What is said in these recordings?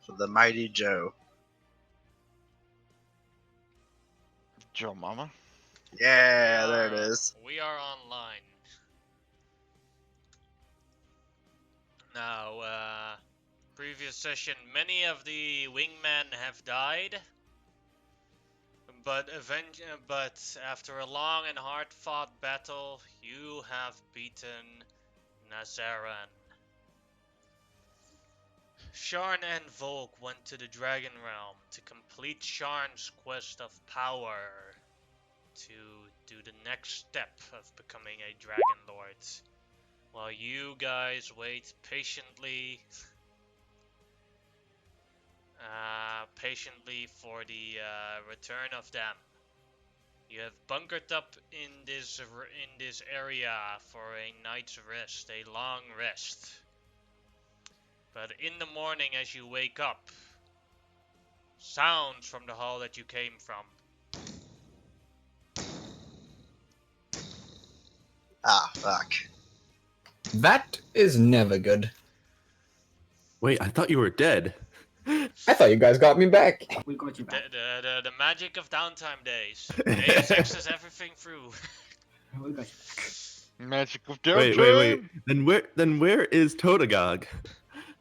for the mighty Joe. Joe Mama. Yeah, there it is. We are online. Now, previous session, many of the wingmen have died. But after a long and hard-fought battle, you have beaten Nazaran. Sharn and Volk went to the Dragon Realm to complete Sharn's quest of power to do the next step of becoming a Dragon Lord. While you guys wait patiently for the return of them. You have bunkered up in this area for a night's rest, a long rest. But in the morning as you wake up, sounds from the hall that you came from. Ah, fuck. That is never good. Wait, I thought you were dead. I thought you guys got me back. We got you back. The magic of downtime days. Deus Exes everything through. We got you back. Magic of Wait. Then where is Totagog?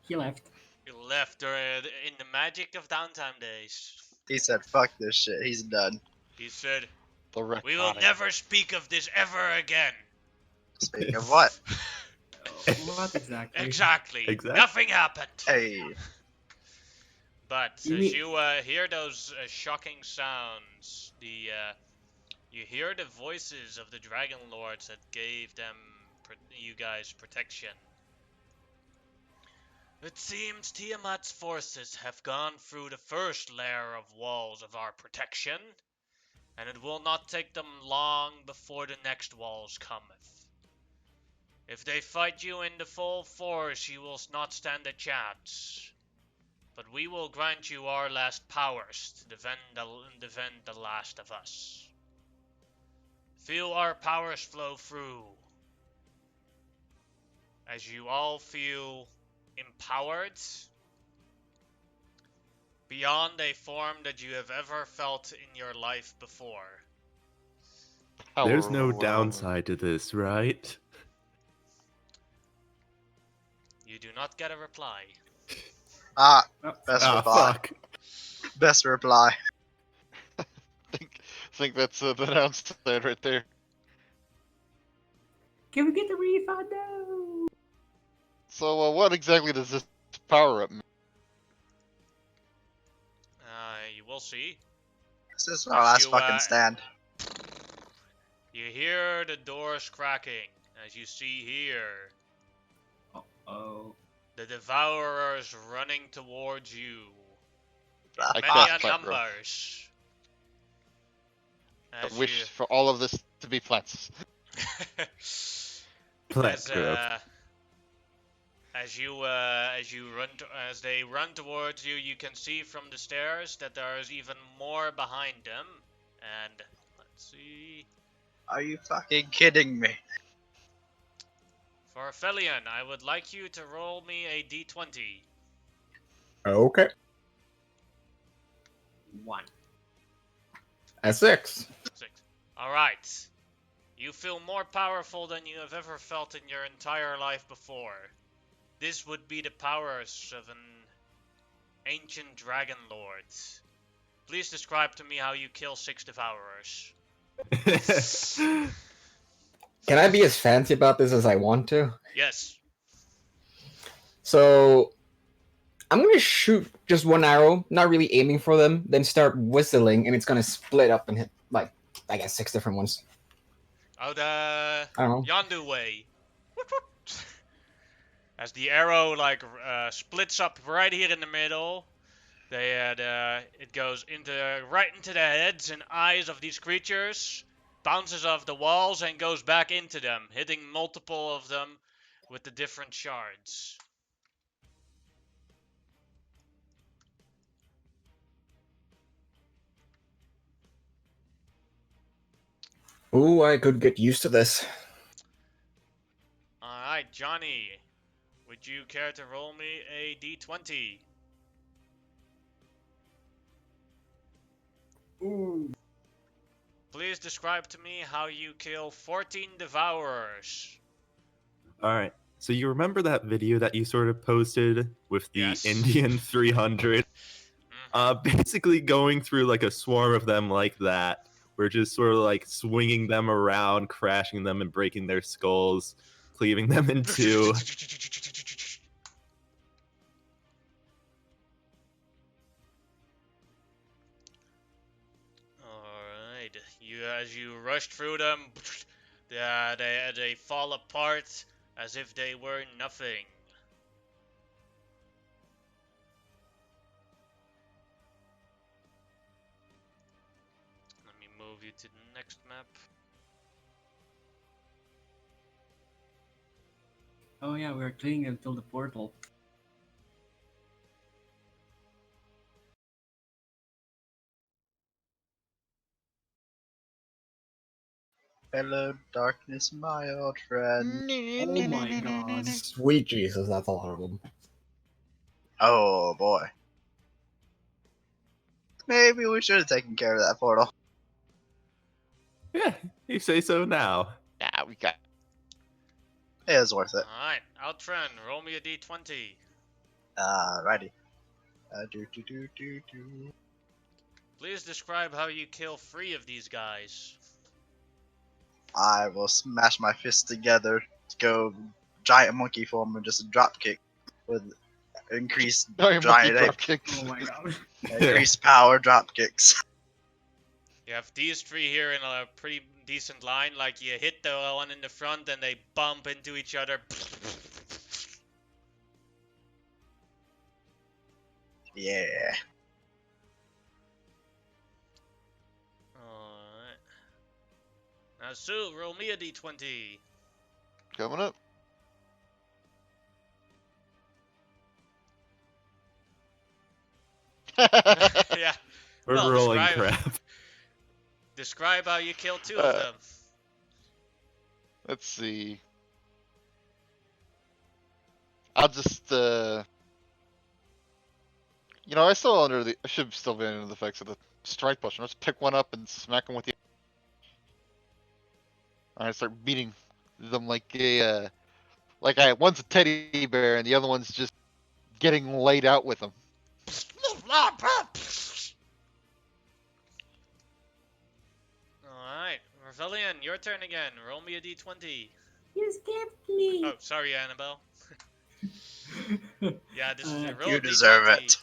He left. You left in the magic of downtime days. He said, fuck this shit, he's done. He said, The "We will retconning. never speak of this ever again." Speaking of what? What exactly? Exactly. Exactly. Nothing happened. Hey, But You as mean- you hear those shocking sounds, you hear the voices of the Dragon Lords that gave you guys protection. It seems Tiamat's forces have gone through the first layer of walls of our protection, and it will not take them long before the next walls cometh. If they fight you in the full force, you will not stand a chance. But we will grant you our last powers to defend the last of us. Feel our powers flow through. As you all feel empowered beyond a form that you have ever felt in your life before. There's no Power downside to this, right? You do not get a reply. ah, Oh, best Ah, reply. fuck. Best reply. think that's the downside right there. can we get the refund? No. So, what exactly does this power up mean? You will see. This is our last You, fucking stand. You hear the doors cracking as you see here Oh. the Devourers running towards you. Ah, I Many can't fight, bro. numbers. I As wish for all of this to be plants. Plant growth. As they run towards you, you can see from the stairs that there is even more behind them. And let's see. Are you fucking kidding me? For Felion, I would like you to roll me a d20. Okay. 1. A 6. 6. Alright. You feel more powerful than you have ever felt in your entire life before. This would be the powers of an ancient dragon lord. Please describe to me how you kill 6 Devourers. Can I be as fancy about this as I want to? Yes. So, I'm going to shoot just one arrow, not really aiming for them, then start whistling, and it's going to split up and hit, like, I guess 6 different ones. Oh, the I don't know. Yondu way. As the arrow splits up right here in the middle, it goes right into the heads and eyes of these creatures, bounces off the walls and goes back into them, hitting multiple of them with the different shards. Ooh, I could get used to this. Alright, Johnny, would you care to roll me a d20? Ooh. Please describe to me how you kill 14 devourers. All right. So you remember that video that you sort of posted with the Yes. Indian 300? Basically going through like a swarm of them like that. We're just sort of like swinging them around, crashing them, and breaking their skulls, cleaving them in two. Alright, as you rush through them, they fall apart as if they were nothing. Let me move you to the next map. Oh yeah, we're cleaning them till the portal. Hello, darkness, my old friend. Oh my god. Sweet Jesus, that's a lot of them. Oh boy. Maybe we should have taken care of that portal. Yeah, you say so now. Nah, we got. It was worth it. Alright, Outrun, roll me a d20. Righty. Do. Please describe how you kill 3 of these guys. I will smash my fists together to go giant monkey form and just drop kick with increased Giant giant monkey ape, drop kicks. Oh my god. increased power drop kicks. You have these 3 here in a pretty decent line, like you hit the one in the front and they bump into each other. Yeah. Alright. Now Sue, roll me a d20. Coming up. Yeah. We're Well, rolling describe- crap. Describe how you kill 2 of them. Let's see. I'll just you know, I should still be under the effects of the strike potion. Let's pick one up and smack them with the. I start beating them like one's a teddy bear and the other one's just getting laid out with them. Alright, Revellion, your turn again. Roll me a d20. You skipped me. Oh, sorry, Annabelle. Yeah, this is roll You a deserve D20. it.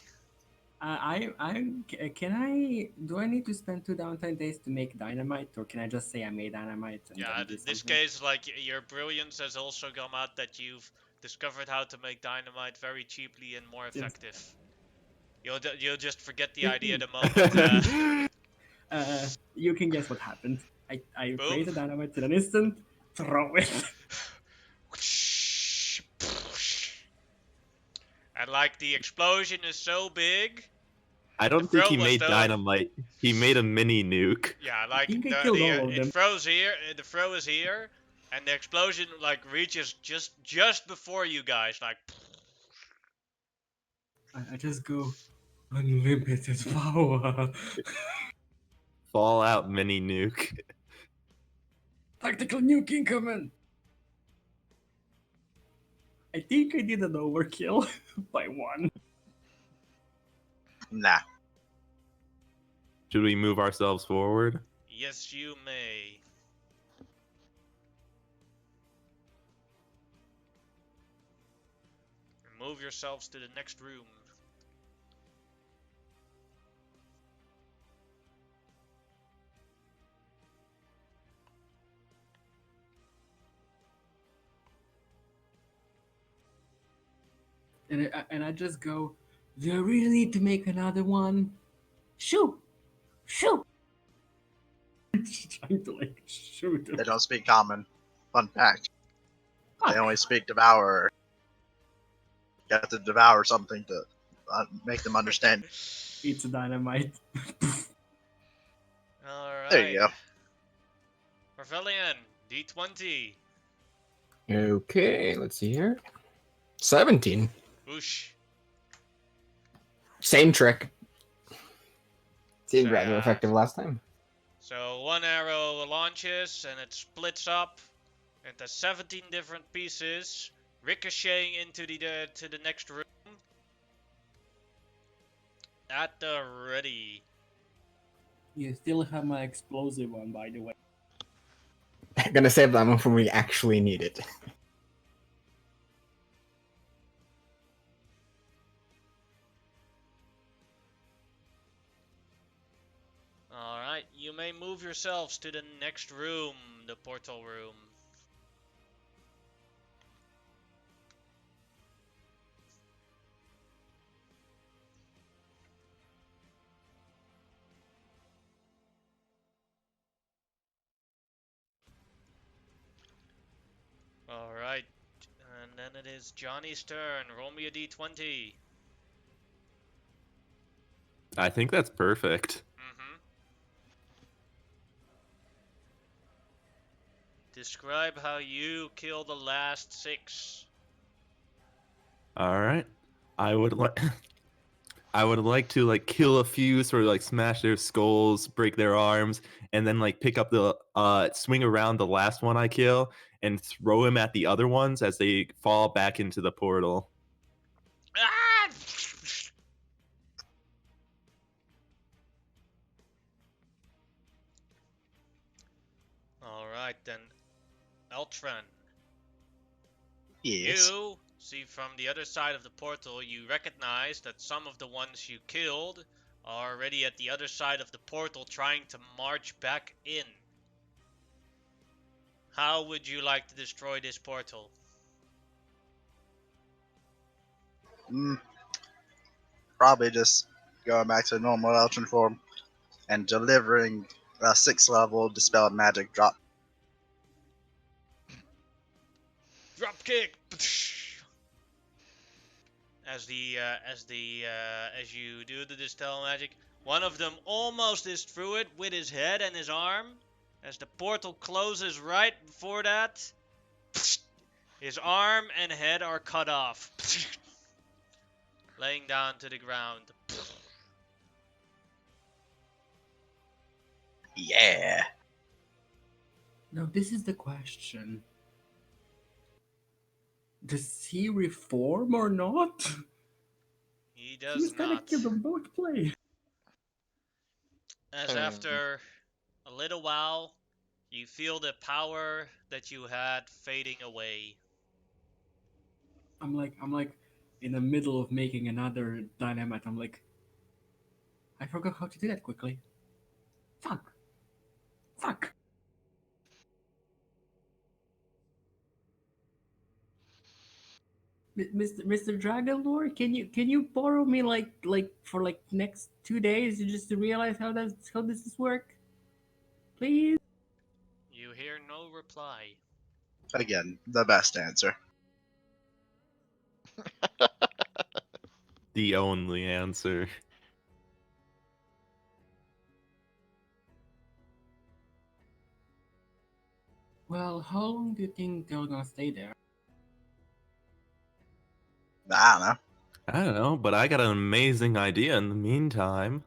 Do I need to spend 2 downtime days to make dynamite, or can I just say I made dynamite? And Yeah, then do in this something? case, like, your brilliance has also come out that you've discovered how to make dynamite very cheaply and more Yes. effective. You'll just forget the idea the moment. You can guess what happened. I Boom. created dynamite in an instant, throw it. And like the explosion is so big, I don't The think throw he was made the- dynamite. He made a mini nuke. yeah, like think I killed all of them. it froze here, the throw is here, and the explosion like reaches just before you guys, like. I just go unlimited power. Fallout mini nuke. Tactical nuke incoming. I think I did an overkill by 1. Nah. Should we move ourselves forward? Yes, you may. Move yourselves to the next room. And I just go, do I really need to make another one? Shoot! Shoot! Trying to like shoot him. They don't speak common. Fun fact. They Fuck. only speak devourer. You have to devour something to make them understand. It's dynamite. Alright. There you go. Revellion, D20. Okay, let's see here. 17. Whoosh. Same trick. Seemed rather effective last time. So one arrow launches and it splits up into 17 different pieces, ricocheting into to the next room. At the ready. You still have my explosive one, by the way. I'm gonna save that one for when we actually need it. Alright, you may move yourselves to the next room, the portal room. Alright, and then it is Johnny's turn. Roll me a d20. I think that's perfect. Mm-hmm. Describe how you kill the last 6. All right. I would like I would like to like kill a few, sort of like smash their skulls, break their arms, and then like pick up the swing around the last one I kill and throw him at the other ones as they fall back into the portal. Ah! Alright then. Eltran. Yes. You see from the other side of the portal, you recognize that some of the ones you killed are already at the other side of the portal trying to march back in. How would you like to destroy this portal? Probably just going back to normal Eltron form and delivering a 6th level Dispel Magic drop. Drop kick. As you do the dispel magic, one of them almost is through it with his head and his arm. As the portal closes right before that, his arm and head are cut off, laying down to the ground. Yeah. Now, this is the question. Does he reform or not? He He's does gonna not. kill them both play. As after a little while, you feel the power that you had fading away. I'm like in the middle of making another dynamite. I'm like, I forgot how to do that quickly. Fuck. Mr. Dragonlord, can you borrow me like for like next 2 days just to realize how does this work? Please? You hear no reply. Again, the best answer. The only answer. Well, how long do you think they're gonna stay there? I don't know. I don't know, but I got an amazing idea in the meantime.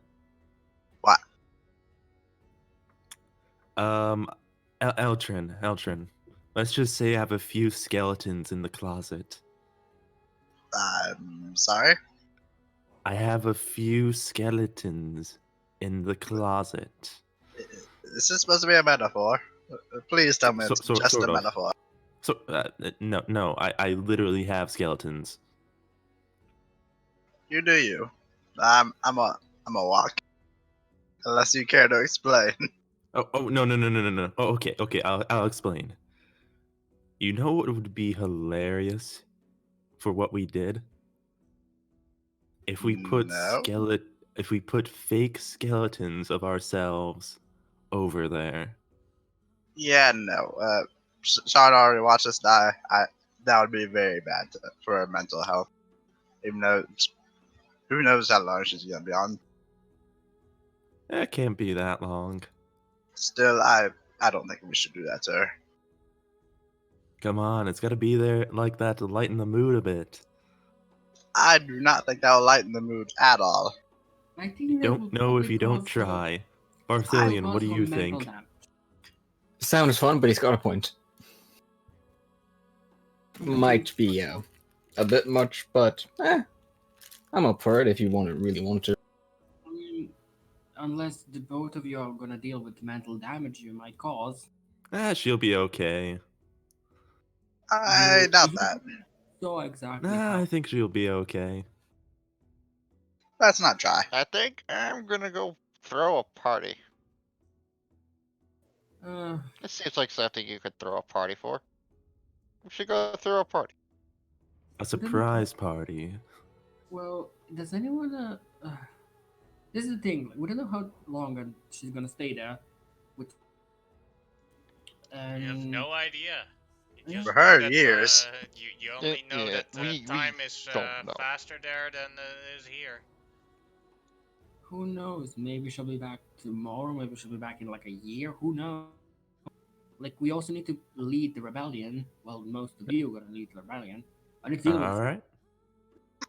What? Eltrin. Let's just say I have a few skeletons in the closet. I'm sorry. I have a few skeletons in the closet. This is supposed to be a metaphor. Please tell me it's just sort a of. metaphor. So, no, I literally have skeletons. You do you. I'm a walk. Unless you care to explain. Oh, no. Oh, okay, I'll explain. You know what would be hilarious for what we did? If we put No. if we put fake skeletons of ourselves over there. Yeah, no. Sean already watched us die. That would be very bad for her mental health. Even though, who knows how long she's gonna be on. It can't be that long. Still, I don't think we should do that to her. Come on, it's gotta be there like that to lighten the mood a bit. I do not think that will lighten the mood at all. I think You that don't will know if probably you don't cause try. some Barthelion, what do you mental think? damage. Sounds fun, but he's got a point. Might be a bit much, but I'm up for it if you really want to. I mean, unless the both of you are gonna deal with the mental damage you might cause. She'll be okay. I doubt that. So exactly I how. think she'll be okay. Let's not try. I think I'm gonna go throw a party. It seems like something you could throw a party for. We should go throw a party. A surprise party. Well, does anyone this is the thing. We don't know how long she's gonna stay there. With You have no idea. You just For know her, that, years. you only know Yeah, that we time is don't know. faster there than it is here. who knows? Maybe she'll be back tomorrow. Maybe she'll be back in like a year. Who knows? Like we also need to lead the rebellion. Well, most of you are gonna lead the rebellion. I need to deal with this. Alright.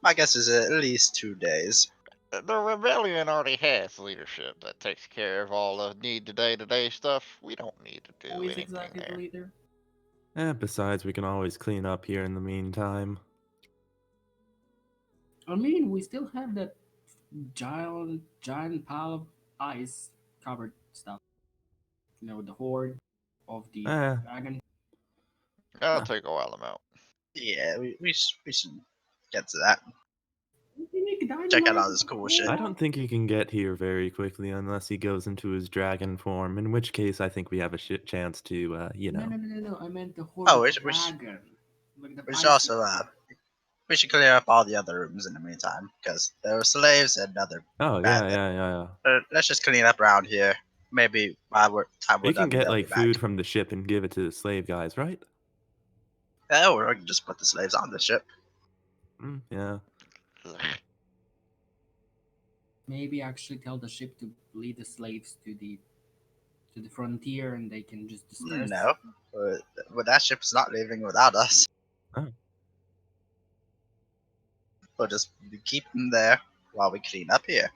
My guess is at least 2 days. The rebellion already has leadership that takes care of all the day-to-day stuff. We don't need to do Who is anything exactly the there. leader? Besides, we can always clean up here in the meantime. I mean, we still have that giant pile of ice covered stuff. You know, the horde of the Eh. dragon. That'll take a while to melt. Yeah, we should get to that. We make Check out dynamite. all this cool shit. I don't think he can get here very quickly unless he goes into his dragon form, in which case I think we have a chance to, you know. No. I meant the horde Oh, of we should- dragon. Like the We ice should also we should clear up all the other rooms in the meantime because there were slaves and other. Oh, Bad yeah. Let's just clean up around here. Maybe by time we're We can done, get they'll like be back. food from the ship and give it to the slave guys, right? Yeah, or we can just put the slaves on the ship. Yeah. Maybe actually tell the ship to lead the slaves to the frontier, and they can just disperse. No, but that ship's not leaving without us. Oh. We'll just keep them there while we clean up here.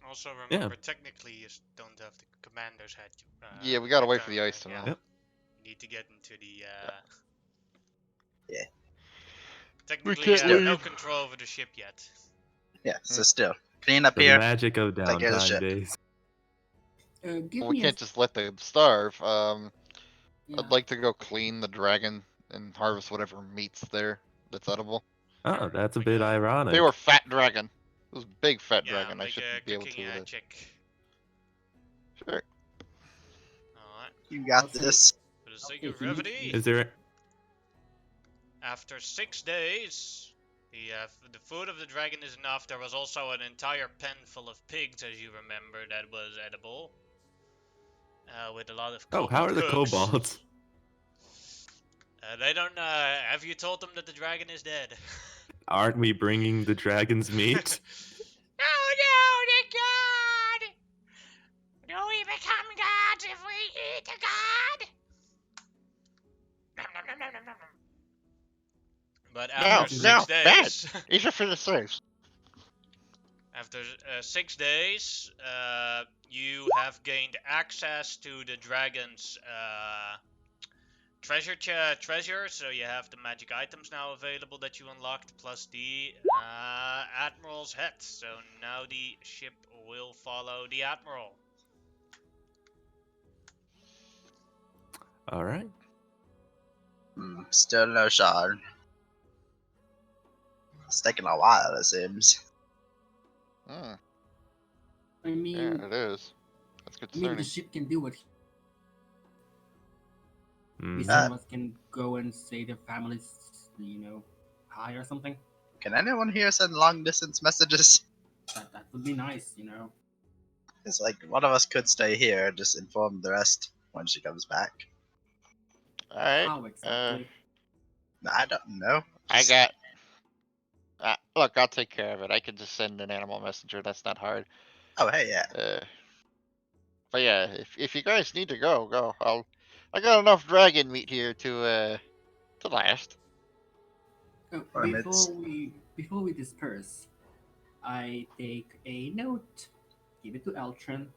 Also, remember, technically, you don't have the commander's head. Yeah, we gotta wait for down the ice there, to yeah. melt. Yep. You need to get into the. Yeah. Technically, can't you have no leave. control over the ship yet. Yeah, so still clean up The here. magic of Take care of the downtime ship. days. Give We me can't just let them starve. yeah. I'd like to go clean the dragon and harvest whatever meat's there that's edible. Oh, that's a Like bit a- ironic. They were fat dragon. It was big fat Yeah, dragon. I make should a be able cooking to. check. Sure. Alright. You got Also- this. For the sake Okay, of can you- brevity, Is there? after 6 days, the food of the dragon is enough. There was also an entire pen full of pigs, as you remember, that was edible. With a lot of Oh, how are the cooks. kobolds? They don't. Have you told them that the dragon is dead? Aren't we bringing the dragon's meat? Oh no, the god! Do we become gods if we eat a god? Nom, nom, nom, nom, nom, nom. But after No, 6 days, These are for the slaves. after 6 days, you have gained access to the dragon's treasure. So you have the magic items now available that you unlocked, plus the admiral's head. So now the ship will follow the admiral. All right. Still no shard. It's taking a while, it seems. Hmm. I mean, Yeah, it is. That's maybe concerning. the ship can do it. Maybe Mm. some of us can go and say their families, hi or something. Can anyone here send long distance messages? That would be nice, It's like one of us could stay here and just inform the rest when she comes back. Alright. How exactly? I don't know. I got. Look, I'll take care of it. I can just send an animal messenger. That's not hard. Oh hey, yeah. But yeah, if you guys need to go. I got enough dragon meat here to last. Oh, Permits. before we disperse, I take a note give it to Eltron,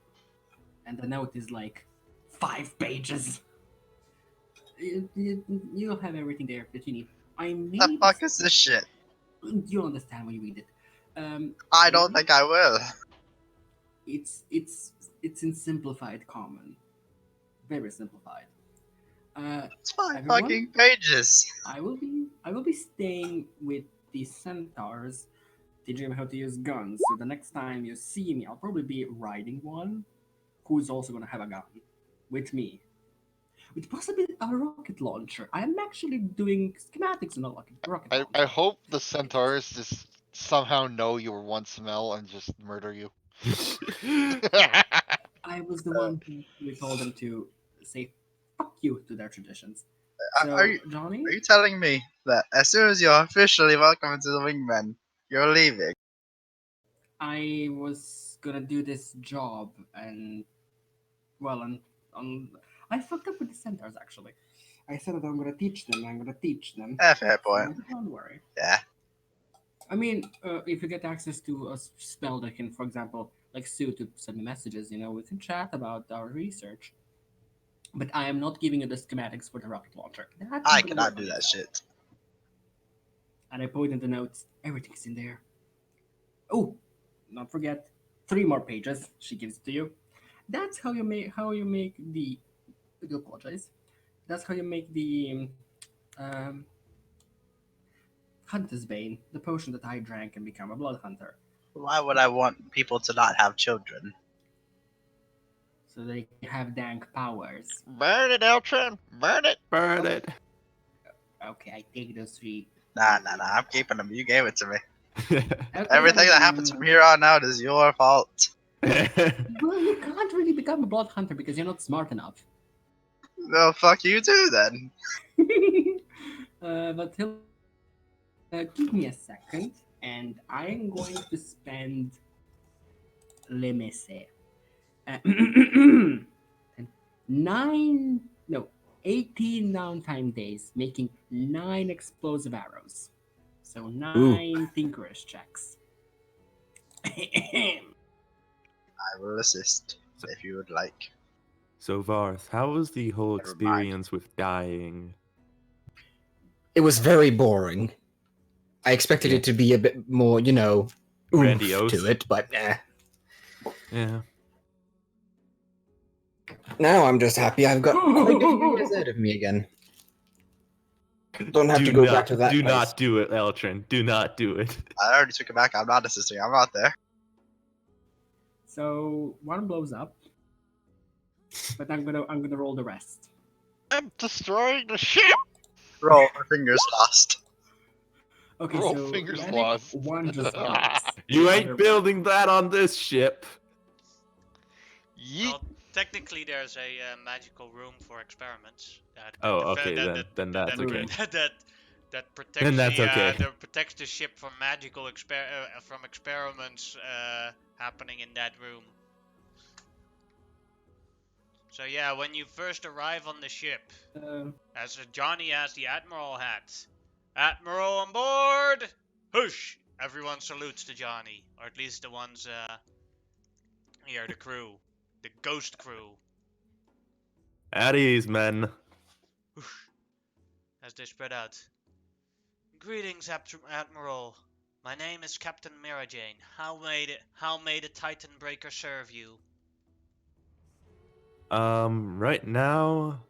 and the note is like 5 pages. You'll have everything there that you need. I The made. fuck is this shit? You'll understand when you read it. I don't think I will. It's in simplified common, very simplified. It's 5 Everyone? fucking pages. I will be staying with the centaurs, teaching them how to use guns. So the next time you see me, I'll probably be riding one, who's also gonna have a gun, with me, with possibly a rocket launcher. I'm actually doing schematics on a rocket launcher. I hope the centaurs just somehow know your one smell and just murder you. I was the one who told them to say "fuck you" to their traditions. So, Are you Johnny, telling me that as soon as you're officially welcome into the Wingmen, you're leaving? I was gonna do this job, and well, I fucked up with the centaurs actually. I said that I'm gonna teach them. I'm gonna teach them. Fair point. So don't worry. Yeah. I mean, if you get access to a spell that can, for example, like Sue to send me messages, we can chat about our research. But I am not giving you the schematics for the rocket launcher. That I I'm gonna cannot work do on that yourself. shit. And I point in the notes. Everything's in there. Oh, not forget 3 more pages. She gives it to you. That's how you make the. I do apologize. That's how you make the um, Hunter's Bane, the potion that I drank and become a blood hunter, Why would I want people to not have children? so they have dank powers. Burn it, Eltron! Burn it! Burn it. Okay, I take those 3. Nah, I'm keeping them. You gave it to me. Okay, Everything that happens from here on out is your fault. Well, you can't really become a blood hunter because you're not smart enough. Well, fuck you too then. But he'll give me a second, and I'm going to spend. Let me see. 18 downtime days making 9 explosive arrows. So 9 Tinkerish checks. I will assist if you would like. So Varth, how was the whole Never mind. experience with dying? It was very boring. I expected it to be a bit more, oomph Grandiose. to it, but Yeah. now I'm just happy I've got quite a few years ahead of me again. Don't have to go back to that Do place. not do it, Eltron. Do not do it. I already took it back. I'm not assisting. I'm out there. So one blows up, but I'm gonna roll the rest. I'm destroying the ship! Roll for fingers lost. Okay, Roll so fingers Yannick, lost. one just works. You The ain't other building that on this ship. Yeet! Well, technically, there's a magical room for experiments. That Oh, okay, then that's okay. That protects Then that's okay. that protects the ship from magical experiments happening in that room. So yeah, when you first arrive on the ship, as Johnny has the Admiral hat. Admiral on board! Hush! Everyone salutes to Johnny, or at least the ones here, the crew, the ghost crew. At ease, men. As they spread out. Greetings, Admiral. My name is Captain Mirajane. How may the Titan Breaker serve you? Right now,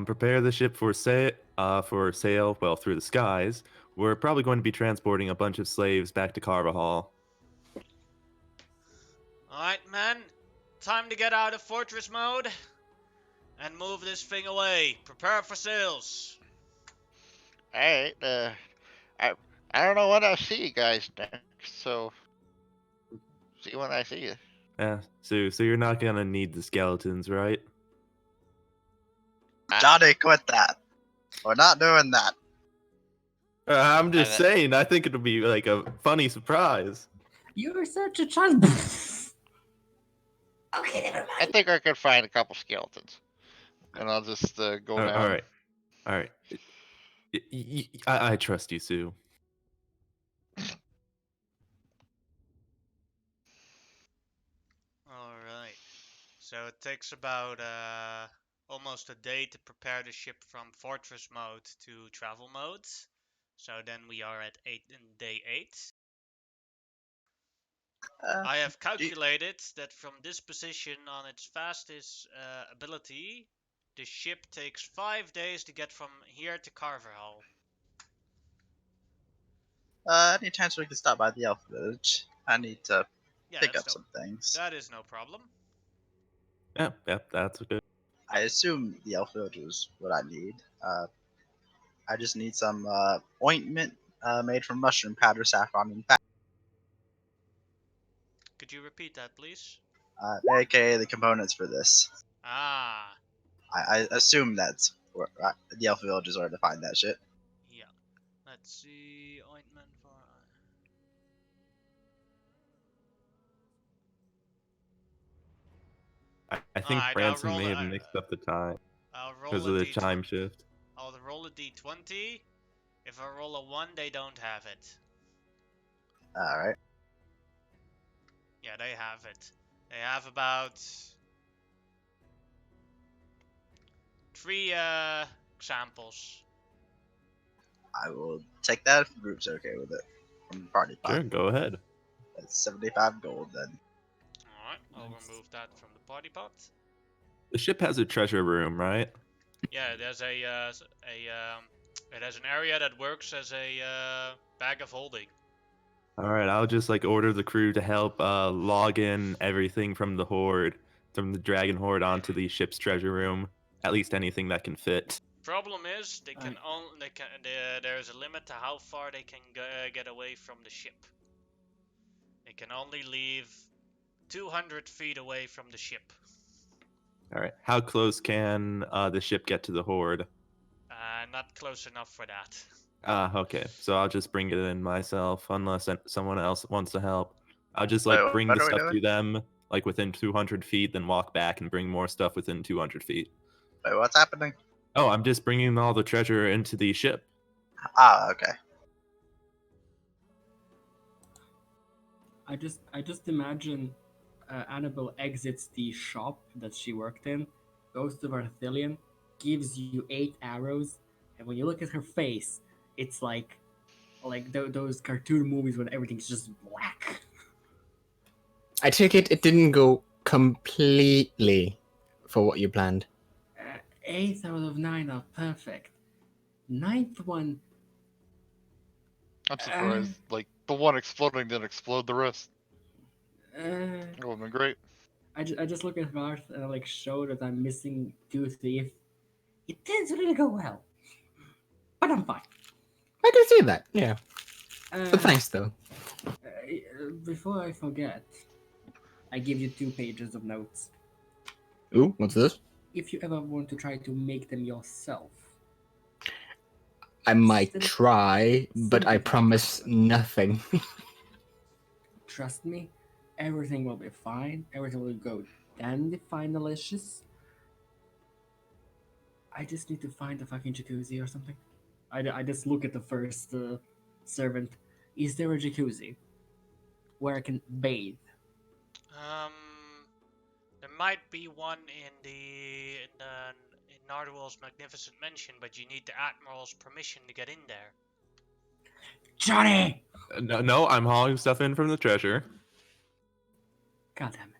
prepare the ship for sail, well, through the skies. We're probably going to be transporting a bunch of slaves back to Carvajal. Alright, men. Time to get out of fortress mode and move this thing away. Prepare for sails. Alright, I don't know when I'll see you guys next, so see you when I see you. Yeah, so you're not gonna need the skeletons, right? Johnny, quit that. We're not doing that. I'm just saying, I think it'll be like a funny surprise. You're such a child. Okay, never mind. I think I could find a couple skeletons. And I'll just go down. Alright. I trust you, Sue. So it takes about almost a day to prepare the ship from fortress mode to travel mode. So then we are at day 8. I have calculated that from this position on its fastest ability, the ship takes 5 days to get from here to Carverhall. Anytime so we can stop by the Elf Village. I need to Yeah, pick that's up some things. that is no problem. Yep, that's good. I assume the Elf Village is what I need. I just need some ointment made from mushroom powder, saffron, and fat. Could you repeat that, please? AKA the components for this. Ah, I assume that's where the Elf Village is where to find that shit. yeah. Let's see. Ointment for. I think Alright, Branson may have mixed up the time I'll roll because a of the D20. time shift. I'll roll a d20. If I roll a 1, they don't have it. Alright. Yeah, they have it. They have about 3 examples. I will take that if the group's okay with it. From the party pot. Sure, go ahead. That's 75 gold then. Alright, I'll remove that from the party pot. The ship has a treasure room, right? Yeah, there's it has an area that works as a bag of holding. All right, I'll just like order the crew to help log in everything from the horde, from the dragon horde onto the ship's treasure room. At least anything that can fit. Problem is, they can only there's a limit to how far they can get away from the ship. They can only leave 200 feet away from the ship. All right, how close can the ship get to the horde? Not close enough for that. Okay, so I'll just bring it in myself, unless someone else wants to help. I'll just like Wait, bring what the are we stuff doing? to them, like within 200 feet, then walk back and bring more stuff within 200 feet. Wait, what's happening? Oh, I'm just bringing all the treasure into the ship. Ah, okay. I just imagine Annabelle exits the shop that she worked in, goes to Varthilion, gives you 8 arrows, and when you look at her face, it's like those cartoon movies where everything's just black. I take it didn't go completely for what you planned. 8 out of 9 are perfect. 9th one, I'm surprised. Like the one exploding didn't explode the rest. It would have been great. I just look at Garth and I like show that I'm missing 2 teeth. It didn't really go well, but I'm fine. I can see that, yeah. Uh, But thanks, though. Before I forget, I give you 2 pages of notes. Ooh, what's this? If you ever want to try to make them yourself, I might Sim- try, but I simplify. promise nothing. Trust me, everything will be fine. Everything will go dandy finalicious. I just need to find a fucking jacuzzi or something. I just look at the first servant. Is there a jacuzzi where I can bathe? There might be one in Nardwuar's Magnificent Mansion, but you need the Admiral's permission to get in there. Johnny! No, I'm hauling stuff in from the treasure. God damn it.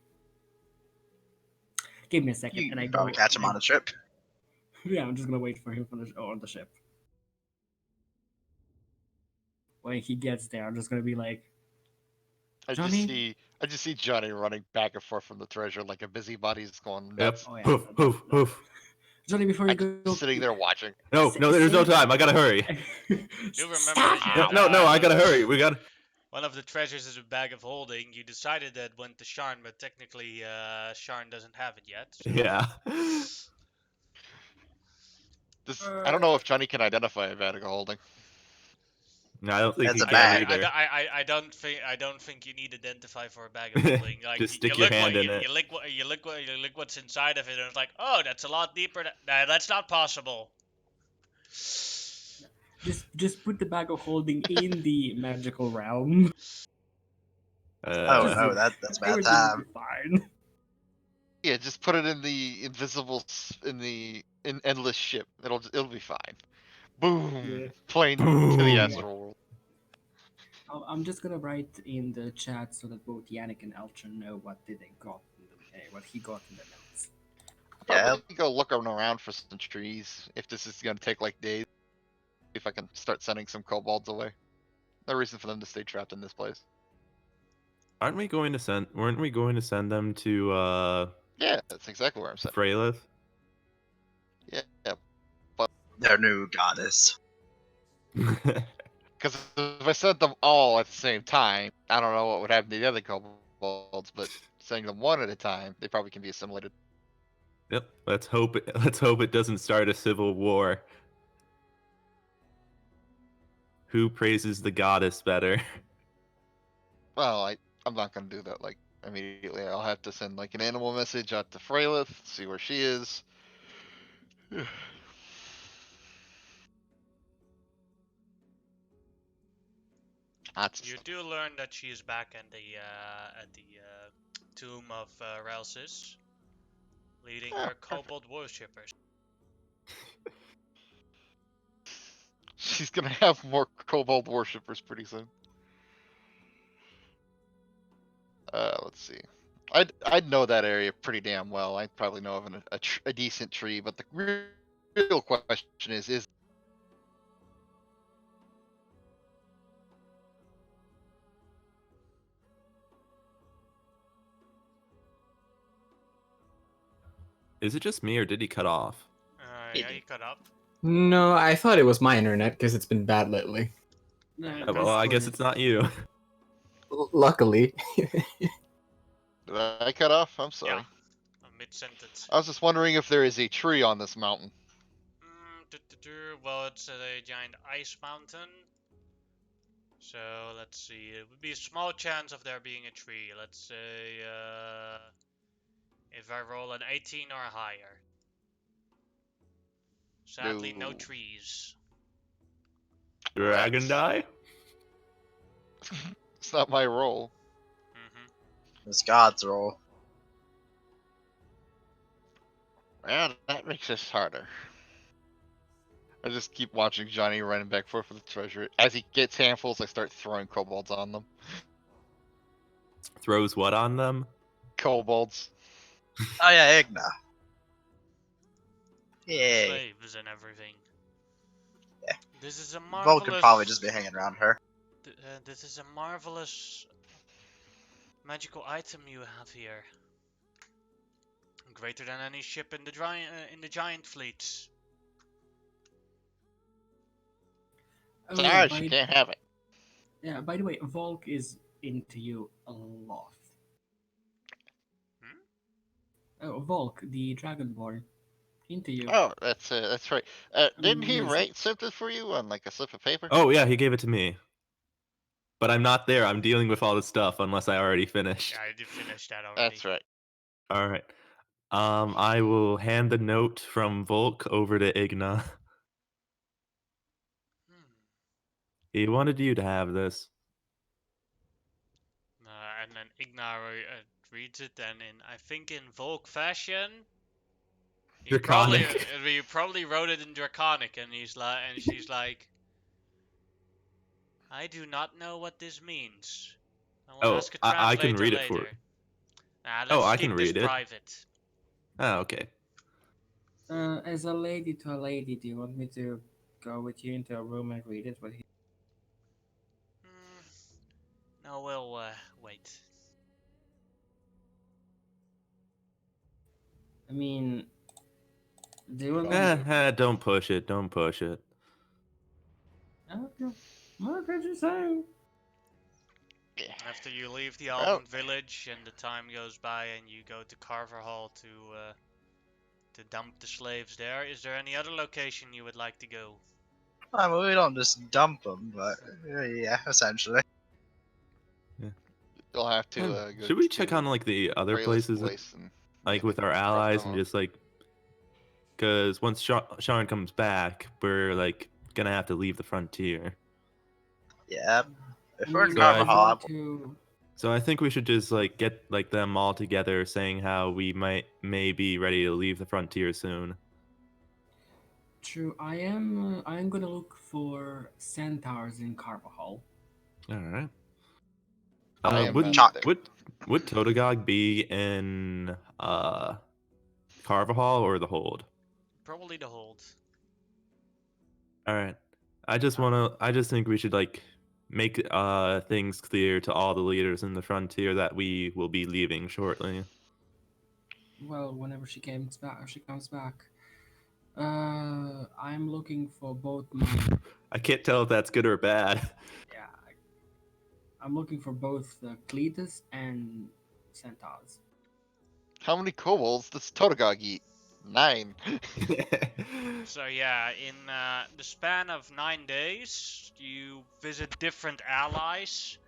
Give me a second, You and I can go. probably catch him on a trip. Yeah, I'm just gonna wait for him on the ship. When he gets there, I'm just gonna be like, Johnny? I just see Johnny running back and forth from the treasure like a busybody is going Yep. nuts. Oh, yeah. Hoof, hoof, hoof. Johnny, before you I'm go, just sitting there watching. No, there's no time. I gotta hurry. You remember Stop! that you No, I gotta hurry. We gotta. one of the treasures is a bag of holding. You decided that went to Sharn, but technically Sharn doesn't have it yet. So. Yeah. I don't know if Johnny can identify a bag of holding. No, I don't think That's he a can bag. either. I don't think you need to identify for a bag of holding. Like Just you stick your look hand in you, it. you look what's inside of it, and it's like, oh, that's a lot deeper. Nah, that's not possible. Just put the bag of holding in the magical realm. Oh Just no, do- that's bad Everything will time. be fine. Yeah, just put it in the in endless ship. It'll be fine. Boom, Yeah. plane to the Boom. astral world. I'm just gonna write in the chat so that both Yannick and Eltron know what did they got in what he got in the notes. Yeah. Probably go looking around for some trees. If this is gonna take like days, if I can start sending some kobolds away. No reason for them to stay trapped in this place. Weren't we going to send them to Yeah, that's exactly where I'm sending. Freylith? Yeah, Their new goddess. because if I sent them all at the same time, I don't know what would happen to the other kobolds. But sending them one at a time, they probably can be assimilated. Yep. Let's hope it doesn't start a civil war. Who praises the goddess better? Well, I'm not gonna do that like immediately. I'll have to send like an animal message out to Freylith, see where she is. That's You do learn that she is back in the at the tomb of Relsis, leading Ah, her kobold worshippers. she's gonna have more kobold worshippers pretty soon. Let's see. I'd know that area pretty damn well. I probably know of a decent tree, but the real question is Is it just me or did he cut off? Yeah, you cut up. No, I thought it was my internet because it's been bad lately. Yeah, Oh, well, I guess it's not you. Luckily. did I cut off? I'm sorry. Yeah, mid sentence. I was just wondering if there is a tree on this mountain. Well, it's a giant ice mountain. So let's see. It would be a small chance of there being a tree. Let's say if I roll an 18 or higher. Sadly, no No. trees. Dragon die? It's not my role. It's God's role. Yeah, that makes this harder. I just keep watching Johnny running back forth for the treasure. As he gets handfuls, I start throwing kobolds on them. Throws what on them? Kobolds. Oh yeah, Igna. Yay. Slaves and everything. Yeah. This is a Volk marvelous. could probably just be hanging around her. This is a marvelous magical item you have here. Greater than any ship in the giant fleets. Oh, Sorry, by- she can't have it. Yeah, by the way, Volk is into you a lot. Oh, Volk, the Dragonborn. Into you. Oh, that's right. Didn't he yes. write something for you on like a slip of paper? Oh yeah, he gave it to me. But I'm not there. I'm dealing with all the stuff unless I already finished. Yeah, I did finish that already. That's right. All right. I will hand the note from Volk over to Igna. He wanted you to have this. And then Ignar reads it, and I think in Volk fashion, you probably wrote it in Draconic, and she's like, I do not know what this means. I will ask a I can translator read it later. for. Nah, let's Oh, I keep can this read it. private. Oh, okay. As a lady to a lady, do you want me to go with you into a room and read it? No, we'll wait. I mean, do you want me Don't push it. Don't push it. Okay. What could you say? After you leave the Almond Village and the time goes by and you go to Carver Hall to dump the slaves there, is there any other location you would like to go? I mean, we don't just dump them, but yeah, essentially. You'll have to. Go Should we to check on like the other Freylith's places, place and like maybe with our drop allies, them and off. just like, because once Sean comes back, we're like gonna have to leave the frontier. Yeah. If I we're in mean, Carver if you Hall, want to, So I think we should just like get like them all together, saying how we may be ready to leave the frontier soon. True, I am gonna look for centaurs in Carvajal. All right. I am Would not there. would Totogog be in Carvajal or the Hold? Probably the hold. All right. I just think we should like make things clear to all the leaders in the frontier that we will be leaving shortly. Well, whenever she comes back. I'm looking for both my I can't tell if that's good or bad. yeah. I'm looking for both Cletus and Centaurs. How many kobolds does Totogog eat? 9. So yeah, in the span of 9 days, you visit different allies.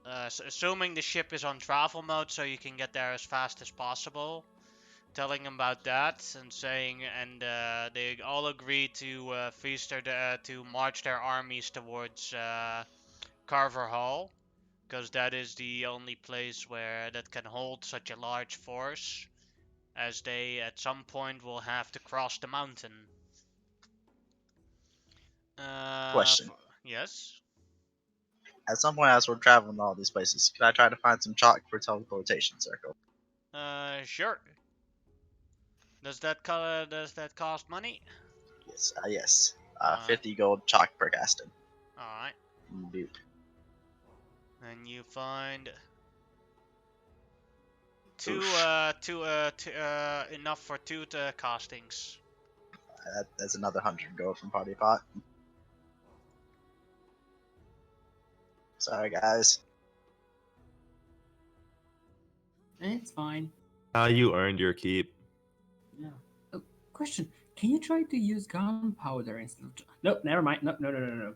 Assuming the ship is on travel mode, so you can get there as fast as possible. Telling them about that and saying, and they all agree to to march their armies towards Carver Hall, because that is the only place that can hold such a large force, as they at some point will have to cross the mountain. Question. Yes. At some point, as we're traveling to all these places, could I try to find some chalk for teleportation circle? Sure. Does that cost money? Yes. Yes. Alright. 50 gold chalk per casting. All right. Boop. And you find Oof. enough for 2 castings. That's another 100 gold from Party Pot. Sorry, guys. It's fine. You earned your keep. Yeah. Oh, question: can you try to use gunpowder instead of? Nope. Never mind. No.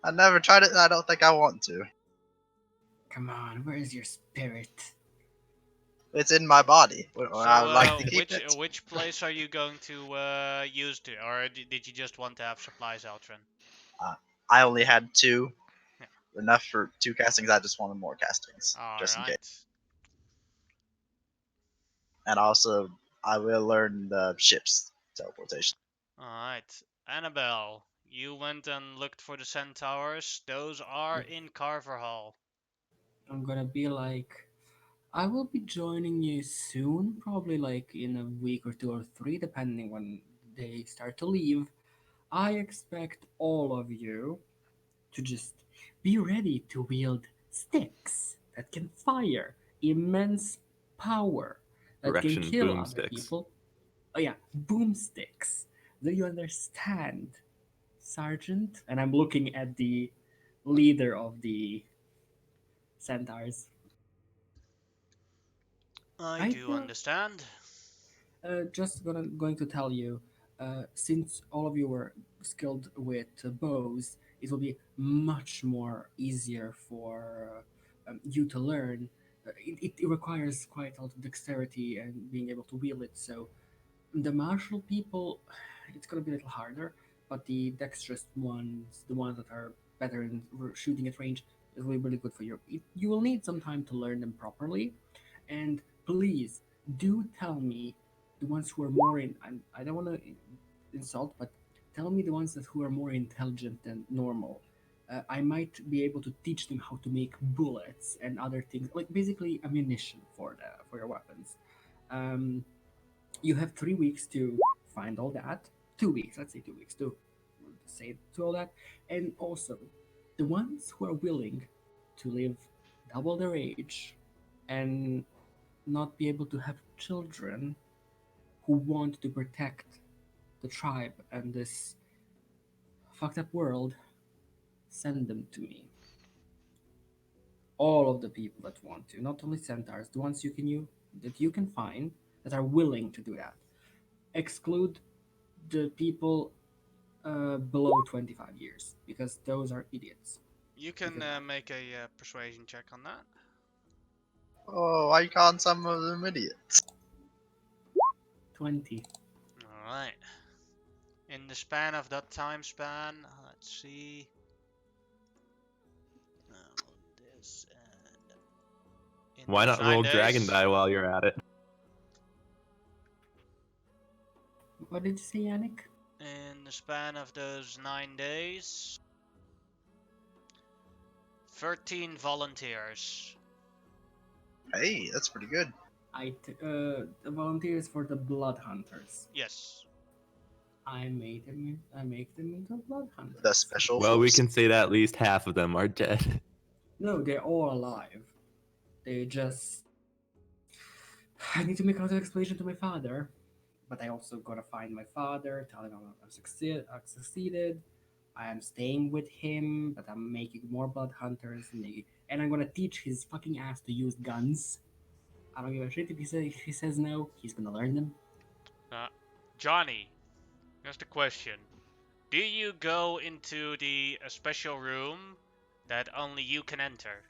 I never tried it, and I don't think I want to. Come on, where is your spirit? It's in my body. Or So, I would like to keep it. which place are you going to use to, or did you just want to have supplies, Eltrin? I only had 2. Yeah. Enough for 2 castings. I just wanted more castings, just in Alright. case. And also, I will learn the ship's teleportation. Alright. Annabelle, you went and looked for the centaurs. Those are in Carver Hall. I'm gonna be like, I will be joining you soon, probably like in a week or 2 or 3, depending when they start to leave. I expect all of you to just be ready to wield sticks that can fire immense power, that can Direction kill other boomsticks. people. Oh yeah, boomsticks. Do you understand, Sergeant? And I'm looking at the leader of the centaurs. I I do feel- understand. just going to tell you, since all of you were skilled with bows, it will be much more easier for you to learn. It requires quite a lot of dexterity and being able to wield it. So the martial people, it's going to be a little harder, but the dexterous ones, the ones that are better in shooting at range, it will be really good for you. You will need some time to learn them properly, and please do tell me the ones who are more in. I don't want to insult, but tell me the ones who are more intelligent than normal. I might be able to teach them how to make bullets and other things, like basically ammunition for your weapons. Um, you have 3 weeks to find all that. 2 weeks, let's say 2 weeks to say to all that, and also the ones who are willing to live double their age and not be able to have children, who want to protect the tribe and this fucked up world, send them to me. All of the people that want to, not only centaurs, the ones that you can find that are willing to do that. Exclude the people below 25 years, because those are idiots. You can make a persuasion check on that. Oh, why you calling some of them idiots? 20. Alright. In the span of that time span, let's see. days. And in Why those not roll 9 Dragon days- Die while you're at it? What did you say, Yannick? In the span of those 9 days, 13 volunteers. Hey, that's pretty good. The volunteers for the Blood Hunters. Yes. I make them into Blood Hunters. The special Well, we force. can say that at least half of them are dead. No, they're all alive. They just. I need to make another explanation to my father, but I also gotta find my father, tell him I've succeeded. I am staying with him, but I'm making more blood hunters, and I'm gonna teach his fucking ass to use guns. I don't give a shit if he says no. He's gonna learn them. Johnny, just a question. Do you go into the special room that only you can enter?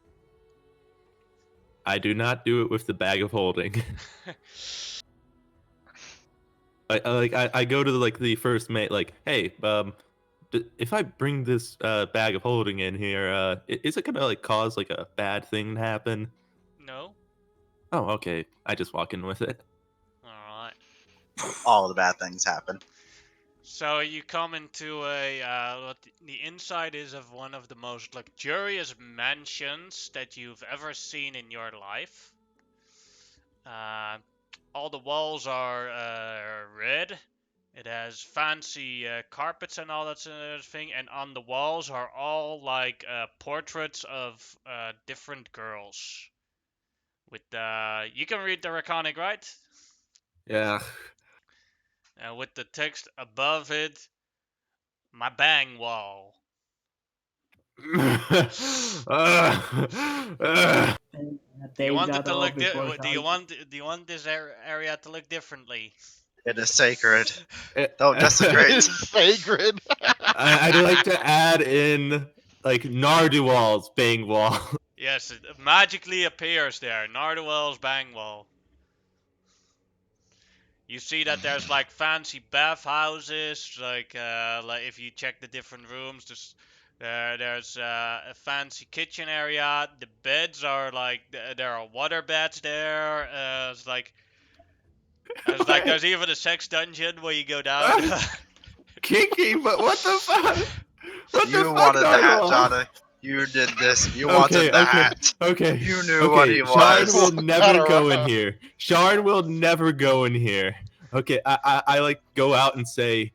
I do not do it with the bag of holding. I go to the first mate, like, hey, if I bring this bag of holding in here, is it gonna cause a bad thing to happen? No? Oh, okay. I just walk in with it. Alright. All the bad things happen. So you come into what the inside is of one of the most luxurious mansions that you've ever seen in your life. All the walls are red. It has fancy carpets and all that sort of thing, and on the walls are all portraits of different girls. With you can read the Draconic, right? Yeah. With the text above it, my bang wall. Do you want it to look? Do you want this area to look differently? It is sacred. It- Don't desecrate. It's sacred. I'd like to add in Nardual's bang wall. Yes, it magically appears there. Narduel's bang wall. You see that there's fancy bathhouses, like if you check the different rooms, there's a fancy kitchen area. The beds are there are water beds there. There's even a sex dungeon where you go down. Kinky, but what the fuck? What the You fuck, wanted that, Nardual? Johnny. You did this. You wanted that. Okay. You knew what he Sharn was. will never go in here. Sharn will never go in here. Okay, I go out and say,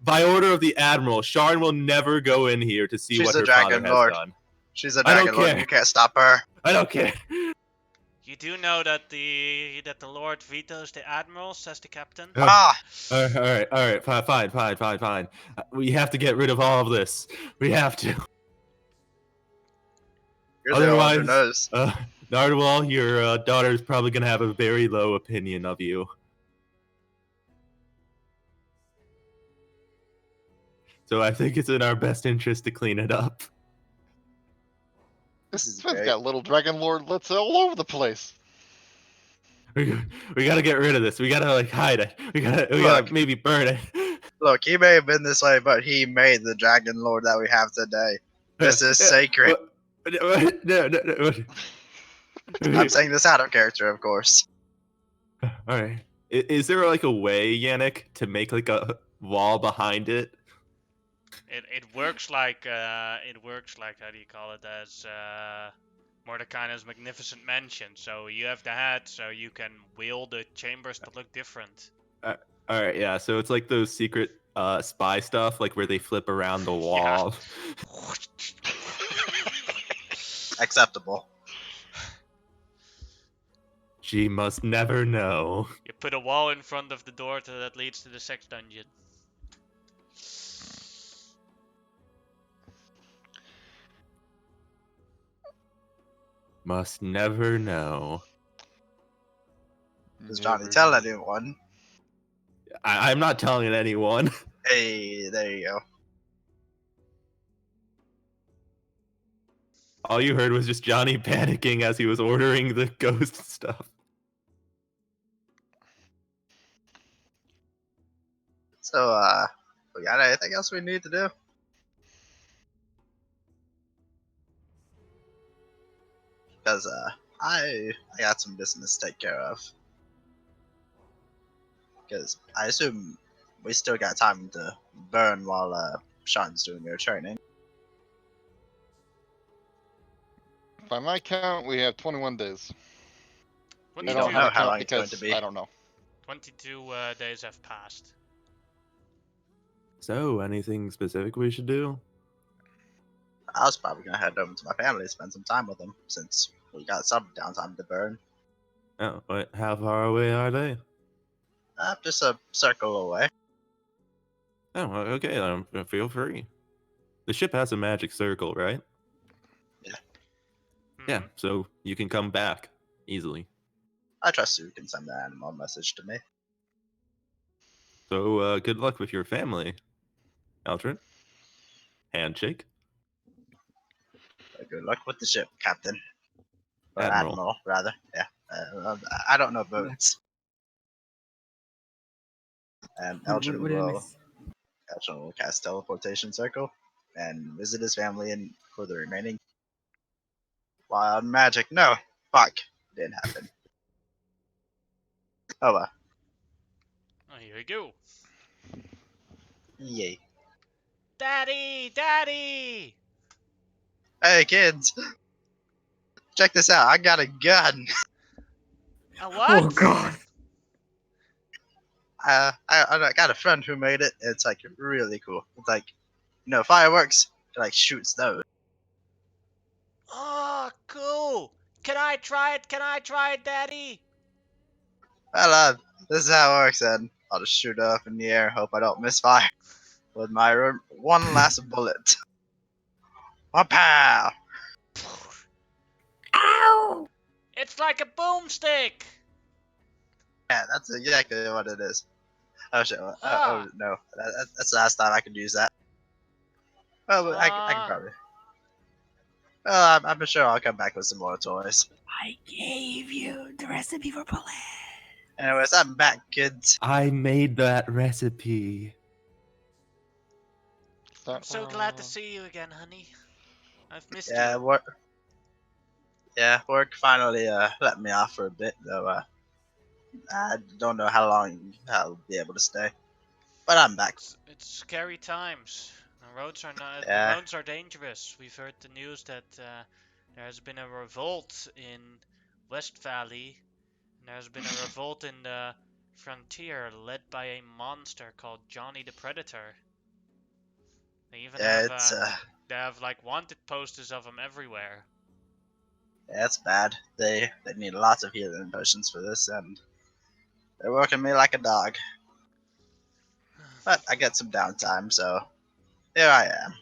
by order of the Admiral, Sharn will never go in here to see She's what a her father dragon has lord. done. She's a I don't dragon lord. care. You can't stop her. I don't care. You do know that the Lord vetoes the Admiral, says the Captain. Oh. Ah! All right, fine. We have to get rid of all of this. We have to. You're the one who Otherwise- knows. Nardual, your daughter is probably gonna have a very low opinion of you. So I think it's in our best interest to clean it up. This great. has got little Dragon Lord let's all over the place. We gotta get rid of this. We gotta hide it. We gotta Look. maybe burn it. Look, he may have been this way, but he made the dragon lord that we have today. This is sacred. No. I'm saying this out of character, of course. All right. Is there a way, Yannick, to make a wall behind it? It works like how do you call it, as Mordekainen's magnificent mansion. So you have the hat, so you can wheel the chambers to look different. All right, yeah. So it's like those secret spy stuff, where they flip around the wall. Acceptable. She must never know. You put a wall in front of the door that leads to the sex dungeon. Must never know. Does Johnny tell anyone? I'm not telling anyone. Hey, there you go. All you heard was just Johnny panicking as he was ordering the ghost stuff. So, we got anything else we need to do? Because I got some business to take care of. Because I assume we still got time to burn while Sean's doing your training. By my count, we have 21 days. You I 22, don't don't know have a how count long it's going to because be. I don't know. 22 days have passed. So, anything specific we should do? I was probably gonna head over to my family, spend some time with them, since we got some downtime to burn. Oh, wait, how far away are they? Just a circle away. Oh, okay, feel free. The ship has a magic circle, right? Yeah, Mhm. so you can come back easily. I trust you can send the animal message to me. So, good luck with your family, Aldrin. Handshake, Good luck with the ship, Captain. Or Admiral. Admiral, rather. Yeah. I don't know boats. And Elgin What did I will miss? cast teleportation circle and visit his family and for the remaining wild magic. No, fuck, didn't happen. Oh well, Oh, here we go. yay! Daddy! Daddy! Hey kids, check this out. I got a gun. A what? Oh god. I got a friend who made it. It's like really cool. It's like, fireworks. It like shoots those. Oh, cool! Can I try it? Can I try it, Daddy? Well, this is how it works. Then I'll just shoot it up in the air. Hope I don't misfire with my one last bullet. Pow! Ow! It's like a boomstick! Yeah, that's exactly what it is. Oh shit! Ah. No, that's the last time I could use that. Oh, but I can Ah. probably. Well, I'm sure I'll come back with some more toys. I gave you the recipe for bullet. Anyways, I'm back, kids. I made that recipe. I'm so glad to see you again, honey. I've missed Yeah, you. work. Yeah, work finally let me off for a bit, though. I don't know how long I'll be able to stay, but I'm back. It's scary times. The roads are not. Yeah. The roads are dangerous. We've heard the news that there has been a revolt in West Valley, and there's been a revolt in the frontier led by a monster called Johnny the Predator. They even Yeah, they have like wanted posters of him everywhere. it's bad. They need lots of healing potions for this, and they're working me like a dog. But I get some downtime, so here I am.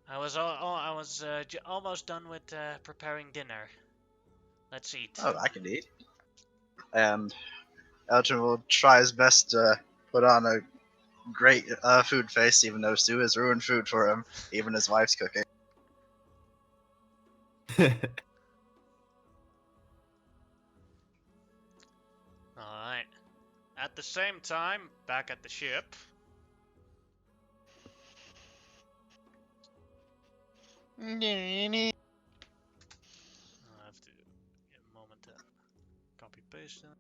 I was almost done with preparing dinner. Let's eat. Oh, I can eat. And Elgin will try his best to put on a great food face, even though Sue has ruined food for him, even his wife's cooking. Alright. At the same time, back at the ship. I have to get a moment to copy paste that.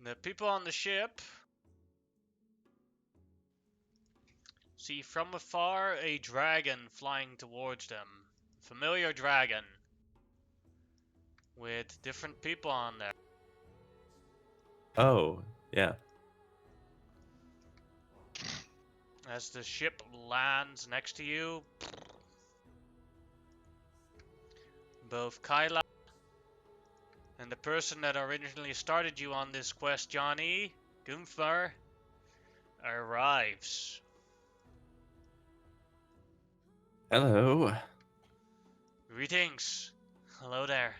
The people on the ship see from afar a dragon flying towards them. Familiar dragon. With different people on there. Oh, yeah. As the ship lands next to you, both Kyla and the person that originally started you on this quest, Johnny, Gunther, arrives. Hello. Greetings. Hello there.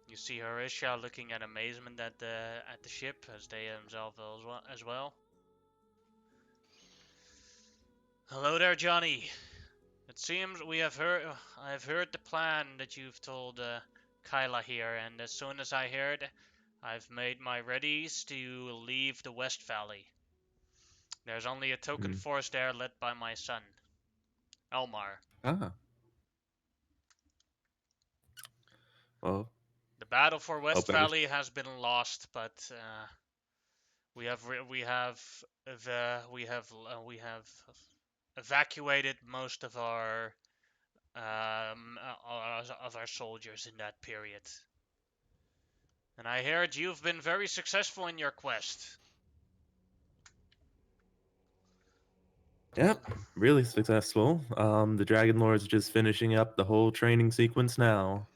You see Horatia looking at amazement at the ship as they themselves as well. Hello there, Johnny. It seems I've heard the plan that you've told Kyla here, and as soon as I heard, I've made my readies to leave the West Valley. There's only a token Hmm. force there led by my son, Elmar. Ah. Well, The battle for West better. Valley has been lost, but we have evacuated most of our soldiers in that period. And I heard you've been very successful in your quest. Yep, really successful. The Dragon Lord's just finishing up the whole training sequence now.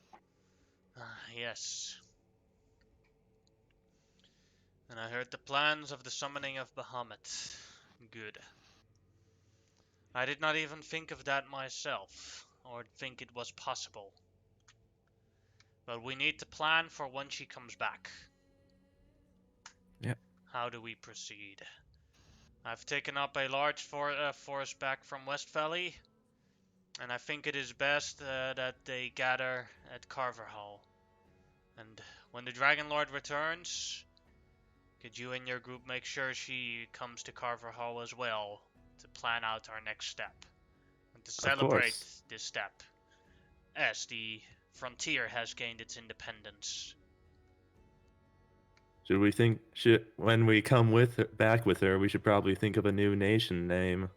Yes. And I heard the plans of the summoning of Bahamut. Good. I did not even think of that myself, or think it was possible. But we need to plan for when she comes back. Yep. How do we proceed? I've taken up a large force back from West Valley, and I think it is best that they gather at Carver Hall. And when the Dragon Lord returns, could you and your group make sure she comes to Carver Hall as well to plan out our next step and to celebrate course. this step as the frontier has gained its independence? When we come back with her, we should probably think of a new nation name.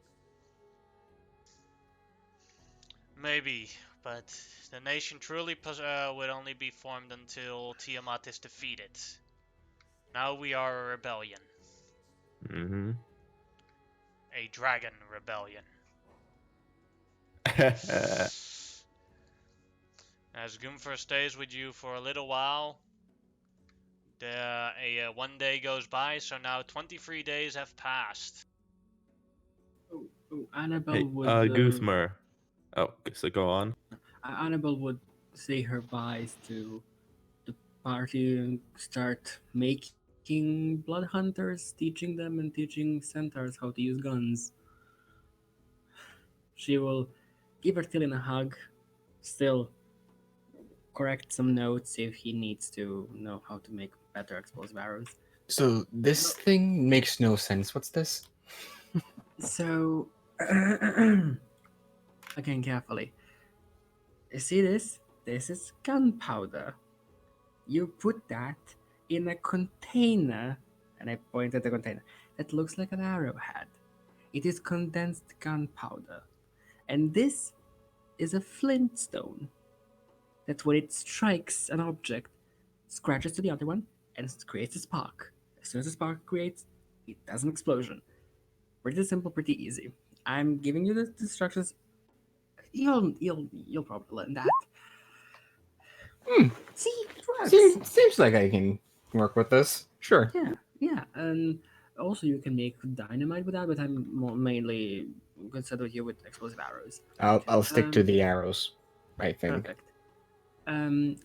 Maybe, but the nation truly would only be formed until Tiamat is defeated. Now we are a rebellion. Mm-hmm. A dragon rebellion. As Gunther stays with you for a little while, one day goes by, so now 23 days have passed. Annabelle Hey, would. Guthmer. Oh, so go on. Annabelle would say her byes to the party and start making blood hunters, teaching them and teaching centaurs how to use guns. She will give Artilian a hug, still correct some notes if he needs to know how to make better explosive arrows. So this thing makes no sense. What's this? So, again, carefully. You see this? This is gunpowder. You put that in a container, and I point at the container, that looks like an arrowhead. It is condensed gunpowder. And this is a flint stone that when it strikes an object, scratches to the other one and creates a spark. As soon as the spark creates, it does an explosion. Pretty simple, pretty easy. I'm giving you the instructions. You'll probably learn that. Hmm. See, it works. Seems like I can work with this. Sure. Yeah, and also you can make dynamite with that, but I'm mainly concerned with you with explosive arrows. I'll stick to the arrows, I think. Perfect.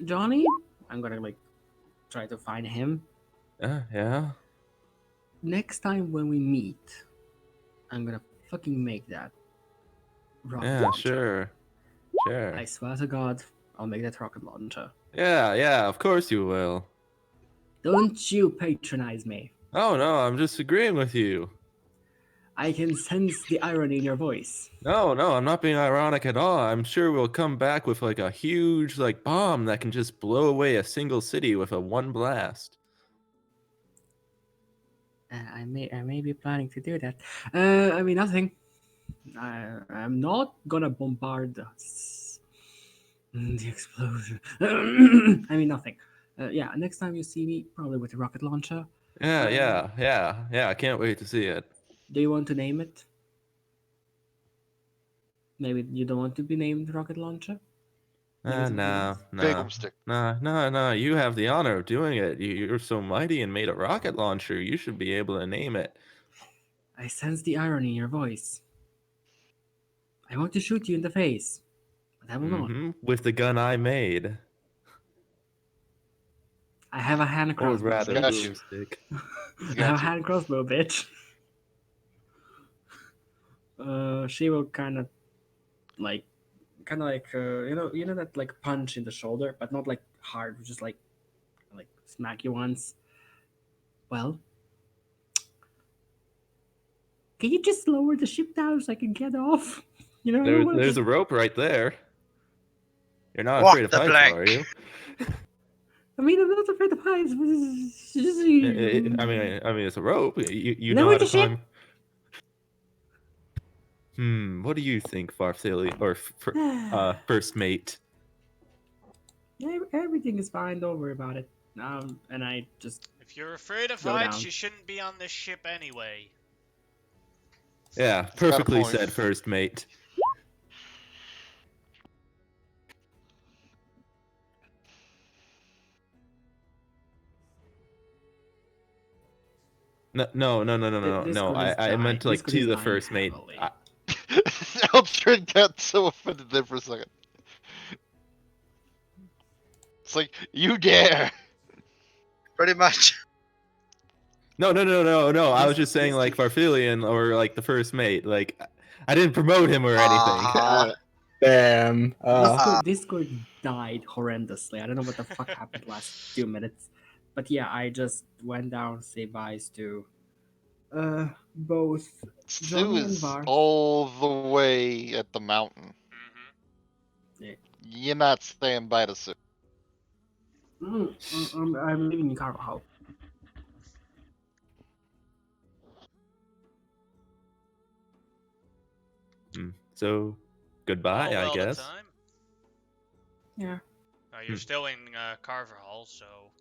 Johnny, I'm gonna try to find him. Yeah. Next time when we meet, I'm gonna fucking make that rocket Yeah, launcher. sure. I swear to God, I'll make that rocket launcher. Yeah, of course you will. Don't you patronize me. Oh no, I'm just agreeing with you. I can sense the irony in your voice. No, I'm not being ironic at all. I'm sure we'll come back with like a huge bomb that can just blow away a single city with a one blast. I may be planning to do that. I mean nothing. I'm not gonna bombard the explosion. I mean nothing. Yeah, next time you see me, probably with a rocket launcher. Yeah. I can't wait to see it. Do you want to name it? Maybe you don't want to be named rocket launcher? No. Big stick. No. You have the honor of doing it. You're so mighty and made a rocket launcher. You should be able to name it. I sense the irony in your voice. I want to shoot you in the face, but I will not. With the gun I made. I have a hand Or crossbow. rather, Got bitch. you. stick. I have a hand crossbow, bitch. She will kind of like you know that punch in the shoulder, but not hard, just like smack you once. Well, can you just lower the ship down so I can get off? You know, I don't wanna There's just... a rope right there. You're not Walk afraid of the heights, plank. are you? I mean, I'm not afraid of heights, but it's just... I mean, it's a rope. You know Lower how to the ship. climb. What do you think, Farthili, or first mate? Everything is fine. Don't worry about it. And I just... If you're afraid of Go heights, down. you shouldn't be on this ship anyway. Yeah, got a perfectly point. said, first mate. No. I meant like Discord to is the dying first mate. heavily. Eldred got so offended there for a second. It's like, you dare! Pretty much. No. I was just saying This like kid- Farfilian or like the first mate. Like, I didn't promote him or anything. Ah. Damn. Discord died horrendously. I don't know what the fuck happened last 2 minutes. But yeah, I just went down, say byes to both Stu Johnny and is Vars. all the way at the mountain. Mm-hmm. You're not staying by the suit. I'm living in Carvajal. So, goodbye, All I well guess. the time. Yeah. You're Hmm. still in Carvajal, so,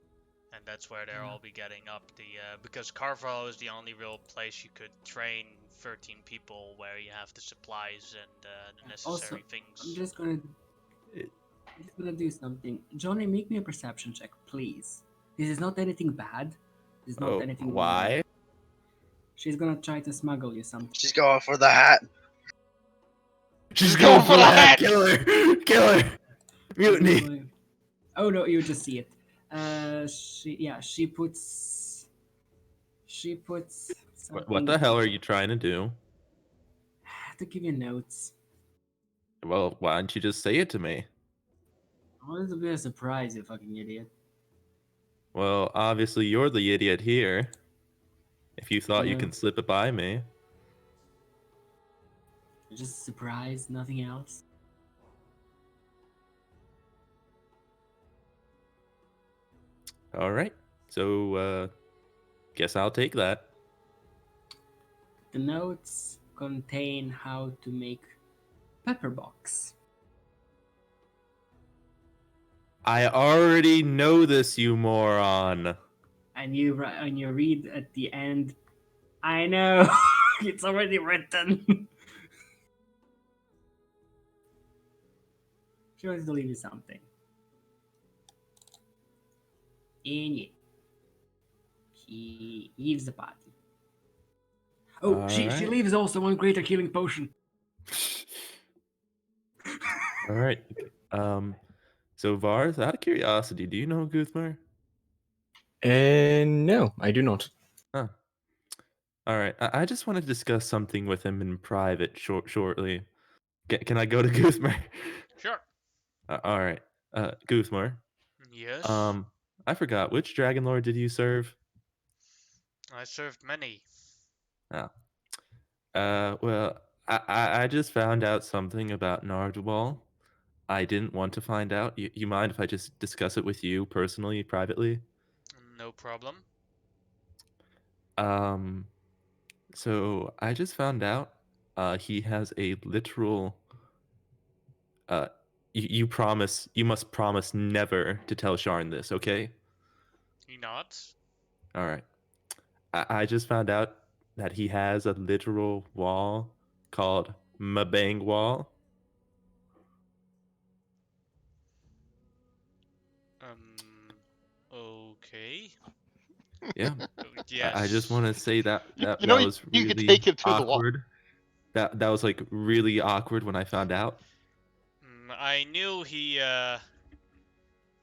and that's where they'll all be getting up the because Carvajal is the only real place you could train 13 people where you have the supplies and the necessary I'm things. just gonna do something. Johnny, make me a perception check, please. This is not anything bad. This is not Oh, anything. why? She's gonna try to smuggle you something. She's going for the hat. She's going for the hat! Kill her! Kill her! Mutiny! Oh no, you just see it. She puts. What the hell are you trying to do? To give you notes. Well, why don't you just say it to me? I wanted to be a surprise, you fucking idiot. Well, obviously you're the idiot here. If you thought you Yeah. can slip it by me. Just a surprise, nothing else. All right. So, guess I'll take that. The notes contain how to make pepper box. I already know this, you moron. And you read at the end. I know it's already written. She wants to leave you something. And yeah, she leaves the party. Oh, she Alright. leaves also one greater healing potion. All right. So Vars, out of curiosity, do you know Guthmar? No, I do not. Huh. All right. I just want to discuss something with him in private shortly. Can I go to Guthmar? Sure. All right. Guthmar. Yes. I forgot, which Dragon Lord did you serve? I served many. Oh. Well, I just found out something about Nardwuar. I didn't want to find out. You mind if I just discuss it with you personally, privately? No problem. So I just found out he has a literal you must promise never to tell Sharn this, okay? He nods. All right. I just found out that he has a literal wall called Mabang Wall. Okay. Yeah. Yes. I just want to say that You that know, was you really could take him to the wall. awkward. That was like really awkward when I found out. I knew he I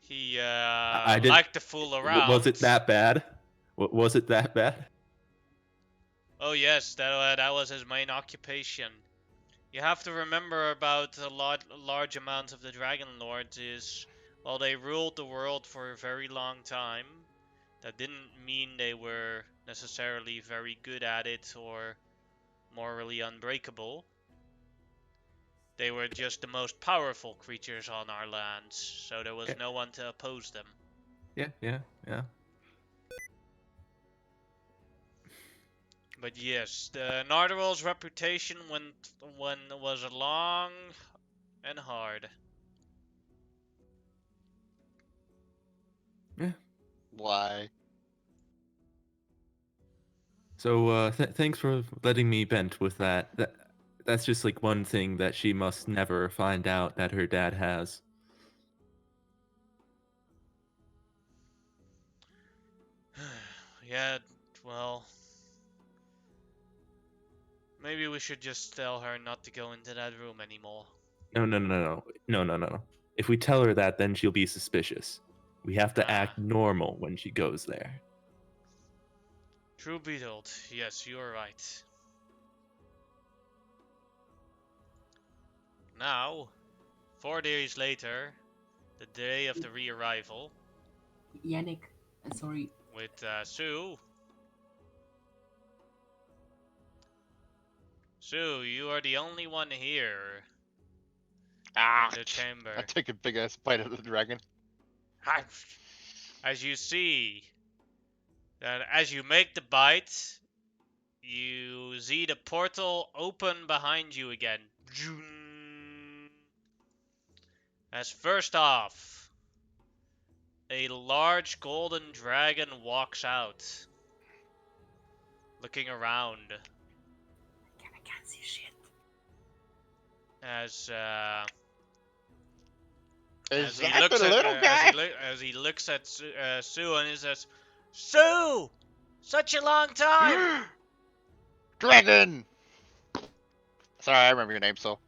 didn't. liked to fool around. Was it that bad? Was it that bad? Oh yes, that was his main occupation. You have to remember about a large amount of the Dragon Lords is, well, they ruled the world for a very long time, That didn't mean they were necessarily very good at it or morally unbreakable. They were just the most powerful creatures on our lands, so there was no one to oppose them. Yeah. But yes, the Nardarol's reputation was long and hard. Why? So thanks for letting me vent with that. That's just like one thing that she must never find out that her dad has. Yeah, well, maybe we should just tell her not to go into that room anymore. No. If we tell her that, then she'll be suspicious. We have to act normal when she goes there. True be told, yes, you are right. Now, 4 days later, the day of the re-arrival, Yannick, sorry. with Sue. Sue, you are the only one here Ah! in the chamber. I take a big ass bite of the dragon. As you see, that as you make the bite, you see the portal open behind you again. As first off, a large golden dragon walks out, looking around. I can't see shit. As Is he that looks the at little guy? as he looks at Sue and he says, "Sue, such a long time." Dragon! Sorry, I remember your name, so.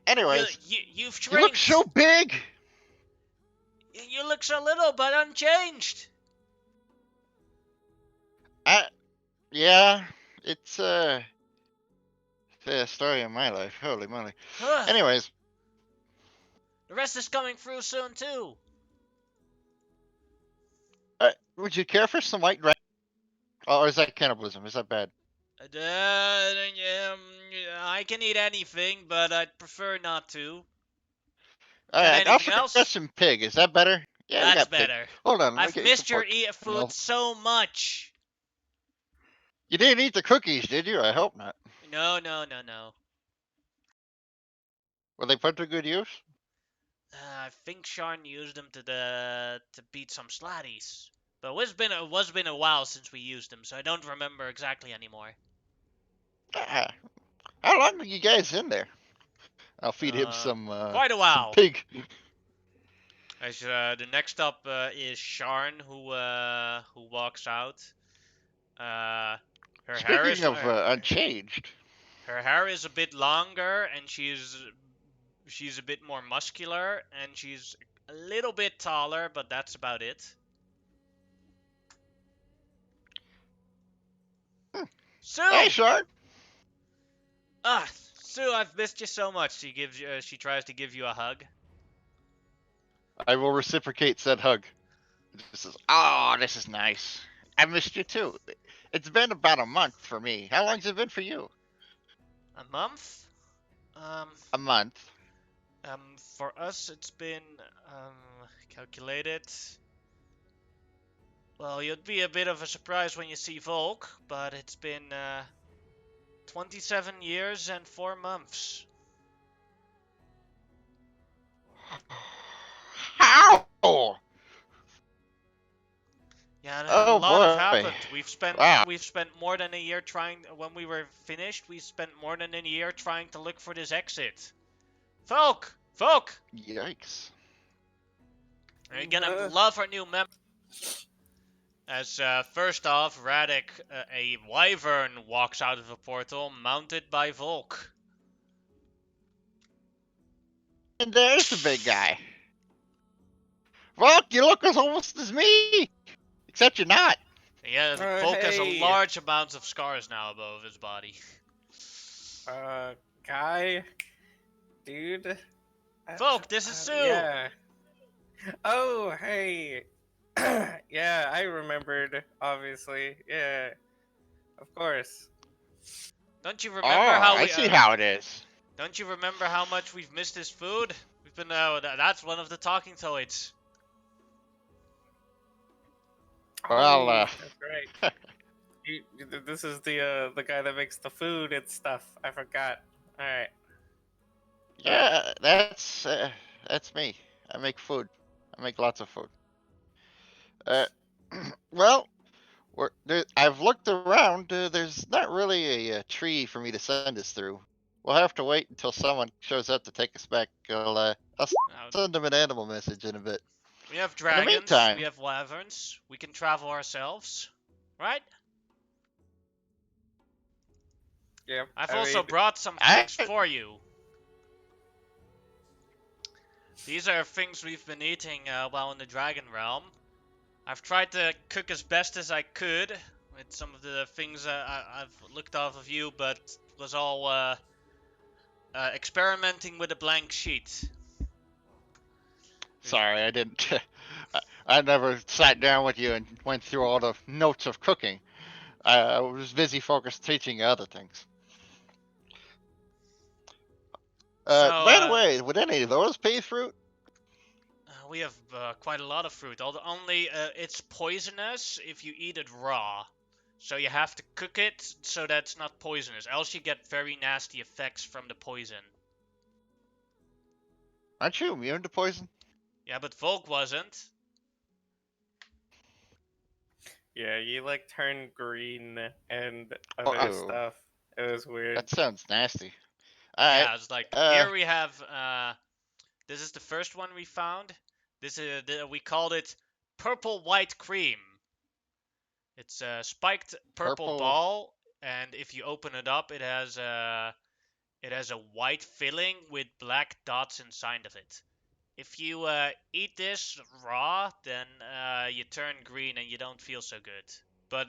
Anyways, You've you shrinked. look so big! You look so little, but unchanged. Yeah, it's the story of my life. Holy moly. Huh. Anyways, The rest is coming through soon too. would you care for some white dragon? Oh, or is that cannibalism? Is that bad? I can eat anything, but I'd prefer not to. Alright, anything I'll else? got some pig. Is that better? Yeah, we That's got pig. better. Hold on, let me I've get missed some your pork. food No. so much. You didn't eat the cookies, did you? I hope not. No. Were they put to good use? I think Sharn used them to beat some slatties. But it was been a while since we used them, so I don't remember exactly anymore. How long were you guys in there? I'll feed him some Quite a while. some pig. As the next up is Sharn, who walks out. Her hair is Speaking of unchanged, her hair is a bit longer, and she's a bit more muscular, and she's a little bit taller, but that's about it. Sue! hey, Shard. Sue, I've missed you so much. She tries to give you a hug. I will reciprocate said hug. This is nice. I missed you too. It's been about a month for me. How long's it been for you? A month? A month. For us, it's been, calculated. Well, you'd be a bit of a surprise when you see Volk, but it's been, 27 years and 4 months. How? Yeah, Oh, a lot has boy. happened. Wow. We've spent more than a year when we were finished, we spent more than a year trying to look for this exit. Volk! Yikes. You're gonna love our new mem. As first off, Radek, a wyvern, walks out of a portal, mounted by Volk. And there's the big guy. Volk, you look as almost as me. Except you're not. Yeah, Volk has a large amount of scars now above his body. Guy? Dude? Volk, this is Sue! Yeah. Oh, hey. Yeah, I remembered, obviously. Yeah, of course. Don't you Oh, remember how I we? see how it is. Don't you remember how much we've missed his food? We've been. That's one of the talking toads. Well, Oh, that's right. This is the guy that makes the food and stuff. I forgot. All right. yeah, that's me. I make food. I make lots of food. Uh, well, I've looked around. There's not really a tree for me to send us through. We'll have to wait until someone shows up to take us back. I'll Uh, send them an animal message in a bit. we have In the dragons. meantime, We have wyverns. We can travel ourselves, right? Yep. I've I also mean, brought some I things for you. These are things we've been eating while in the Dragon Realm. I've tried to cook as best as I could with some of the things I've looked off of you, but was all experimenting with a blank sheet. sorry, I didn't. I never sat down with you and went through all the notes of cooking. I was busy focused teaching you other things. So By the way, would any of those pea fruit? we have quite a lot of fruit. Only it's poisonous if you eat it raw. So you have to cook it so that it's not poisonous. Else you get very nasty effects from the poison. Aren't you immune to poison? Yeah, but Volk wasn't. yeah, you like turn green and other Oh, stuff. It was weird. that sounds nasty. All right. Yeah, it's like Uh, here we have. This is the first one we found. This is we called it purple white cream. It's a spiked purple purple. ball, and if you open it up, it has a white filling with black dots inside of it. If you eat this raw, then you turn green and you don't feel so good. But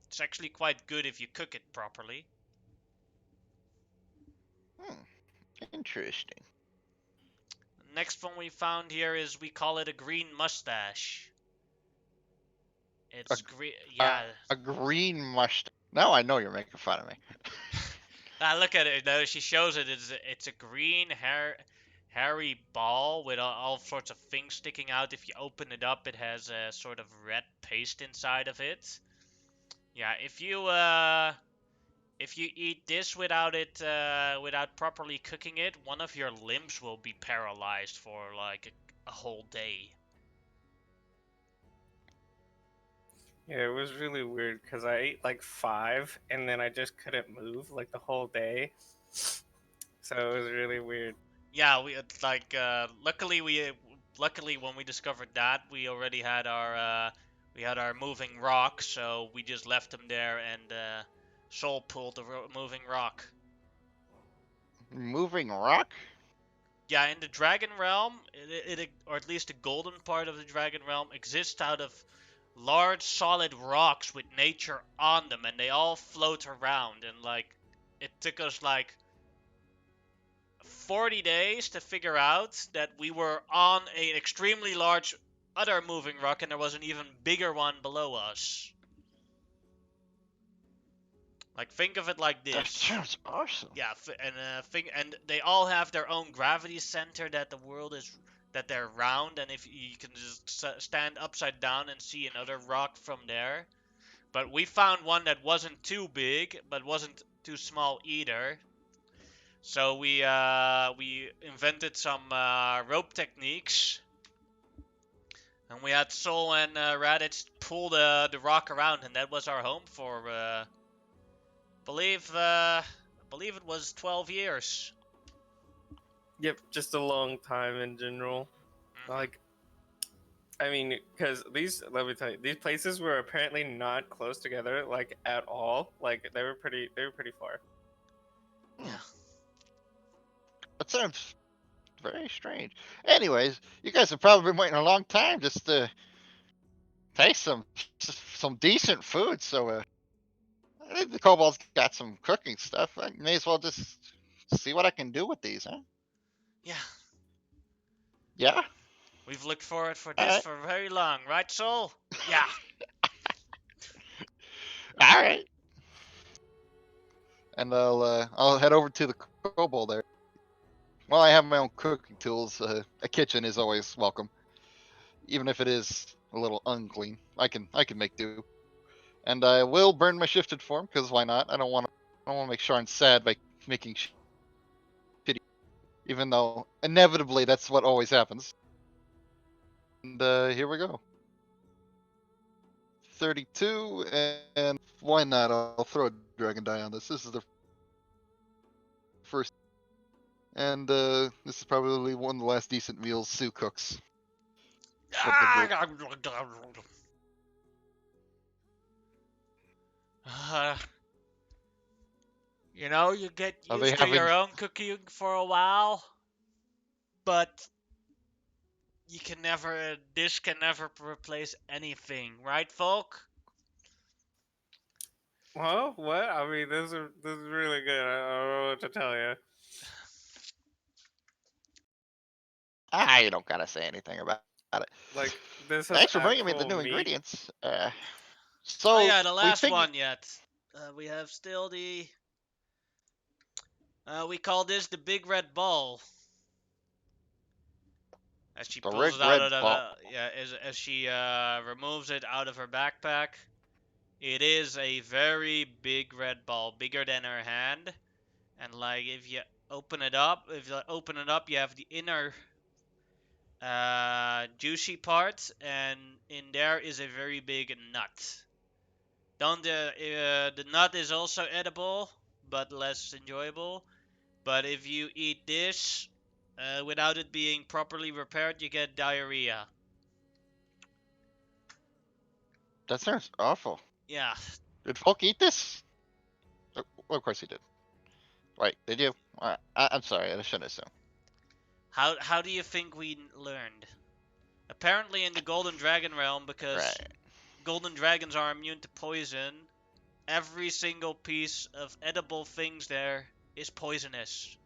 it's actually quite good if you cook it properly. Hmm, interesting. The next one we found here is we call it a green mustache. A, It's green, yeah. a green mustache. Now I know you're making fun of me. Look at it. No, she shows it. It's a green hairy ball with all sorts of things sticking out. If you open it up, it has a sort of red paste inside of it. Yeah, if you eat this without properly cooking it, one of your limbs will be paralyzed for like a whole day. Yeah, it was really weird because I ate like 5 and then I just couldn't move like the whole day. So it was really weird. Yeah, luckily when we discovered that, we already had our moving rock, so we just left him there and Soul pulled the moving rock. Moving rock? Yeah, in the Dragon Realm, or at least the golden part of the Dragon Realm, exists out of large solid rocks with nature on them, and they all float around. And like, it took us like 40 days to figure out that we were on an extremely large other moving rock, and there was an even bigger one below us. Like, think of it like That this. sounds awesome. Yeah, and they all have their own gravity center that they're round, and if you can just stand upside down and see another rock from there. But we found one that wasn't too big, but wasn't too small either. So we invented some rope techniques, and we had Soul and Raditz pull the rock around, and that was our home for believe it was 12 years. Yep, just a long time in general. Like, I mean, because let me tell you, these places were apparently not close together, like at all. Like they were pretty far. Yeah. That sounds very strange. Anyways, you guys have probably been waiting a long time just to taste some decent food. So I think the kobold's got some cooking stuff. I may as well just see what I can do with these, huh? Yeah. Yeah. We've looked forward for this Alright. for very long, right, Soul? Yeah. All right. And I'll head over to the kobold there. Well, I have my own cooking tools. A kitchen is always welcome, even if it is a little unclean. I can make do. And I will burn my shifted form because why not? I don't want to make Sharn sad by making shitty, even though inevitably that's what always happens. And here we go. 32, and why not? I'll throw a dragon die on this. This is the first, and this is probably one of the last decent meals Sue cooks. For the group. Uh, you know, you get Are they used to your having- own cooking for a while, but this can never replace anything, right, folk? Well, what? I mean, this is really good. I don't know what to tell you. You don't gotta say anything about it. Like, this is Thanks for bringing me the actual new meat. ingredients. Oh So yeah, the we last figured- one yet. We have still the. We call this the big red ball. As she The pulls big it out red of the ball. as she removes it out of her backpack. It is a very big red ball, bigger than her hand. And like if you open it up, you have the inner juicy part, and in there is a very big nut. The nut is also edible, but less enjoyable. But if you eat this without it being properly repaired, you get diarrhea. That sounds awful. Yeah. Did folk eat this? Oh, well, of course he did. Wait, did you? I'm sorry, I shouldn't assume. How do you think we learned? Apparently in the Golden Dragon realm, because Right. Golden Dragons are immune to poison, every single piece of edible things there is poisonous.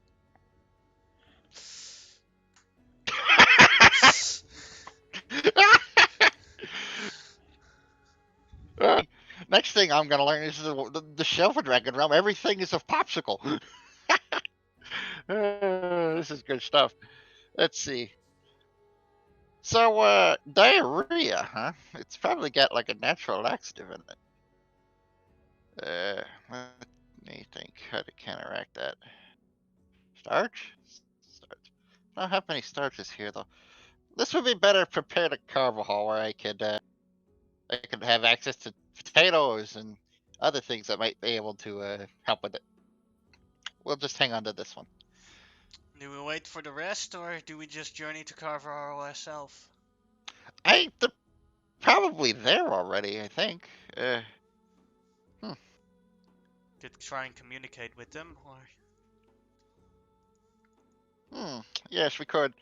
Next thing I'm gonna learn is the Shelfa Dragon realm. Everything is a popsicle. This is good stuff. Let's see. So, diarrhea, huh? It's probably got like a natural laxative in it. Let me think how to counteract that. Starch? Starch. I don't have many starches here though. This would be better prepared at Carvajal, where I could have access to potatoes and other things that might be able to help with it. We'll just hang on to this one. Do we wait for the rest, or do we just journey to Carver ourselves? They're probably there already, I think. Could try and communicate with them, or Yes, we could.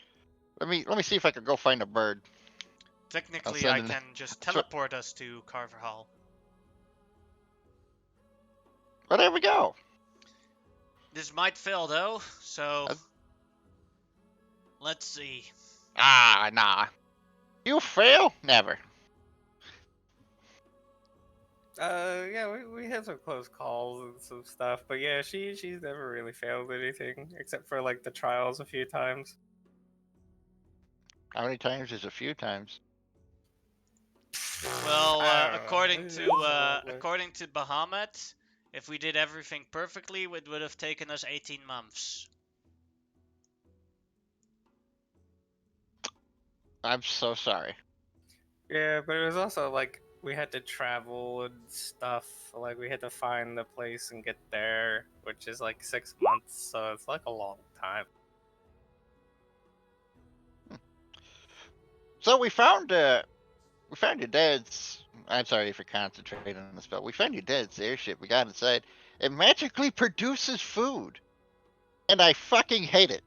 Let me see if I could go find a bird. technically send I an- can just I'll try- teleport us to Carver Hall. Well, there we go. This might fail though, so Uh, let's see. Nah. You fail? Never. Yeah, we had some close calls and some stuff, but yeah, she's never really failed anything except for like the trials a few times. How many times is a few times? Well, I don't know. according It's to a- according to Bahamut, if we did everything perfectly, it would have taken us 18 months. I'm so sorry. Yeah, but it was also like we had to travel and stuff. Like we had to find the place and get there, which is like 6 months, so it's like a long time. So we found your dad's. I'm sorry for concentrating on this, but we found your dad's airship. We got inside. It magically produces food, and I fucking hate it.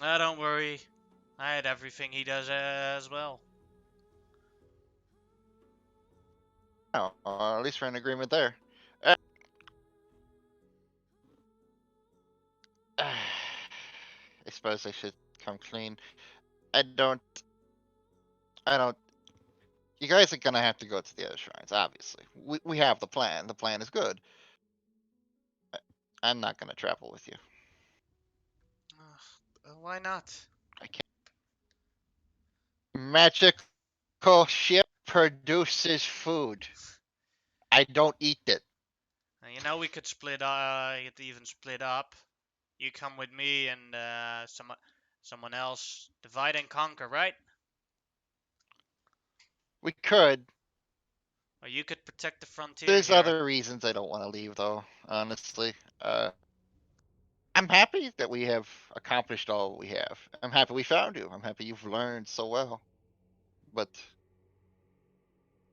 Don't worry, I had everything he does as well. Oh, at least we're in agreement there. I suppose I should come clean. I don't. I don't. You guys are gonna have to go to the other shrines. Obviously, we have the plan. The plan is good. I'm not gonna travel with you. Why not? I can't. Magical ship produces food. I don't eat it. You know, we could even split up. You come with me and someone else. Divide and conquer, right? We could. Or you could protect the frontier There's here. other reasons I don't want to leave, though. Honestly, I'm happy that we have accomplished all we have. I'm happy we found you. I'm happy you've learned so well. But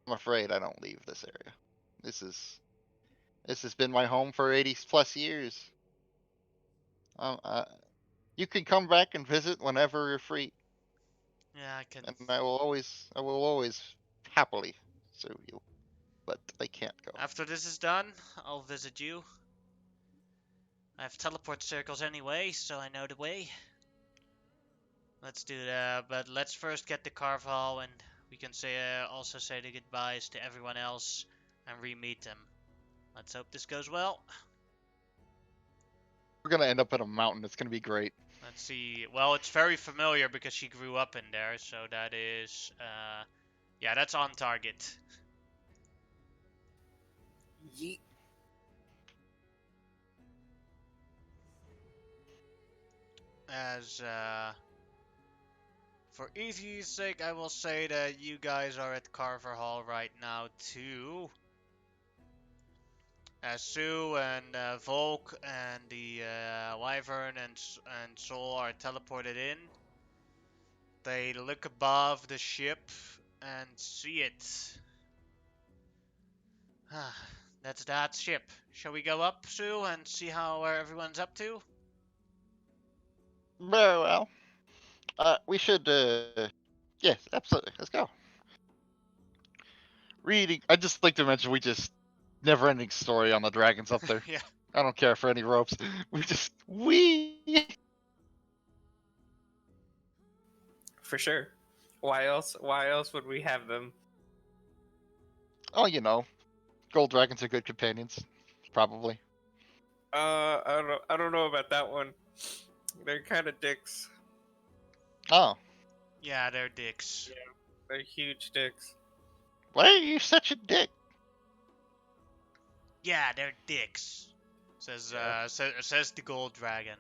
I'm afraid I don't leave this area. This has been my home for 80 plus years. Um, uh, you can come back and visit whenever you're free, Yeah, I can. and I will always happily serve you. But I can't go. After this is done, I'll visit you. I have teleport circles anyway, so I know the way. Let's do that, but let's first get the Carve Hall, and we can also say the goodbyes to everyone else and re-meet them. Let's hope this goes well. We're gonna end up in a mountain. It's gonna be great. Let's see. Well, it's very familiar because she grew up in there, so that is, yeah, that's on target. Yeet. As, for easy's sake, I will say that you guys are at Carver Hall right now, too. Sue and Volk and the Wyvern and Soul are teleported in. They look above the ship and see it. That's that ship. Shall we go up, Sue, and see where everyone's up to? Very well. We should. Yes, absolutely. Let's go. Reading. I just like to mention we just never-ending story on the dragons up there. Yeah. I don't care for any ropes. We. For sure. Why else? Why else would we have them? Oh, you know, gold dragons are good companions. Probably. I don't know about that one. They're kind of dicks. Oh, Yeah, they're dicks. They're huge dicks. why are you such a dick? Yeah, they're dicks. Says says the gold dragon.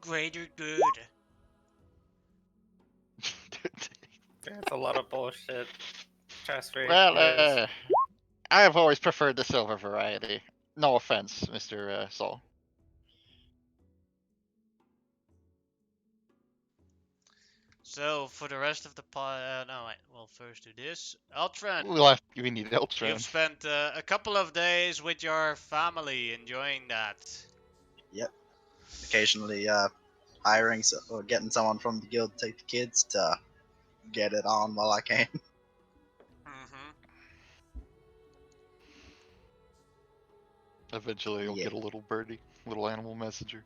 Greater good. That's a lot of bullshit. Trust me. Well, it is. I have always preferred the silver variety. No offense, Mr. Soul. So for the rest of the no, wait, we'll first do this. Eltran, We need Eltran. you've spent a couple of days with your family enjoying that. Yep. Occasionally, hiring or getting someone from the guild to take the kids to get it on while I can. Mm-hmm. Eventually, you'll Yeah. get a little birdie, little animal messenger,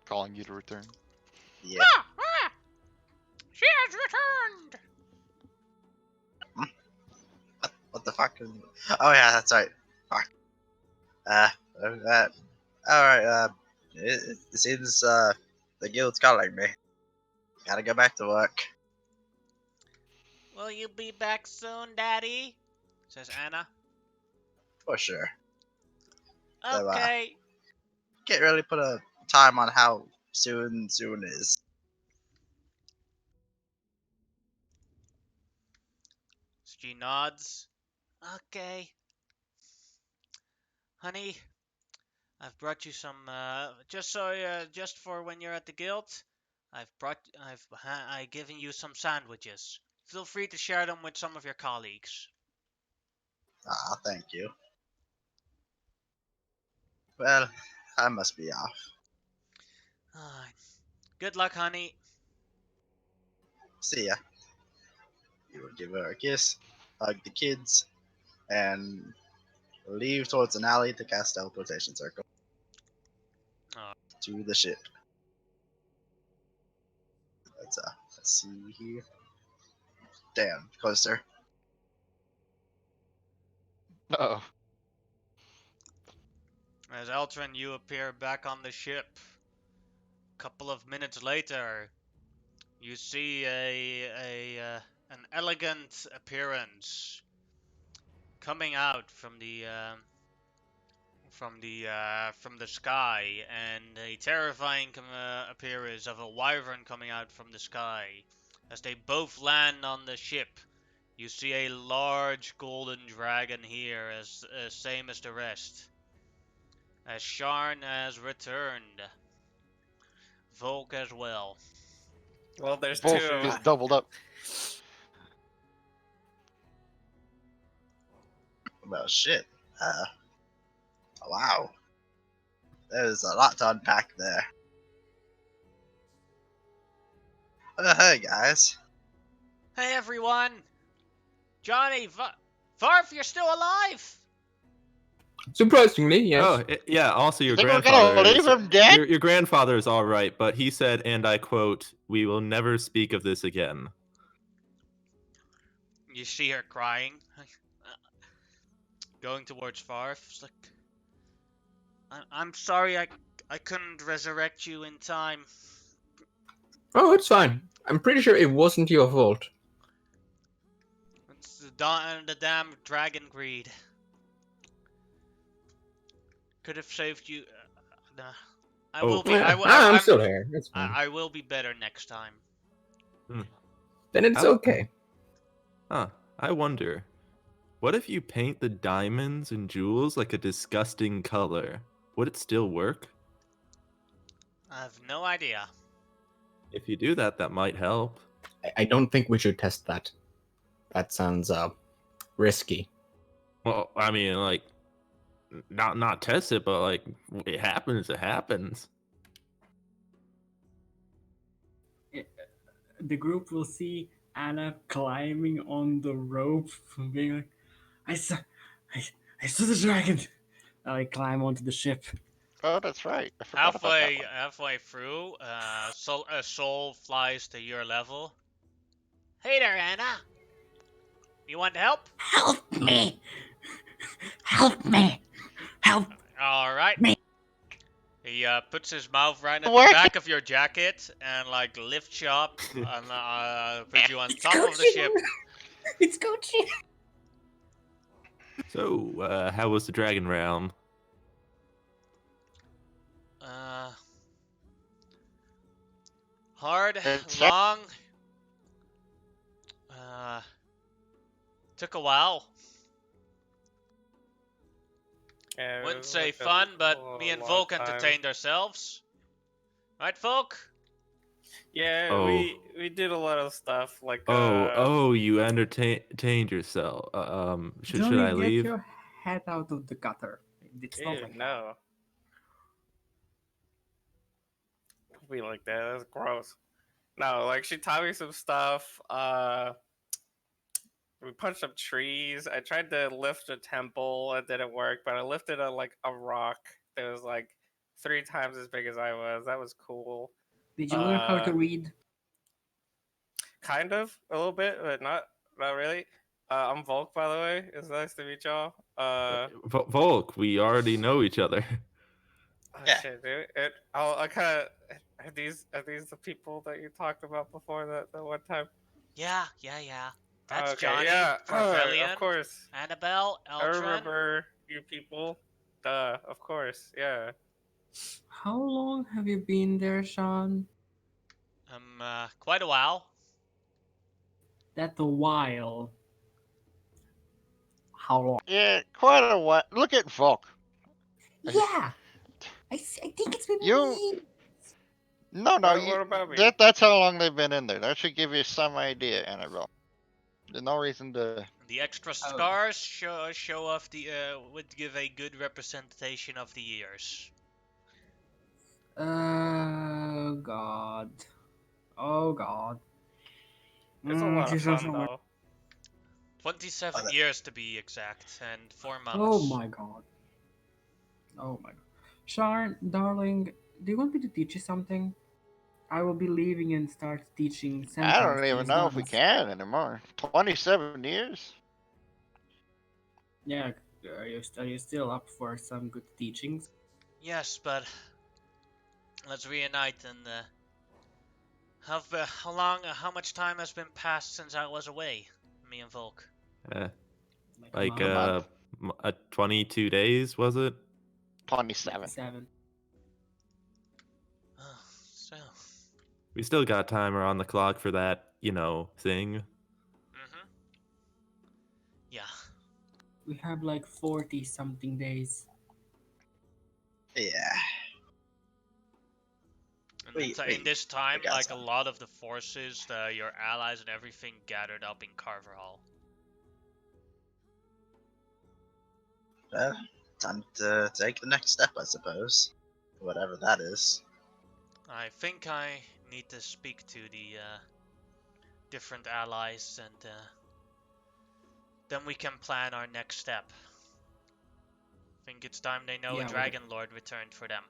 calling you to return. Yeah. She has returned. What the fuck? Oh yeah, that's right. Fuck. Alright, it seems, the guild's calling me. Gotta go back to work. Will you be back soon, Daddy? Says Anna. For sure. Okay. Can't really put a time on how soon is. She nods. Okay. Honey, I've brought you some, just for when you're at the guild, I've given you some sandwiches. Feel free to share them with some of your colleagues. Ah, thank you. Well, I must be off. Alright. Good luck, honey. See ya. You will give her a kiss, hug the kids, and leave towards an alley to cast teleportation circle Oh. to the ship. Let's see here. Damn, closer. Oh. As Eltrin, you appear back on the ship. A couple of minutes later, you see an elegant appearance coming out from the sky, and a terrifying appearance of a wyvern coming out from the sky. As they both land on the ship, you see a large golden dragon here, as same as the rest. As Sharn has returned, Volk as well. Well, there's Both two of just us. doubled up. Well, shit. Wow. There's a lot to unpack there. Hey, guys. Hey everyone! Johnny, Varf, you're still alive! Surprisingly, yes. Oh, yeah. Also, your Think we're grandfather. gonna leave him dead? Your grandfather is all right, but he said, and I quote, "We will never speak of this again." You see her crying, going towards Varf. It's like, I'm sorry, I couldn't resurrect you in time. Oh, it's fine. I'm pretty sure it wasn't your fault. It's the damn dragon greed. Could have saved you. Nah. I will be. I'm still here. It's fine. I will be better next time. Then it's Oh. okay. Huh. I wonder, what if you paint the diamonds and jewels like a disgusting color? Would it still work? I have no idea. If you do that, that might help. I don't think we should test that. That sounds risky. Well, I mean, like, not test it, but like, it happens. It happens. The group will see Anna climbing on the rope, being like, I saw the dragon. I climb onto the ship. Oh, that's right. I forgot about that one. Halfway through, a soul flies to your level. Hey there, Anna. You want help? Help me! Help me! Help! All right. Me. He puts his mouth right at Work the it. back of your jacket and like lifts you up and puts you on top of the ship. It's Gucci. So, how was the Dragon Realm? Hard, It's- long. Took a while. Yeah, it Wouldn't was say like a fun, but me and long Volk time. entertained ourselves. Right, Volk? Yeah, Oh. we did a lot of stuff like. Oh, you entertained yourself. Should I leave? Get your head out of the gutter. It's not Ew, like that. no. Don't be like that. That's gross. No, like she taught me some stuff. We punched up trees. I tried to lift a temple. It didn't work, but I lifted a rock that was like 3 times as big as I was. That was cool. Did you learn how to read? Kind of a little bit, but not really. I'm Volk, by the way. It's nice to meet y'all. Volk, we already know each other. Oh, Yeah. shit, dude. I kind of are these the people that you talked about before that one time? Yeah. That's Okay, Johnny, yeah, Trevelyan, of course. Annabelle, I Eltrin. remember you people. Duh, of course, yeah. How long have you been there, Sean? Quite a while. That a while. How long? Yeah, quite a while. Look at Volk. Yeah, I think it's been You- No, What about me? that's how long they've been in there. That should give you some idea, Annabelle. There's no reason to. The extra scars show off would give a good representation of the years. Oh God. Oh God. It's a lot of Jesus, fun oh my- though. 27 Other- years to be exact, and 4 months. Oh my god. Oh my god. Sharn, darling, do you want me to teach you something? I will be leaving and start teaching I senpais don't to even these know if we nuns. can anymore. 27 years? Yeah, are you still up for some good teachings? Yes, but let's reunite and how much time has been passed since I was away, me and Volk? Like a month? 22 days, was it? 27. 7. Oh, so. We still got timer on the clock for that, thing. Mm-hmm. Yeah. We have like 40 something days. Yeah. And in this time, got like some. a lot of the forces, your allies and everything gathered up in Carver Hall. Well, time to take the next step, I suppose. Whatever that is. I think I need to speak to the different allies, and then we can plan our next step. I think it's time they know Yeah, a we- Dragon Lord returned for them.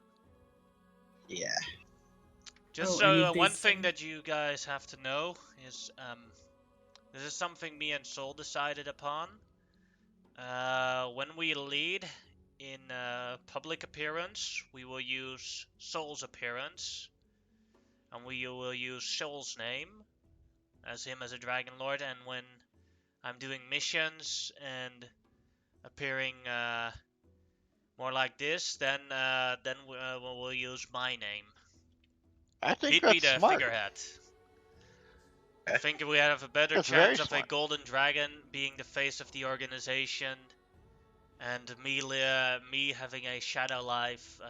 Yeah. Just Oh, so and if they one say- thing that you guys have to know is this is something me and Soul decided upon. When we lead in public appearance, we will use Soul's appearance, and we will use Soul's name as him as a Dragon Lord. And when I'm doing missions and appearing more like this, then we'll use my name. I think He'd be that's the smart. figurehead. I Okay. think we have a better That's very chance of a smart. golden dragon being the face of the organization, and me having a shadow life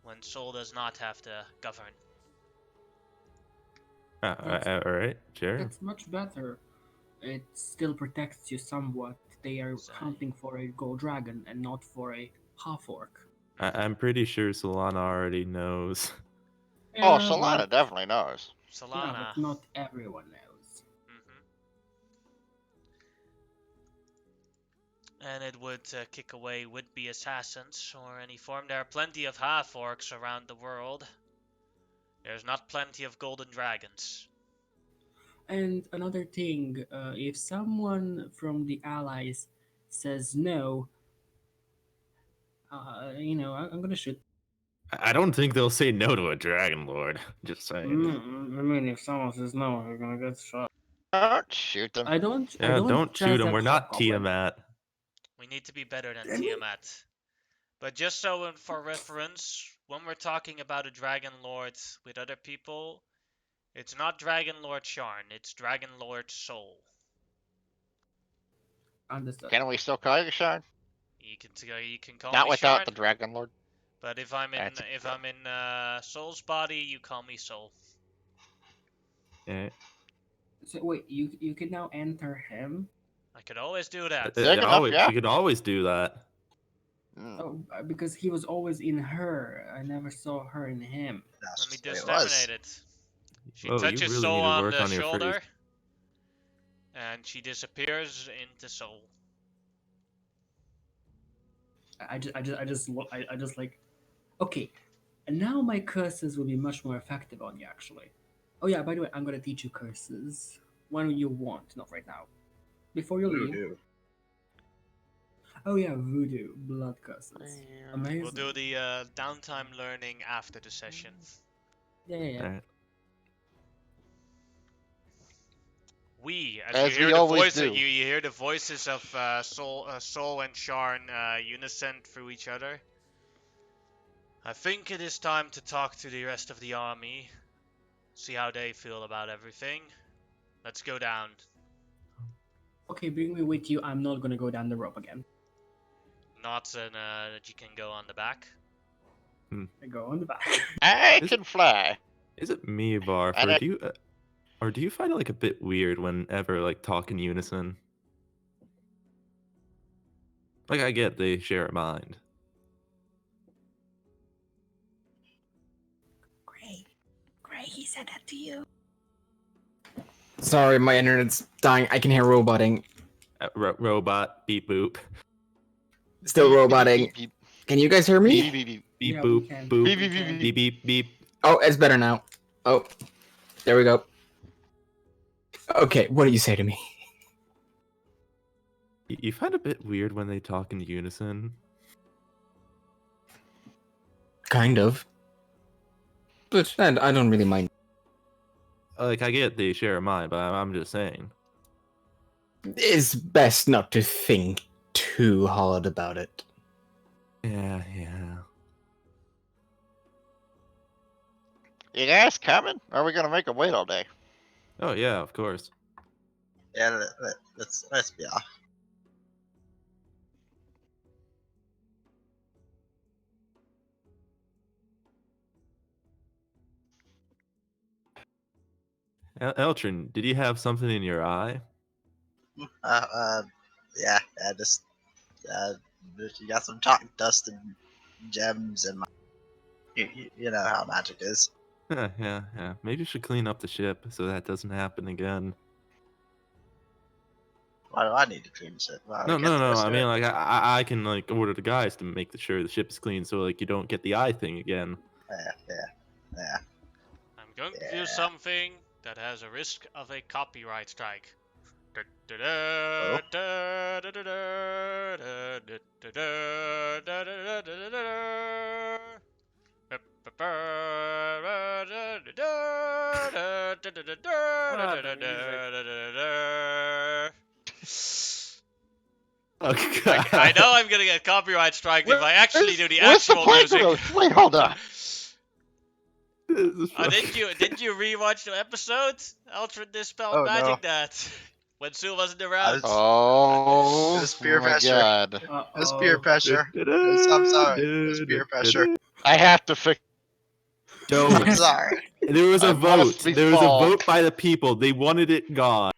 when Soul does not have to govern. That's- All right, sure. That's much better. It still protects you somewhat. They are Exactly. hunting for a gold dragon and not for a half orc. I'm pretty sure Solana already knows. Oh, Yeah, Solana but- definitely knows. Solana. Yeah, but not everyone knows. And it would kick away would-be assassins or any form. There are plenty of half-orcs around the world. There's not plenty of golden dragons. And another thing, if someone from the allies says no, I'm gonna shoot. I don't think they'll say no to a Dragon Lord. Just saying. I mean, if someone says no, you're gonna get shot. Don't shoot them. I don't. Yeah, don't shoot trust him. that We're not hobgoblin. Tiamat. We need to be better than Damn it. Tiamat. But just so for reference, when we're talking about a Dragon Lord with other people, it's not Dragon Lord Sharn, it's Dragon Lord Soul. Understood. Can we still call you Sharn? You can call Not me without Sharn, the Dragon Lord. but if I'm in That's Soul's body, you call me Soul. Yeah. So wait, you can now enter him. I could always do that. Big enough, yeah. You can always do that. Mm. Oh, because he was always in her. I never saw her in him. That's Let me just the way just it was. terminate it. She Whoa, you touches really Soul need to on work the on your shoulder, phrase. and she disappears into Soul. I just like, okay, and now my curses will be much more effective on you actually. Oh yeah, by the way, I'm gonna teach you curses when you want, not right now. Before you leave. Voodoo. Oh yeah, voodoo, blood curses. Amazing. We'll do the downtime learning after the session. Yeah. Alright. As we always do. You hear the voices of Soul and Sharn unison through each other. I think it is time to talk to the rest of the army, see how they feel about everything. Let's go down. Okay, bring me with you. I'm not gonna go down the rope again. Not that you can go on the back. I go on the back. I can fly. Is it me, Varf, And or I- do you find it like a bit weird whenever like talk in unison? Like I get they share a mind. Gray, he said that to you. Sorry, my internet's dying. I can hear roboting. Robot. Beep boop. Still roboting. Beep, Can you guys hear me? beep, beep, beep. Beep Yeah, we boop. can. Boop. Beep, We beep, beep, can. Beep beep beep. Oh, it's better now. Oh, there we go. Okay, what do you say to me? You find it a bit weird when they talk in unison. Kind of. But I don't really mind. Like I get they share a mind, but I'm just saying. It's best not to think too hard about it. Yeah. You guys coming? Or are we gonna make them wait all day? Oh yeah, of course. Yeah, let's be off. Eltrin, did you have something in your eye? Yeah, just you got some chalk dust and gems and you know how magic is. Yeah. Maybe you should clean up the ship so that doesn't happen again. Why do I need to clean shit? Well, No. guess the rest I of mean, it. like, I can like order the guys to make sure the ship is clean, so like you don't get the eye thing again. Yeah. I'm going to Yeah. do something that has a risk of a copyright strike. Oh I know I'm gonna get copyright strike if I actually do the Where's actual music. playthrough? Wait, hold on. Didn't you rewatch the episode? Ultra Dispel Oh, Magic no. that when Sue wasn't around. Oh, It was peer my pressure. God. It was peer pressure. I'm sorry. It was peer pressure. I have to fix. Don't. I'm sorry. There was I a must vote. be There was a solved. vote by the people. They wanted it gone.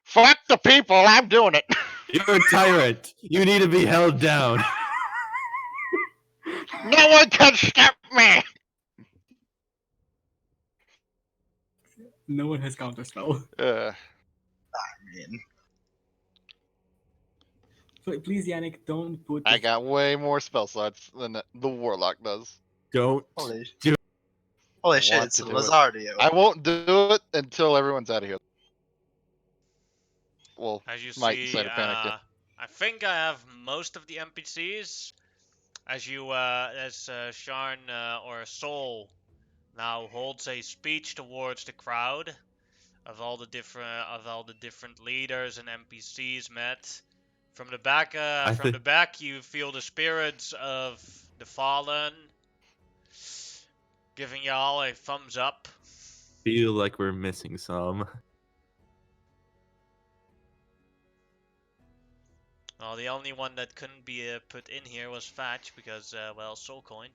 Fuck the people. I'm doing it. You're a tyrant. You need to be held down. No one can stop me. No one has counterspell. I mean, Please, Yannick, don't put. I this- got way more spell slots than the warlock does. Don't. holy Do- shit, want it's to do it. Lazardio. I won't do it until everyone's out of here. Well, As you Mike see, decided to panic, yeah. I think I have most of the NPCs. As Sharn or Soul now holds a speech towards the crowd of all the different leaders and NPCs met. From the back, you feel the spirits of the fallen giving y'all a thumbs up. Feel like we're missing some. Well, the only one that couldn't be put in here was Fatch because, well, Soul Coin.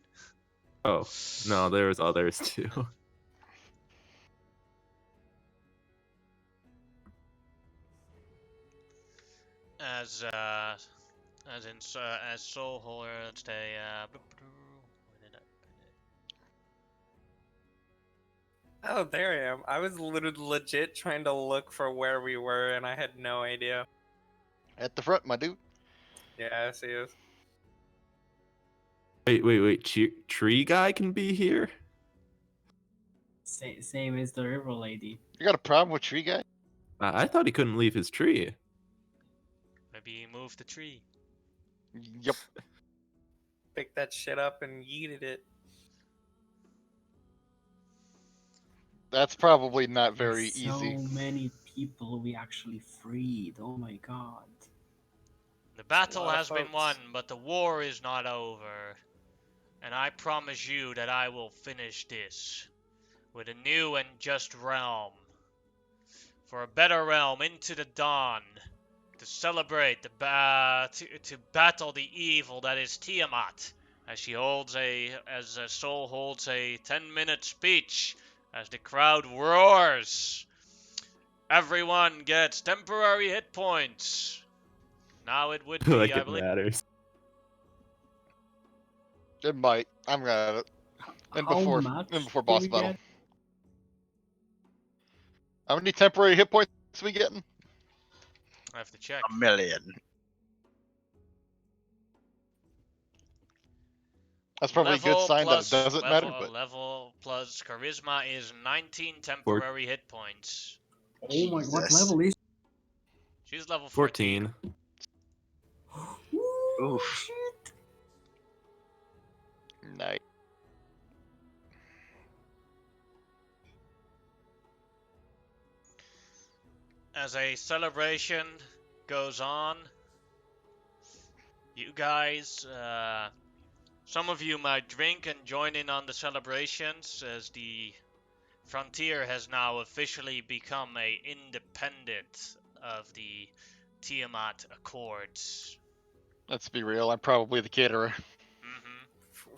Oh no, there's others too. As Soul Holder, let's say, Oh, there I am. I was legit trying to look for where we were, and I had no idea. At the front, my dude. Yeah, I see us. Wait. Tree guy can be here? Same as the river lady. You got a problem with Tree Guy? I thought he couldn't leave his tree. maybe move the tree. Yep. Picked that shit up and yeeted it. That's probably not very So easy. many people we actually freed. Oh my god. The battle lot of has been folks. won, but the war is not over. And I promise you that I will finish this with a new and just realm. For a better realm into the dawn. To celebrate to battle the evil that is Tiamat. As Soul holds a 10-minute speech as the crowd roars. Everyone gets temporary hit points. Now it would be, Like I it believe. matters. It might. I'm gonna have it. And How before much before do boss we battle. get? How many temporary hit points we getting? I have to check. A million. That's probably a good Level sign that plus it doesn't matter, but level plus charisma is 19 temporary hit points. Oh my, what Jesus. level is? She's level 14. 14. Ooh, Oof. shit. nice. As a celebration goes on, you guys, some of you might drink and join in on the celebrations, as the Frontier has now officially become a independent of the Tiamat Accords. Let's be real. I'm probably the caterer.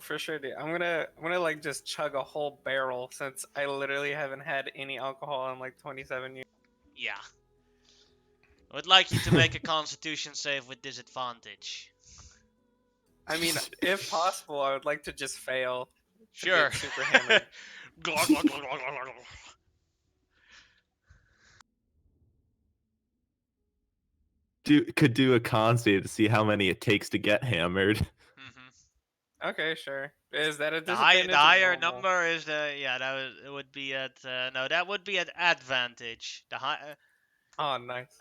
For sure, dude. I'm gonna like just chug a whole barrel since I literally haven't had any alcohol in like 27 years. Yeah. I would like you to make a Constitution save with disadvantage. I mean, if possible, I would like to just fail. To Sure. Get super hammered. Glug, glug, glug, glug, glug, glug. Could do a con save to see how many it takes to get hammered. Mhm. Okay, sure. Is that a The disadvantage? or higher normal? number is it would be at no, that would be at advantage. The high Oh, nice.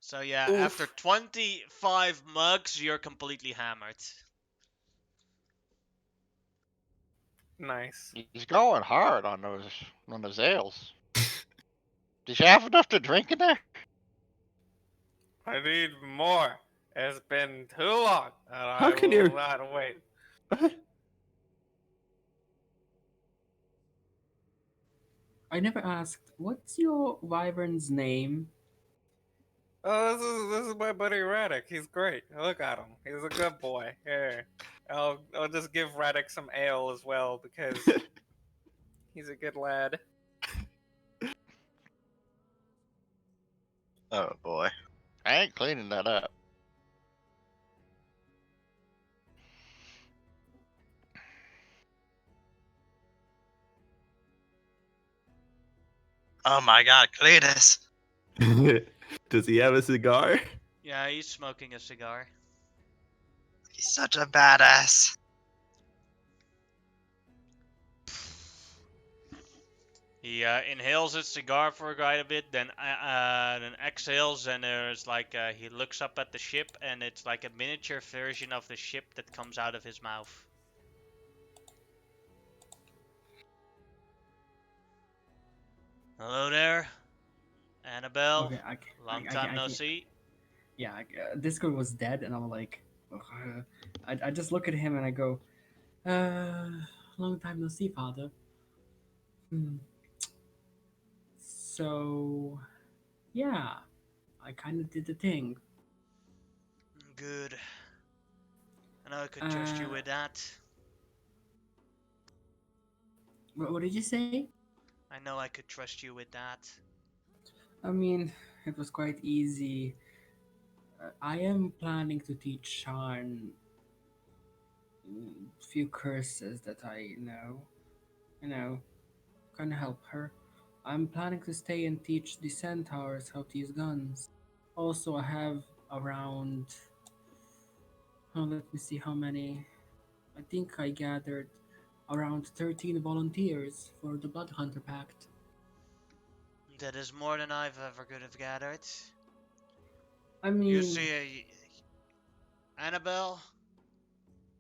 So yeah, Oof. after 25 mugs, you're completely hammered. Nice. He's going hard on those ales. Did you have enough to drink in there? I need more. It's been too long. And How I can will you- not wait. I never asked, what's your wyvern's name? Oh, this is my buddy Radek. He's great. Look at him. He's a good boy. Here, I'll just give Radek some ale as well because he's a good lad. Oh boy. I ain't cleaning that up. Oh my god, Cletus. Does he have a cigar? Yeah, he's smoking a cigar. He's such a badass. He inhales his cigar for quite a bit, then exhales, and there's like he looks up at the ship, and it's like a miniature version of the ship that comes out of his mouth. Hello there, Annabelle. Okay, Long time no can't- see. Yeah, Discord was dead, and I'm like, I just look at him and I go, long time no see, father. So, yeah, I kind of did the thing. Good. I know I could trust you with that. What did you say? I know I could trust you with that. I mean, it was quite easy. I am planning to teach Sharn a few curses that I know. Kind of help her. I'm planning to stay and teach the centaurs how to use guns. Also, I have around. Oh, let me see how many. I think I gathered around 13 volunteers for the Blood Hunter Pact. That is more than I've ever could have gathered. I mean, You see, Annabelle,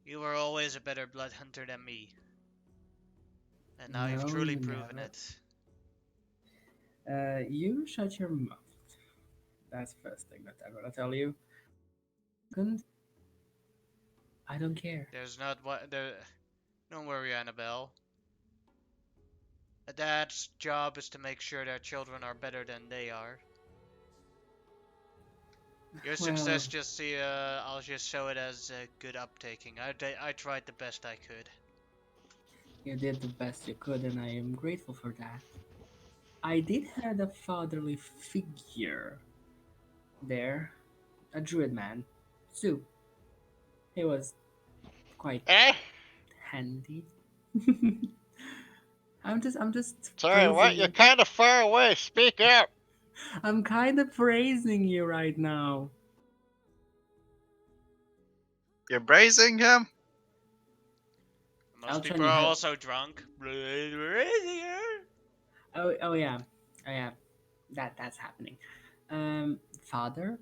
you were always a better blood hunter than me. And now you've No, truly you proven never. it. You shut your mouth. That's the first thing that I'm gonna tell you. Second, I don't care. There's not what there. Don't worry, Annabelle. A dad's job is to make sure their children are better than they are. Your success, just see, I'll just show it as good uptaking. I tried the best I could. You did the best you could, and I am grateful for that. I did have a fatherly figure there, a druid man, Sue. He was quite Eh? handy. I'm just. Sorry, what? praising You're it. kind of far away. Speak up. I'm kind of praising you right now. You're praising him? Most Eltron, people you are have- also drunk. Oh yeah, that's happening. Father,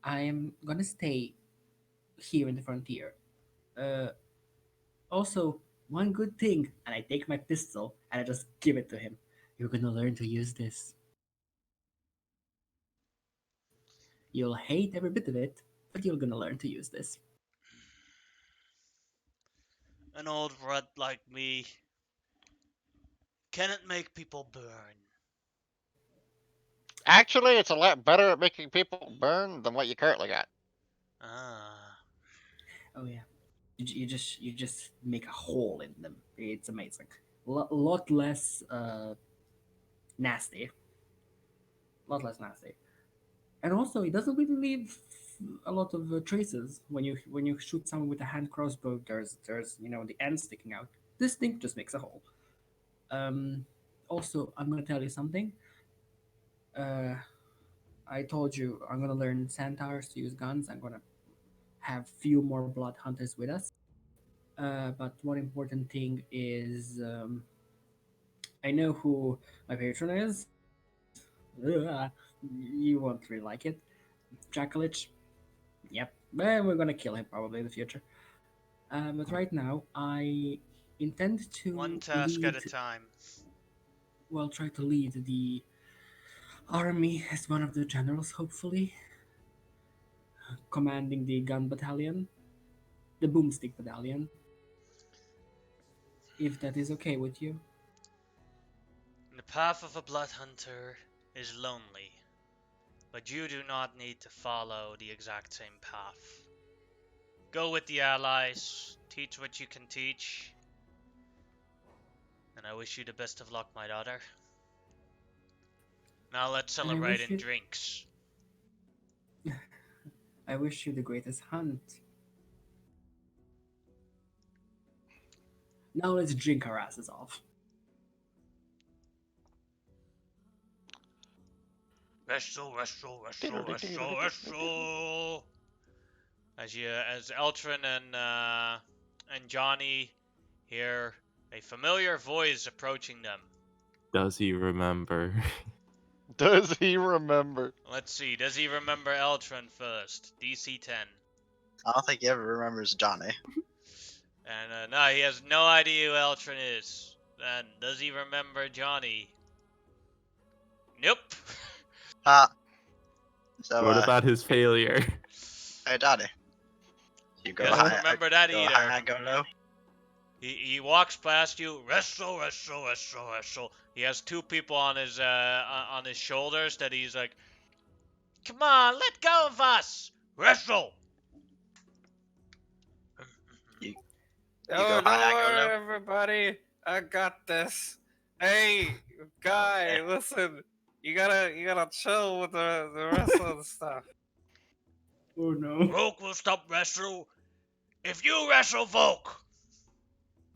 I am gonna stay here in the frontier. Uh, Also, one good thing, and I take my pistol and I just give it to him. You're gonna learn to use this. You'll hate every bit of it, but you're gonna learn to use this. An old rat like me cannot make people burn. Actually, it's a lot better at making people burn than what you currently got. Ah. Oh yeah, you just make a hole in them. It's amazing. Lot less nasty. Lot less nasty. And also, it doesn't really leave a lot of traces when you shoot someone with a hand crossbow. There's the end sticking out. This thing just makes a hole. Also, I'm gonna tell you something. Uh, I told you I'm gonna learn centaurs to use guns. I'm gonna have few more blood hunters with us. But one important thing is I know who my patron is. Ugh, you won't really like it. Dracolich. Yep. Well, we're gonna kill him probably in the future. But right now, I intend to One task at a lead- time. Well, try to lead the army as one of the generals, hopefully. Commanding the gun battalion, the boomstick battalion. If that is okay with you. The path of a blood hunter is lonely, but you do not need to follow the exact same path. Go with the allies, teach what you can teach, and I wish you the best of luck, my daughter. Now let's And I celebrate wish in you- drinks. I wish you the greatest hunt. Now let's drink our asses off. Wrestle. As Eltrin and Johnny hear a familiar voice approaching them. Does he remember? Does he remember? Let's see. Does he remember Eltrin first? DC 10. I don't think he ever remembers Johnny. And no, he has no idea who Eltrin is. Then does he remember Johnny? Nope. So, What about his failure? hey, Johnny. You go Doesn't high. remember that go either. high, go low. He walks past you. Wrestle. He has two people on his shoulders that he's like, come on, let go of us. Wrestle. go Oh, don't high, go worry, low. everybody. I got this. Hey, guy, listen. You gotta chill with the rest of the stuff. Oh no. Volk will stop wrestle if you wrestle Volk.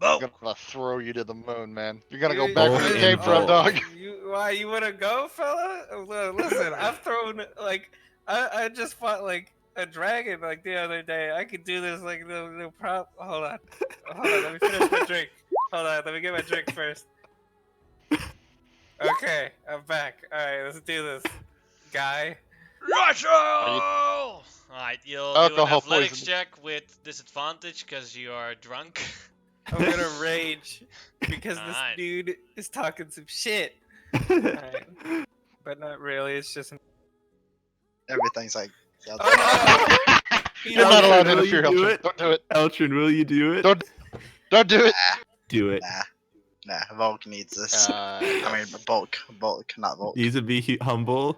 I'm Volk. gonna throw you to the moon, man. You're gonna go You- back Volk where you and came from, Volk. dog. Why you wanna go, fella? Listen, I've thrown like I just fought like a dragon like the other day. I could do this like no problem. Hold on, let me finish my drink. Hold on, let me get my drink first. Okay, I'm back. All right, let's do this, guy. Wrestle. All right, you'll do an Alcohol athletics poisoning. check with disadvantage because you are drunk. I'm gonna rage because this Alright. dude is talking some shit. Alright. But not really. It's just. Everything's like. Oh no! You're not allowed to Will you interfere, do Eltrin. it? Don't do it. Eltrin, will you do it? Don't do it. Do it. Nah, Volk needs this. I mean, Bulk, not Volk. He's a be humble.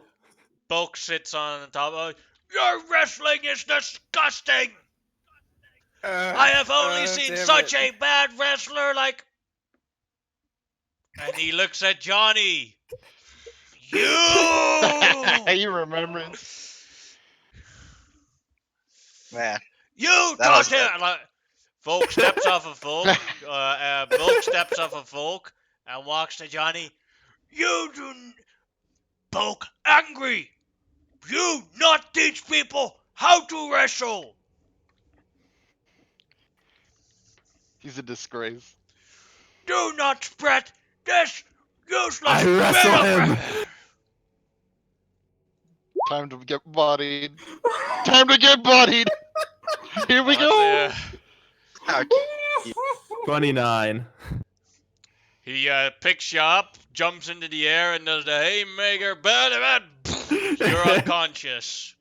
Bulk sits on the top of. Your wrestling is disgusting. I have only seen such a bad wrestler like. And he looks at Johnny. You. You remember it? Man, You That was don't him. Like, Volk steps off of Volk. Volk steps off of Volk and walks to Johnny. You do. Bulk angry. You not teach people how to wrestle. He's a disgrace. Do not spread this useless I bit wrestle of him. Time to get bodied. Time to get bodied. Here we go. How 29. He picks you up, jumps into the air, and does the haymaker. You're unconscious.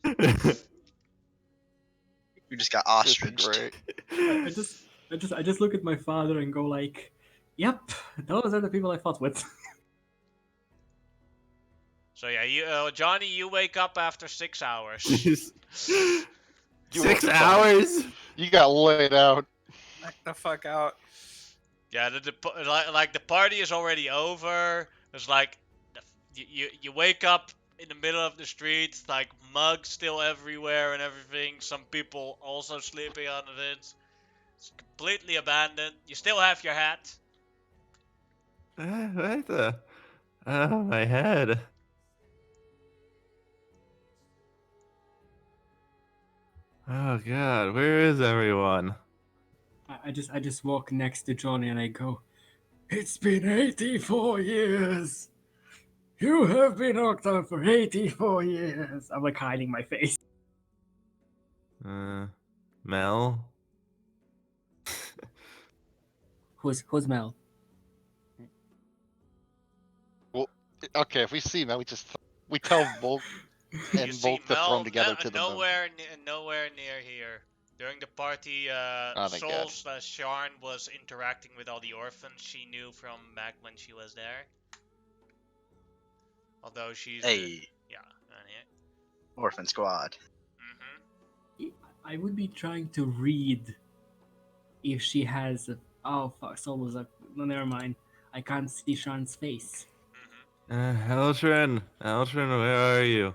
you just got This is ostriched. great. I just look at my father and go like, "Yep, those are the people I fought with." So yeah, you, Johnny, you wake up after 6 hours. You 6 were- hours? You got laid out. Knock the fuck out. Yeah, like the party is already over. It's like you wake up in the middle of the street, like mugs still everywhere and everything. Some people also sleeping on it. It's completely abandoned. You still have your hat. What the? Oh, my head. Oh god, where is everyone? I just walk next to Johnny and I go, "It's been 84 years. You have been knocked out for 84 years." I'm like hiding my face. Mel? Who's Mel? Okay, if we see Mel, we tell Volk You and see Volk to throw Mel them together to the moon. nowhere near here. During the party, Oh, thank God. Soul/Sharn was interacting with all the orphans she knew from back when she was there. Although she's Hey, yeah. Orphan Squad. Mhm. I would be trying to read if she has. Oh fuck! Soul was up. No, never mind. I can't see Sean's face. Eltrin, where are you?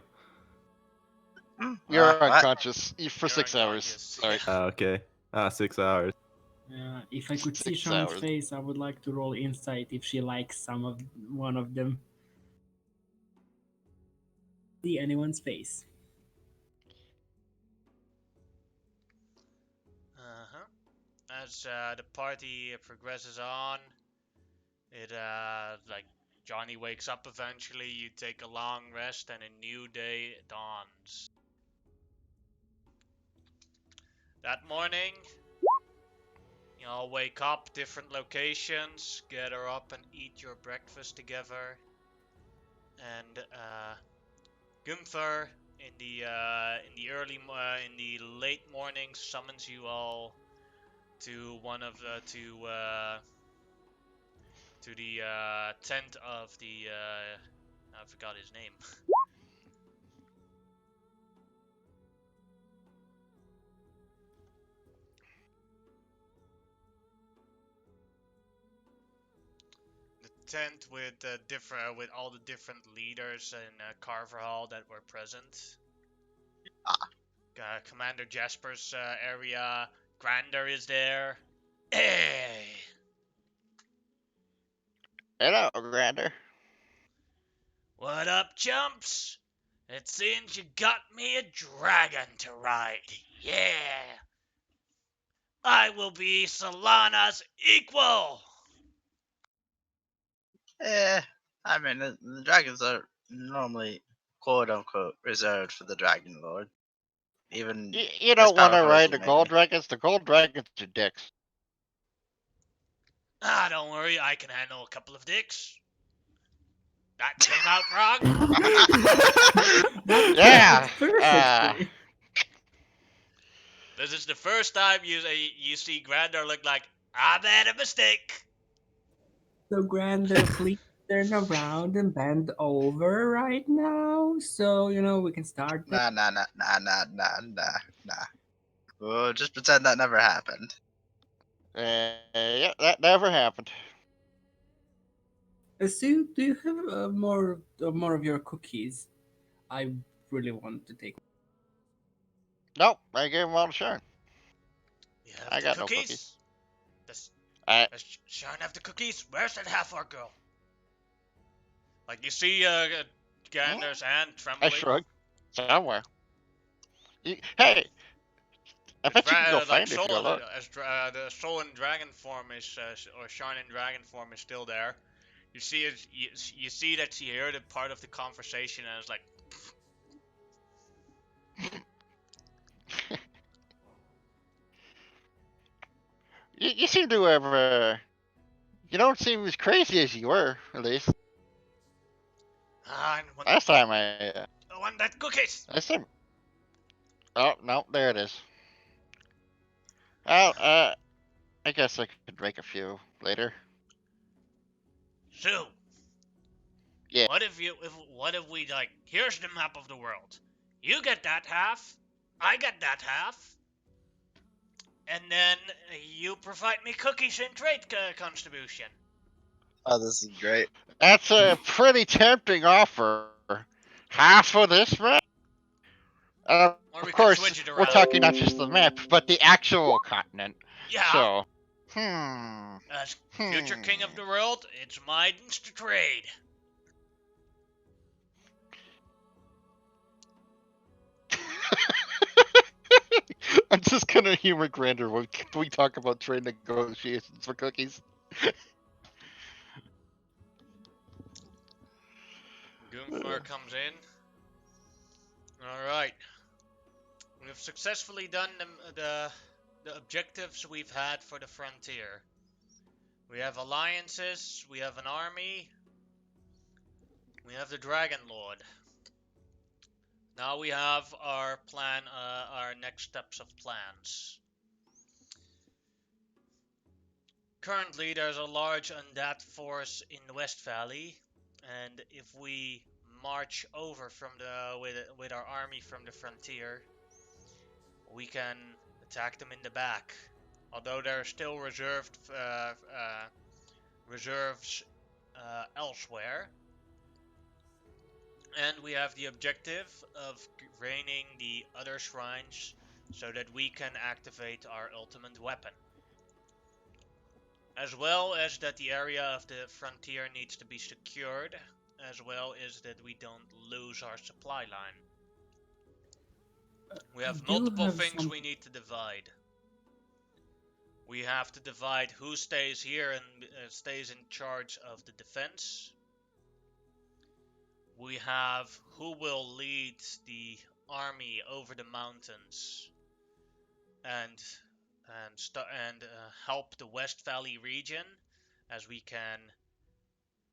You're What? unconscious for You're 6 hours. unconscious. Sorry. Oh, okay. 6 hours. If I could see 6 Sean's hours. face, I would like to roll insight if she likes one of them. See anyone's face. As the party progresses on, it like Johnny wakes up eventually. You take a long rest, and a new day dawns. That morning, you all wake up, different locations, gather up and eat your breakfast together. And Gunther, in the late morning, summons you all to one of the to the tent of the I forgot his name. Tent with with all the different leaders in Carver Hall that were present. Commander Jasper's area. Grander is there. Hey! Hello, Grander. What up, chumps? It seems you got me a dragon to ride. Yeah! I will be Solana's equal! I mean, the dragons are normally quote unquote reserved for the Dragon Lord. Even You don't as want to powerful as ride you the may gold be. dragons? The gold dragons are dicks. Ah, don't worry, I can handle a couple of dicks. That came out wrong. Yeah! Perfectly. This is the first time you see Grander look like, I made a mistake. So Grander, please turn around and bend over right now, so we can start. Nah. Oh, just pretend that never happened. Yeah, that never happened. Sue, do you have more of your cookies? I really want to take. Nope, I gave them all to Sharon. You have I the got no cookies? cookies. Does Sharon have the cookies? Where's that half-orc girl? Like, you see Ganders and I Trembling. shrug. Somewhere. Hey, I bet you can go find it if you go look. The Soul in Dragon form is, or Shine in Dragon form is still there. You see it. You see that she heard a part of the conversation and is like, You seem to have, you don't seem as crazy as you were, at least. ah, I Last time I want that cookies. last time. Oh, no, there it is. Well, I guess I could make a few later. So, Yeah. what if we like? Here's the map of the world. You get that half. I get that half. And then you provide me cookies in trade contribution. Oh, this is great. That's a pretty tempting offer. Half of this map? Or we Of could course, switch it we're around. talking not just the map, but the actual continent. Yeah. So, As future king of the world, it's mine to trade. I'm just gonna humor Grander when we talk about trade negotiations for cookies. Goonfar comes in. Alright. We've successfully done the objectives we've had for the frontier. We have alliances, we have an army, we have the Dragon Lord. Now we have our plan, our next steps of plans. Currently, there's a large undead force in the West Valley, and if we march over from with our army from the frontier, we can attack them in the back. Although there are still reserves elsewhere. And we have the objective of draining the other shrines so that we can activate our ultimate weapon. As well as that the area of the frontier needs to be secured, as well as that we don't lose our supply line. We have multiple things we need to divide. We have to divide who stays here and stays in charge of the defense. We have who will lead the army over the mountains and help the West Valley region, as we can,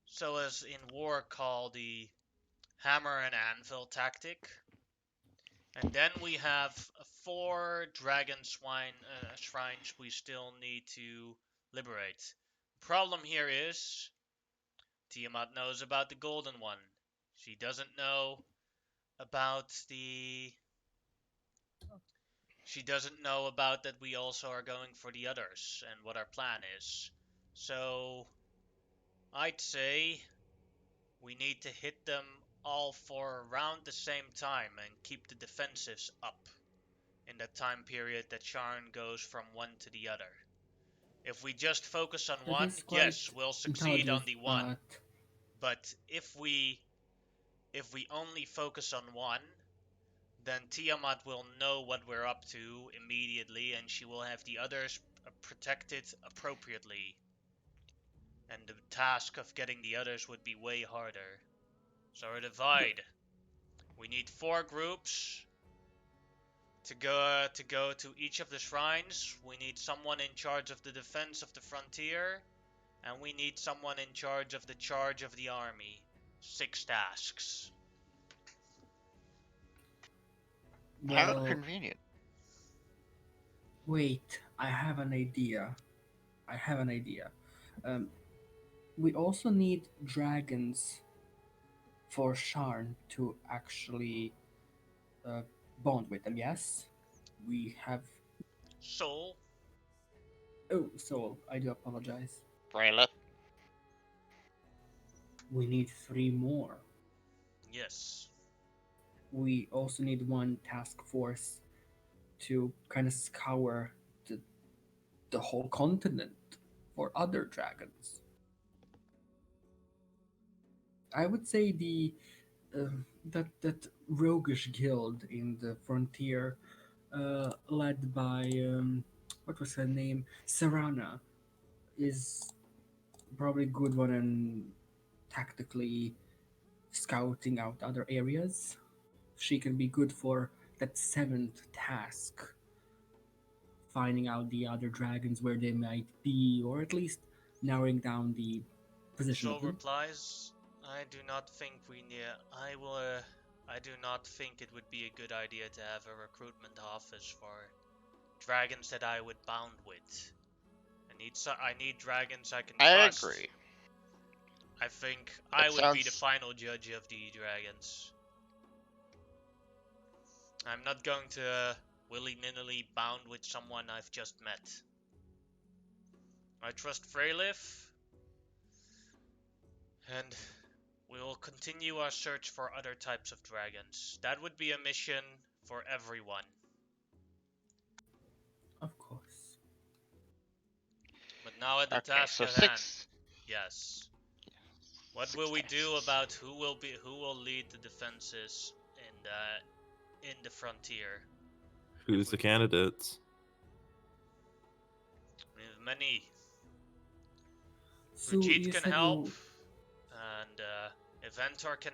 so as in war, call the hammer and anvil tactic. And then we have 4 dragon shrines we still need to liberate. Problem here is Tiamat knows about the golden one. She doesn't know about that we also are going for the others and what our plan is. So I'd say we need to hit them all 4 around the same time and keep the defensives up in that time period that Sharn goes from one to the other. If we just focus on That one, is quite yes, we'll succeed on the one. but But if we only focus on one, then Tiamat will know what we're up to immediately, and she will have the others protected appropriately. And the task of getting the others would be way harder. So a divide. We need 4 groups to go to each of the shrines. We need someone in charge of the defense of the frontier, and we need someone in charge of the army. 6 tasks. How well, convenient. wait, I have an idea. We also need dragons for Sharn to actually bond with them. Yes, we have. Soul. Oh, Soul, I do apologize. Brayleth. We need 3 more. Yes. We also need 1 task force to kind of scour the whole continent for other dragons. I would say the that roguish guild in the frontier, led by what was her name? Serana, is probably good one in tactically scouting out other areas. She can be good for that seventh task, finding out the other dragons where they might be, or at least narrowing down the position Soul of them. replies, I do not think we need. I do not think it would be a good idea to have a recruitment office for dragons that I would bound with. I need dragons I can I trust. agree. I think That I would be the sounds- final judge of the dragons. I'm not going to willy-nilly bound with someone I've just met. I trust Freylif, and we will continue our search for other types of dragons. That would be a mission for everyone. Of course. But now at the Okay, task so at hand, 6. yes. What 6 will we do tasks. about who will lead the defenses in the frontier? Who's the candidates? We have many. So Brigitte you can said help, you and Eventor can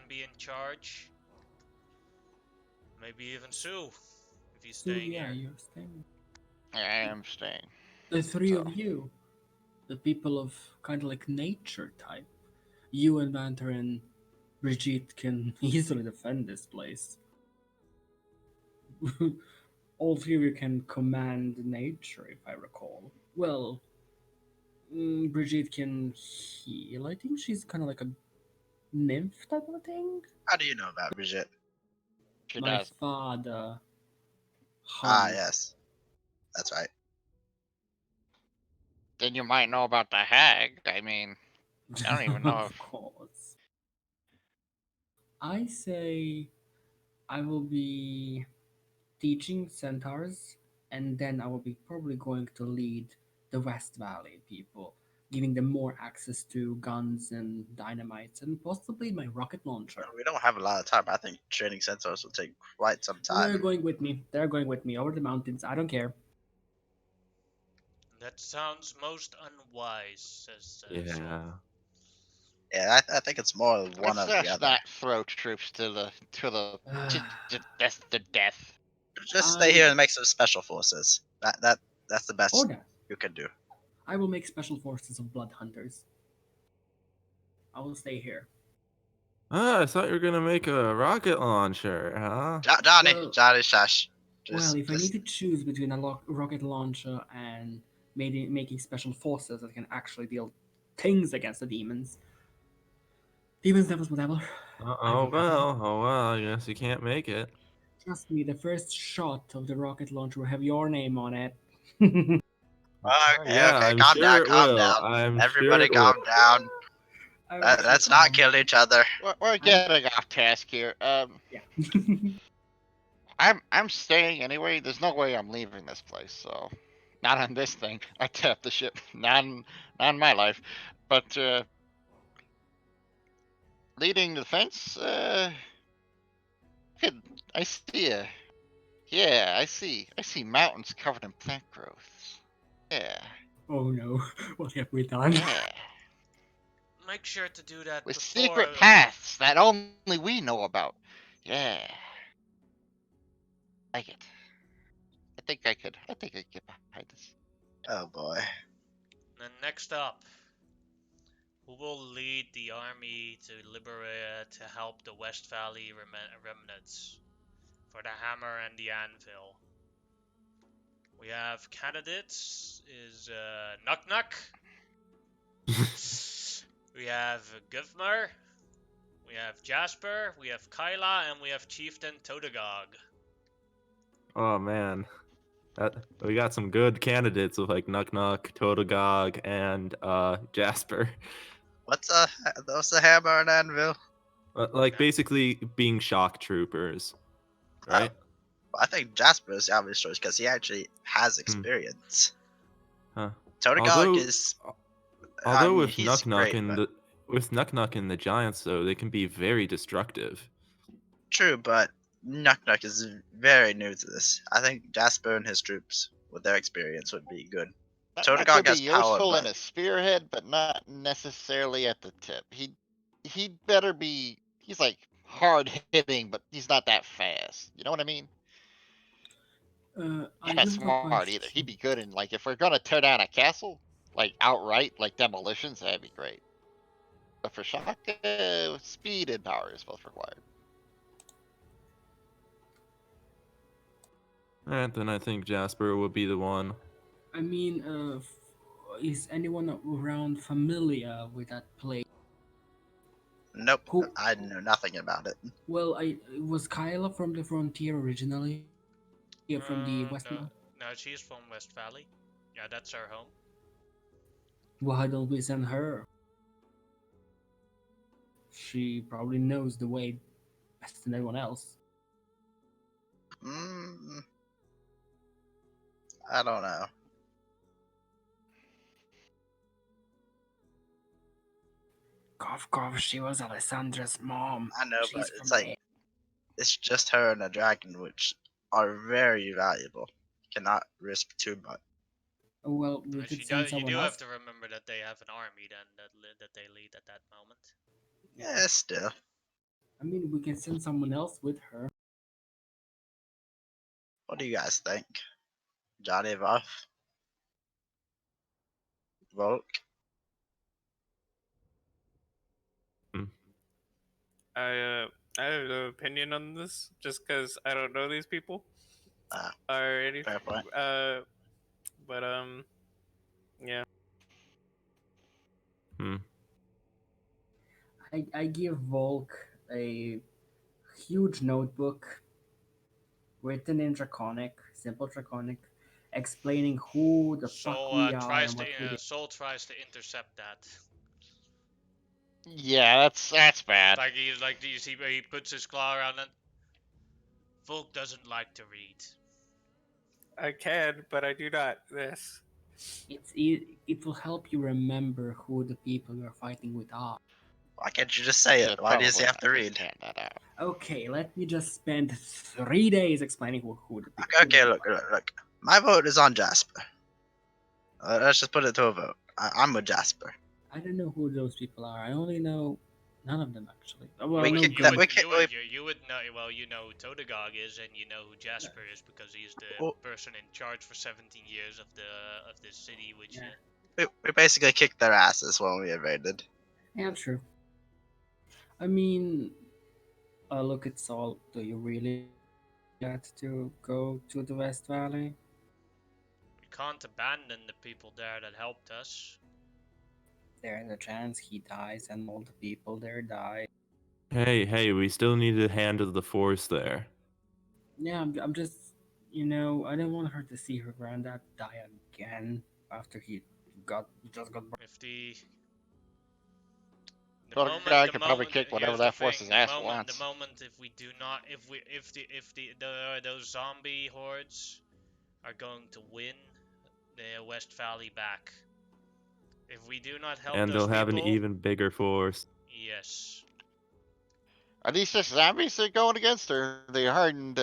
be in charge. Maybe even Sue, if he's So staying yeah, here. you're staying. I am staying. The three So- of you, the people of kind of like nature type, you and Vanter and Brigitte can easily defend this place. All three of you can command nature, if I recall. Well, Brigitte can heal. I think she's kind of like a nymph type of a thing. How do you know about Brigitte? She My does. father. Ah, hunt. yes. That's right. Then you might know about the hag. I mean, I don't even know Of if- course. I say I will be teaching centaurs, and then I will be probably going to lead the West Valley people, giving them more access to guns and dynamites, and possibly my rocket launcher. We don't have a lot of time. I think training centaurs will take quite some They're time. going with me. They're going with me over the mountains. I don't care. That sounds most unwise, says Yeah. Sol. Yeah, I think it's more one Let's of the just other. not throw troops to death. Just stay here and make some special forces. That's the best Or that. you can do. I will make special forces of blood hunters. I will stay here. Ah, I thought you were gonna make a rocket launcher, huh? Johnny, Well- Johnny, shush. Well, if I just- need to choose between a rocket launcher and making special forces that can actually deal things against the demons, devils, whatever. Oh well, I guess you can't make it. Trust me, the first shot of the rocket launcher will have your name on it. Okay, Yeah, okay, I'm calm sure down, it calm will. down. I'm Everybody sure it calm will. down. I Let's not kill each other. We're getting off task here. Yeah. I'm staying anyway. There's no way I'm leaving this place. So, not on this thing. I tapped the ship. Not in my life. But leading the defense. I see a. Yeah, I see mountains covered in plant growths. Yeah, Oh no, what have we done? yeah. Make sure to do that With before. secret paths that only we know about. Yeah. Like it. I think I could get behind this. Oh boy. And next up, who will lead the army to help the West Valley remnants for the hammer and the anvil? We have candidates is Knock Knock. We have Guvmar. We have Jasper. We have Kyla, and we have Chieftain Todagog. Oh man, we got some good candidates with like Knock Knock, Totogog, and Jasper. What's the hammer and anvil? Like basically being shock troopers, right? I think Jasper is the obvious choice because he actually has experience. Huh. Totagog Although- is. Although mean, with he's Knock Knock great, and but- With Nuck Nuck and the Giants, though, they can be very destructive. True, but Nuck Nuck is very new to this. I think Jasper and his troops, with their experience, would be good. That Totagog could be has power, useful in but a spearhead, but not necessarily at the tip. He'd better be. He's like hard hitting, but he's not that fast. You know what I mean? I Not do have a smart either. question. He'd be good in like if we're gonna tear down a castle, like outright, like demolitions, that'd be great. But for shock, speed and power is both required. And then I think Jasper would be the one. I mean, is anyone around familiar with that place? nope, Who- I know nothing about it. Well, I was Kyla from the Frontier originally. Yeah, from the West. No, she's from West Valley. Yeah, that's her home. Why don't we send her? She probably knows the way better than anyone else. Mm, I don't know. Cough, she was Alessandra's mom. I know, but She's it's from like it's just her and a dragon, which are very valuable. Cannot risk too much. there. Well, we But could you send someone do else. have to remember that they have an army then that they lead at that moment. Yeah, still. I mean, we can send someone else with her. What do you guys think? Johnny Voff? Volk? I have no opinion on this, just because I don't know these people Ah, or anything. fair point. But yeah. I give Volk a huge notebook written in Draconic, simple Draconic, explaining who the fuck So we are and what we do. Soul tries to intercept that. Yeah, that's bad. Like he's like, do you see where he puts his claw around it? Volk doesn't like to read. I can, but I do not. This. It will help you remember who the people you're fighting with are. Why can't you just say it? Should Why does he probably have to not read? just hand that out. Okay, let me just spend 3 days explaining who the people. Okay, look. My vote is on Jasper. Let's just put it to a vote. I'm with Jasper. I don't know who those people are. I only know none of them actually. Well, We I know kicked You that- Ghost. we can't- you would know. Well, you know who Totagog is, and you know who Jasper is because he's the Oh. person in charge for 17 years of this city, which. Yeah. We basically kicked their asses when we invaded. Yeah, true. I mean, look at Salt. Do you really get to go to the West Valley? We can't abandon the people there that helped us. There's a chance he dies and all the people there die. Hey, we still need a hand of the force there. Yeah, I'm just, I don't want her to see her granddad die again after he just got. If the Totagog can probably kick whatever here's the that thing, force's ass wants. The moment if we do not, if those zombie hordes are going to win the West Valley back, if we do not help And those they'll have an people, even bigger force. yes. Are these just zombies they're going against, or are they hardened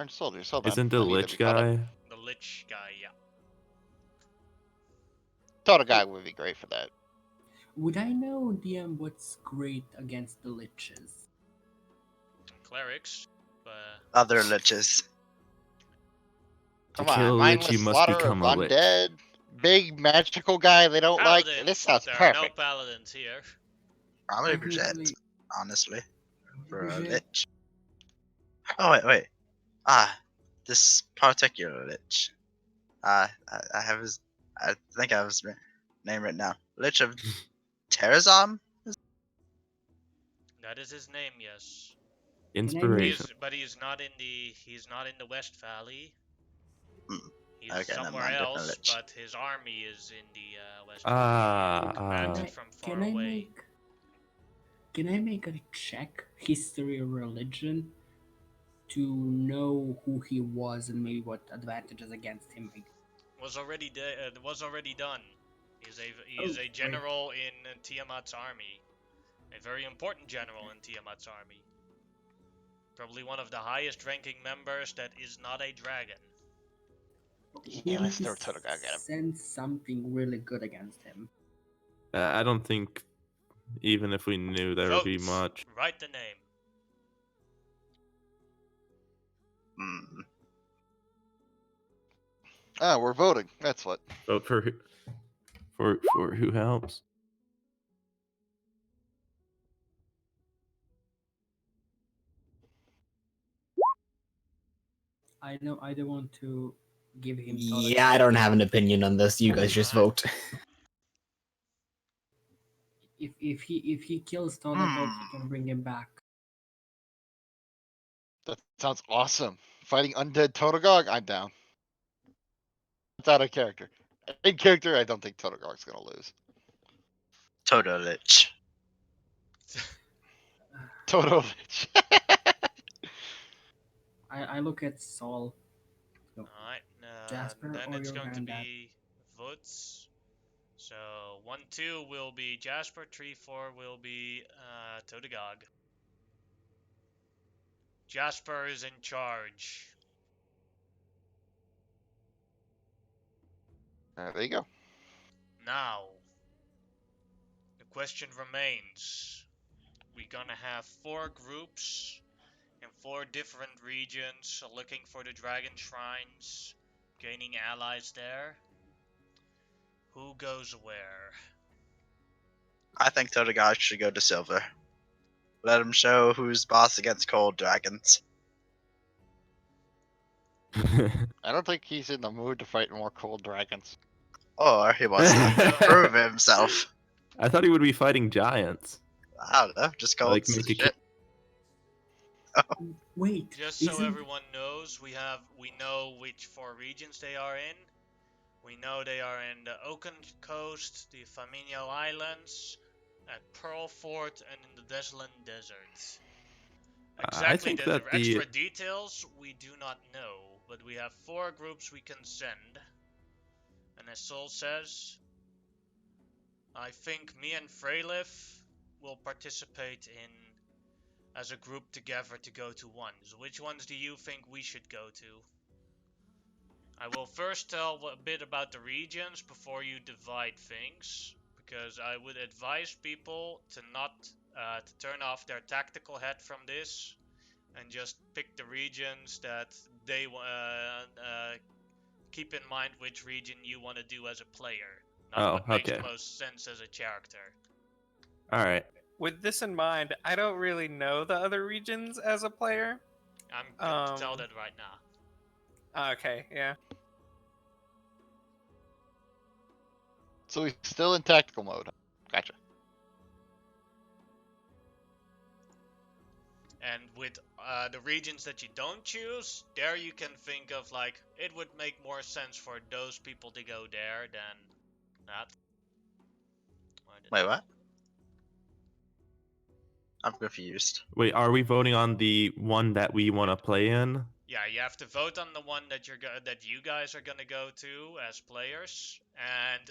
soldiers? Hold on. Isn't the I need to Lich be caught up. guy? The Lich guy, yeah. Totagog would be great for that. Would I know, DM, what's great against the liches? Clerics, but Other liches. Come To kill a on, Lich, mindless you must slaughter of become a Lich. undead, big magical guy they don't like. paladins. This sounds There are no perfect. paladins here. Probably Technically- Brigitte, honestly. For a Brigitte. lich. Oh, wait. This particular lich. I think I have his name right now. Lich of Terrazom? That is his name, yes. Inspiration. But he's not in the West Valley. Hmm. He's Okay, never somewhere mind, different else, lich. but his army is in the West Ah, Valley. He commanded ah. from far Can I away. can I make a check, history or religion, to know who he was and maybe what advantages against him? Was already done. He is Oh, a general in Tiamat's army. A very important general in Tiamat's army. Probably one of the highest ranking members that is not a dragon. Yeah, let's throw Totogog at him. Send something really good against him. I don't think even if we knew there would be Vote. much. Write the name. Hmm. Ah, we're voting. That's what. Vote for who helps. I know I don't want to give him. Yeah, I don't have an opinion on this. You guys just vote. If he kills Totodog, he can bring him back. That sounds awesome. Fighting undead Totogog, I'm down. It's out of character. In character, I don't think Totogog's gonna lose. Totolich. Totolich. I look at Saul. Alright, Jasper then or it's your going to granddad? be votes. So 1-2 will be Jasper, 3-4 will be Totogog. Jasper is in charge. There you go. Now, the question remains. We're gonna have 4 groups in 4 different regions looking for the dragon shrines, gaining allies there. Who goes where? I think Totogog should go to Silver. Let him show who's boss against cold dragons. I don't think he's in the mood to fight more cold dragons. Or he wants to prove himself. I thought he would be fighting giants. I don't know, just cold Like, make a shit. Wait, Just so isn't- everyone knows, we know which 4 regions they are in. We know they are in the Oaken Coast, the Flaminio Islands, at Pearl Fort, and in the Desolate Desert. Exactly think the that the- extra details we do not know, but we have 4 groups we can send. And as Sol says, I think me and Freylif will participate in as a group together to go to ones. Which ones do you think we should go to? I will first tell a bit about the regions before you divide things, because I would advise people to not to turn off their tactical head from this and just pick the regions that they keep in mind which region you want to do as a player, not what makes the most sense as a character. All right. With this in mind, I don't really know the other regions as a player. I'm going to tell that right now. Okay, yeah. So he's still in tactical mode. Gotcha. And with the regions that you don't choose, there you can think of like, it would make more sense for those people to go there than that. Wait, what? I'm confused. Wait, are we voting on the one that we want to play in? Yeah, you have to vote on the one that that you guys are gonna go to as players, and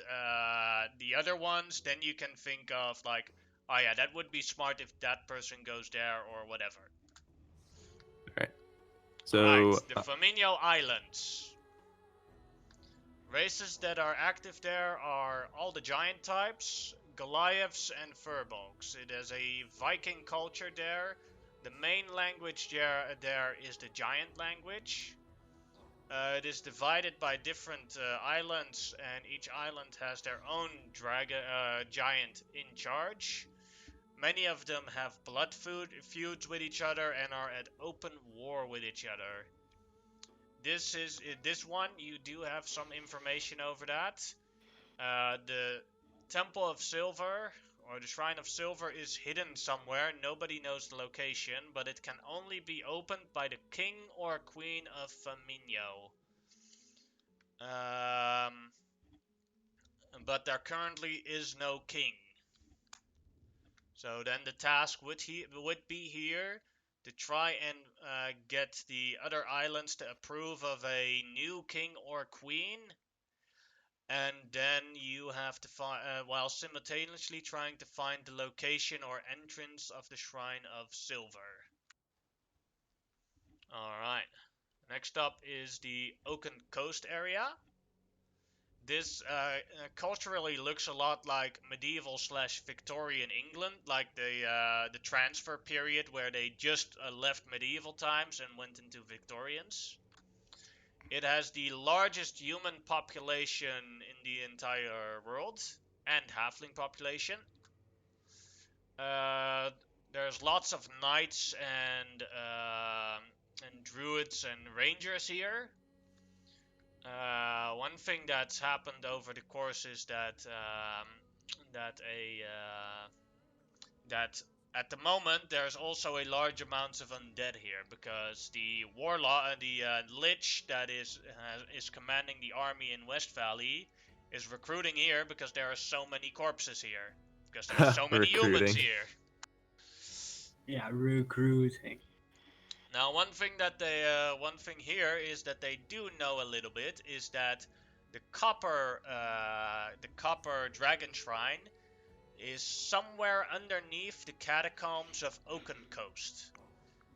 the other ones, then you can think of like, oh yeah, that would be smart if that person goes there or whatever. Right. So Alright, the Flaminio Islands. Races that are active there are all the giant types, Goliaths and Furbolgs. It is a Viking culture there. The main language there is the giant language. It is divided by different islands, and each island has their own giant in charge. Many of them have blood feuds with each other and are at open war with each other. This one, you do have some information over that. The Temple of Silver, or the Shrine of Silver, is hidden somewhere. Nobody knows the location, but it can only be opened by the King or Queen of Flaminio. But there currently is no king. So then the task would be here to try and get the other islands to approve of a new king or queen, and then you have to find, while simultaneously trying to find the location or entrance of the Shrine of Silver. Alright, next up is the Oaken Coast area. This culturally looks a lot like medieval / Victorian England, like the transfer period where they just left medieval times and went into Victorians. It has the largest human population in the entire world, and halfling population. There's lots of knights and druids and rangers here. One thing that's happened over the course is that that at the moment there's also a large amount of undead here because the warlock, the lich that is commanding the army in West Valley is recruiting here because there are so many corpses here because there are so many humans Recruiting. here. Yeah, recruiting. Now, one thing here is that they do know a little bit is that the copper dragon shrine is somewhere underneath the catacombs of Oaken Coast.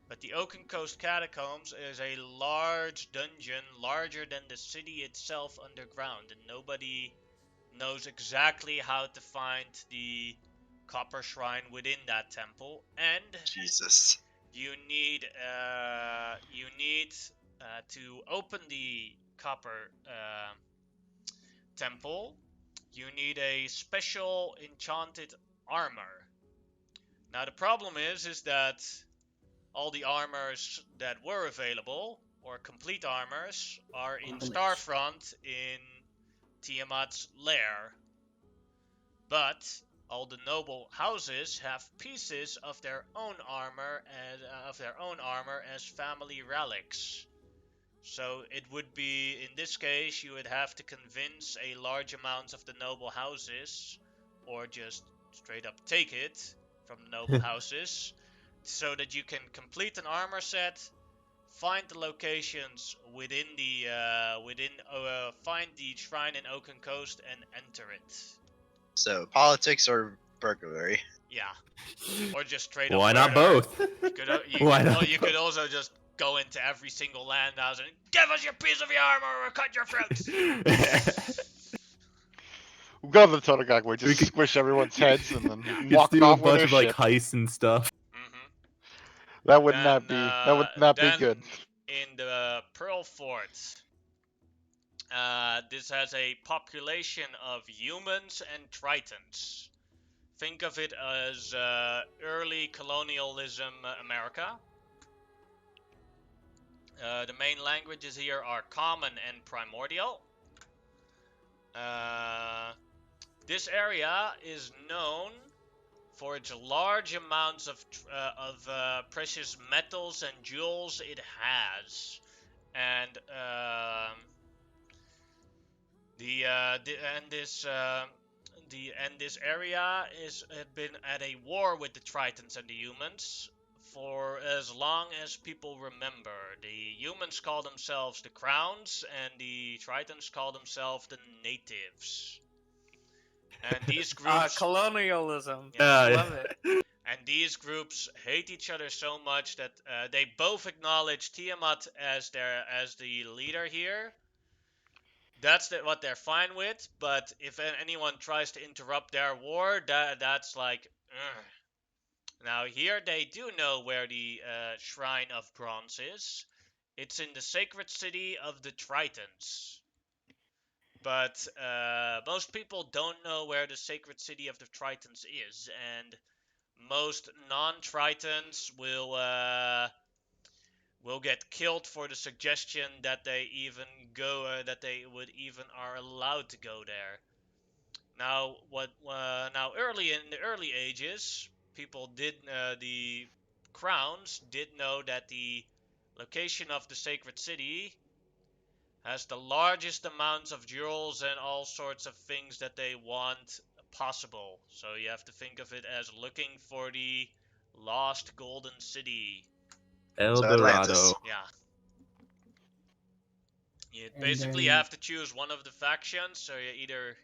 But the Oaken Coast catacombs is a large dungeon, larger than the city itself underground, and nobody knows exactly how to find the copper shrine within that temple. And Jesus. you need to open the copper temple. You need a special enchanted armor. Now the problem is that all the armors that were available, or complete armors, are in Starfront in Tiamat's lair. But all the noble houses have pieces of their own armor as family relics. So it would be, in this case, you would have to convince a large amount of the noble houses, or just straight up take it from the noble houses, so that you can complete an armor set, find the locations within the find the shrine in Oaken Coast and enter it. So politics or burglary? Yeah, or just straight up Why not murder. both? You could also just go into every single land house and give us your piece of your armor or we'll cut your throat. We'll go to the Total Gag, we just We could- squish everyone's heads and then Just walk do a off with bunch their of like ship. heists and stuff. That would Then, not be. That would not be then good. In the Pearl Fort, this has a population of humans and Tritons. Think of it as early colonialism America. The main languages here are Common and Primordial. This area is known for its large amounts of precious metals and jewels it has, and this area had been at a war with the Tritons and the humans for as long as people remember. The humans call themselves the Crowns, and the Tritons call themselves the Natives. And these groups, Colonialism. Yeah. Love it. and these groups hate each other so much that they both acknowledge Tiamat as the leader here. That's what they're fine with, but if anyone tries to interrupt their war, that's like, ugh. Now here they do know where the Shrine of Bronze is. It's in the sacred city of the Tritons. But most people don't know where the sacred city of the Tritons is, and most non-Tritons will get killed for the suggestion that they would even are allowed to go there. Now, early in the early ages, the Crowns did know that the location of the sacred city has the largest amounts of jewels and all sorts of things that they want possible. So you have to think of it as looking for the lost golden city. El So Atlantis. Dorado. Yeah. You And basically then- have to choose one of the factions, so you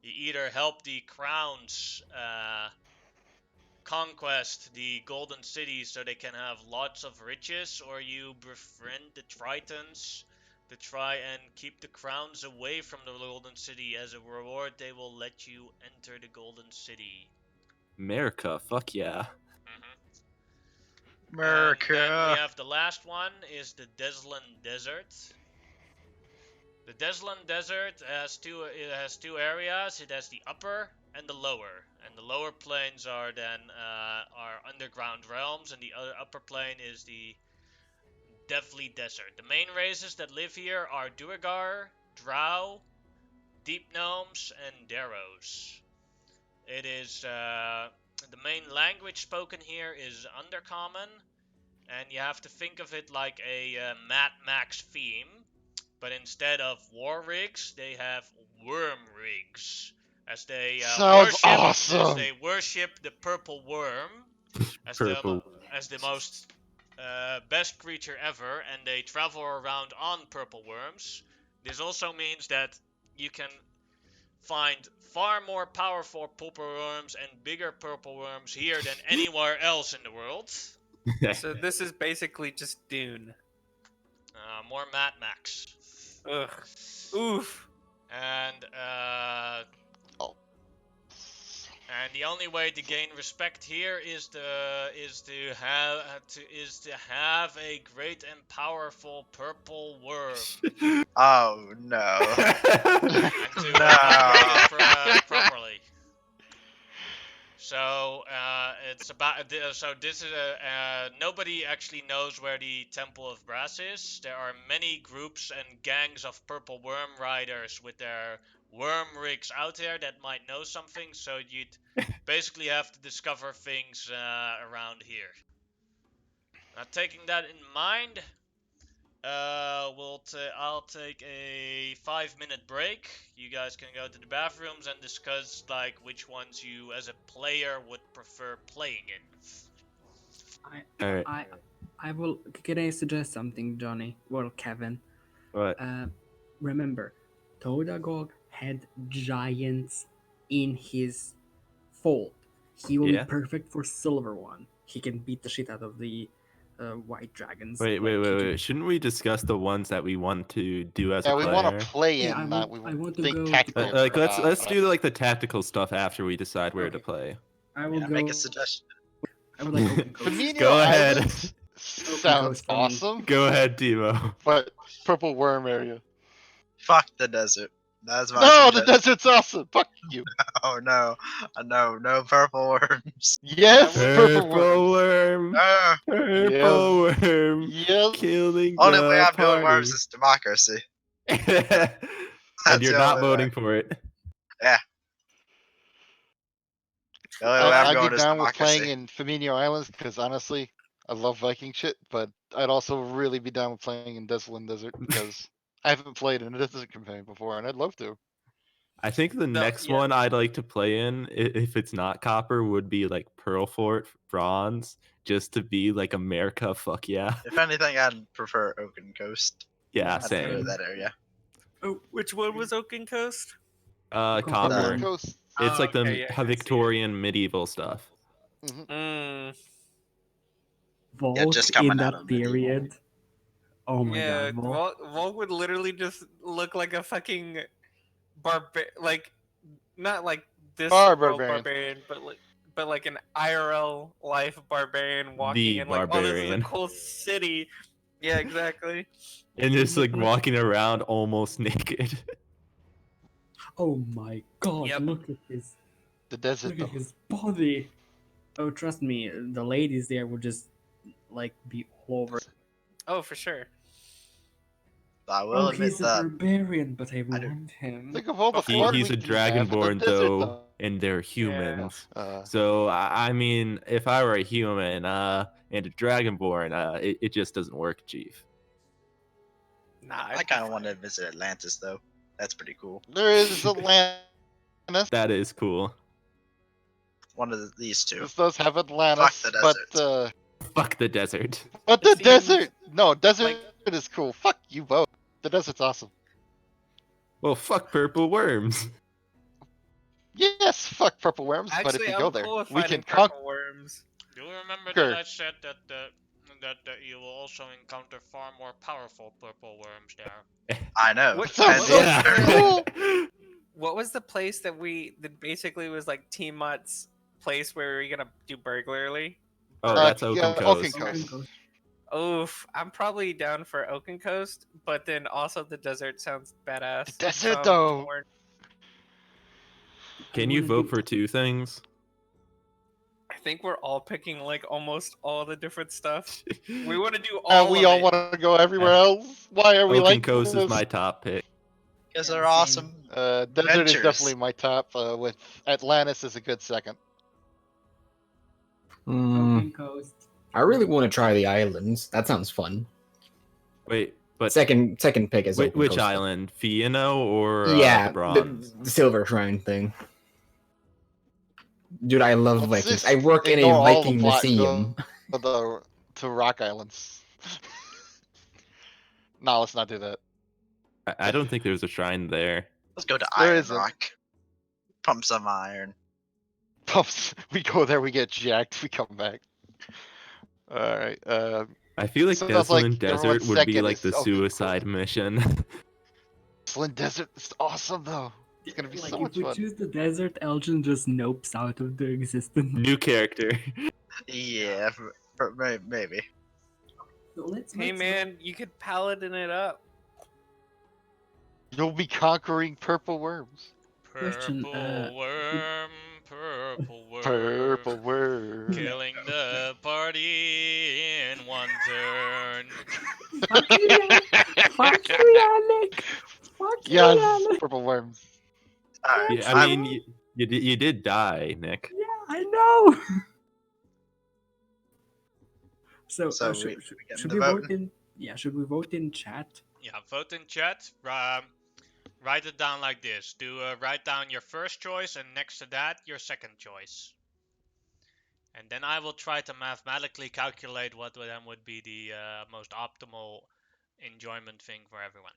either help the Crown's conquest the Golden City so they can have lots of riches, or you befriend the Tritons to try and keep the Crowns away from the Golden City. As a reward, they will let you enter the Golden City. America, fuck yeah. And then we America. have the last one is the Deslan Desert. The Deslan Desert has two areas. It has the upper and the lower. And the lower plains are then are underground realms, and the other upper plane is the Deathly Desert. The main races that live here are Duergar, Drow, Deep Gnomes, and Darrows. It is the main language spoken here is Undercommon, and you have to think of it like a Mad Max theme, but instead of war rigs, they have worm rigs, as they Sounds worship awesome. the purple worm as Purple. the most best creature ever, and they travel around on purple worms. This also means that you can find far more powerful purple worms and bigger purple worms here than anywhere else in the world. So this is basically just Dune. More Mad Max. Ugh. Oof. And Oh. and the only way to gain respect here is to have a great and powerful purple worm Oh no. and to No. upgrade it properly. So it's about so this is nobody actually knows where the Temple of Brass is. There are many groups and gangs of purple worm riders with their worm rigs out there that might know something. So you'd basically have to discover things around here. Now, taking that in mind, I'll take a 5-minute break. You guys can go to the bathrooms and discuss like which ones you, as a player, would prefer playing in. All right. I will. Can I suggest something, Johnny? Well, Kevin. What? Remember, Todagog had giants in his fold. He will Yeah. be perfect for Silver One. He can beat the shit out of the white dragons. Wait. Like, he can- Shouldn't we discuss the ones that we want to do as Yeah, a we player? want to play Yeah, in, I not want- we I want to think go to- tactical. Like let's do it. like the tactical stuff after we decide where to Okay. play. I will Yeah, go. make a suggestion. I would like Open Coast. Convenient Go ahead. Islands sounds Coast for me. awesome, Go ahead, Timo. but purple worm area. Fuck the desert. That's my No, the suggestion. desert's awesome. Fuck you. Oh no. No purple worms. Yes, purple worm. Purple worm. Ah, Purple worm. Yes. Killing only the way I'm doing party. worms is democracy. And That's you're the not only way. voting for it. The only way I'm I'd going be is down with playing democracy. in Flaminio Islands because honestly, I love Viking shit, but I'd also really be down with playing in Desolate Desert because I haven't played in a desert campaign before and I'd love to. I think the No, next yeah. one I'd like to play in, if it's not copper, would be like Pearl Fort Bronze, just to be like America. Fuck yeah. If anything, I'd prefer Oaken Coast. Yeah, I'd prefer same. that area. Oh, which one was Oaken Coast? Copper. Done. Coast. It's like the Okay, yeah, I see it. Victorian medieval stuff. Mm, Volk just in coming out that of medieval. period. Oh my yeah, god, Volk. Volk would literally just look like a fucking like not like this world Barbarian. but like an IRL life barbarian walking The in like, oh, this is barbarian. a cool city. Yeah, exactly. And just like walking around almost naked. Oh my god, Yep. look at his The desert look at though. his body. Oh, trust me, the ladies there will just like be all over. Oh, for sure. I will Oh, admit he's a that. barbarian, but I do. want him. Think of all the He- fun He's we a can have in the dragonborn desert, though, and they're humans. Uh, So I mean, if I were a human and a dragonborn, it just doesn't work, Chief. Nah, I kind of want to visit Atlantis though. That's pretty cool. there is Atlantis. That is cool. One of these two. This does have Atlantis, the but desert. Fuck the desert. but the It seems desert. No, desert is cool. Fuck you both. The desert's awesome. Well, fuck purple worms. Yes, fuck purple worms, but if Actually, we I'm go there, cool with we fighting can conquer. purple worms. Do you remember Sure. that I said that you will also encounter far more powerful purple worms there? I know. What- And what it- was What was the place that basically was like Tiamat's place where we were gonna do burglary? Oh, that's Oaken yeah, Coast. Oaken Coast. Coast. Oof, I'm probably down for Oaken Coast, but then also the desert sounds badass. The desert, so I'm though. torn. Can you vote for two things? I think we're all picking like almost all the different stuff. We want to do all. we of all it. want to go everywhere else. Why are we Oaken like Coast this? is my top pick. Because Yeah, they're same. awesome. Desert is Adventures. definitely my top. With Atlantis is a good second. Oaken Coast. I really want to try the islands. That sounds fun. Wait, but Second pick is Oaken which Coast. island? Fiano or Yeah, the Bronze? the Silver Shrine thing. Dude, I love Let's Vikings. just I work in a ignore all the Viking plot and museum. to Rock Islands. No, let's not do that. I don't think there's a shrine there. Let's go to There Iron isn't. Rock. Pump some iron. Pumps. We go there, we get jacked, we come back. All right. I feel like Sounds like Desolate Desert everyone's would be second like is the Oaken suicide mission. Flint Desert is awesome though. It's gonna be Like, so if much we fun. choose the desert, Elgin just nopes out of the existence. New character. Yeah, maybe. So let's Hey man, you could paladin it up. You'll be conquering purple worms. Question, Purple worm, purple worm. Purple worm. Killing the party in one turn. Fuck you, fuck you, Alec. Fuck you, Yes, Alec. purple worms. Alright, Yeah, I mean, you did die, Nick. Yeah, I know. So, So should, we should, get should the we vote voting? in? Yeah, should we vote in chat? Yeah, vote in chat. Write it down like this. Write down your first choice and next to that your second choice. And then I will try to mathematically calculate what then would be the most optimal enjoyment thing for everyone.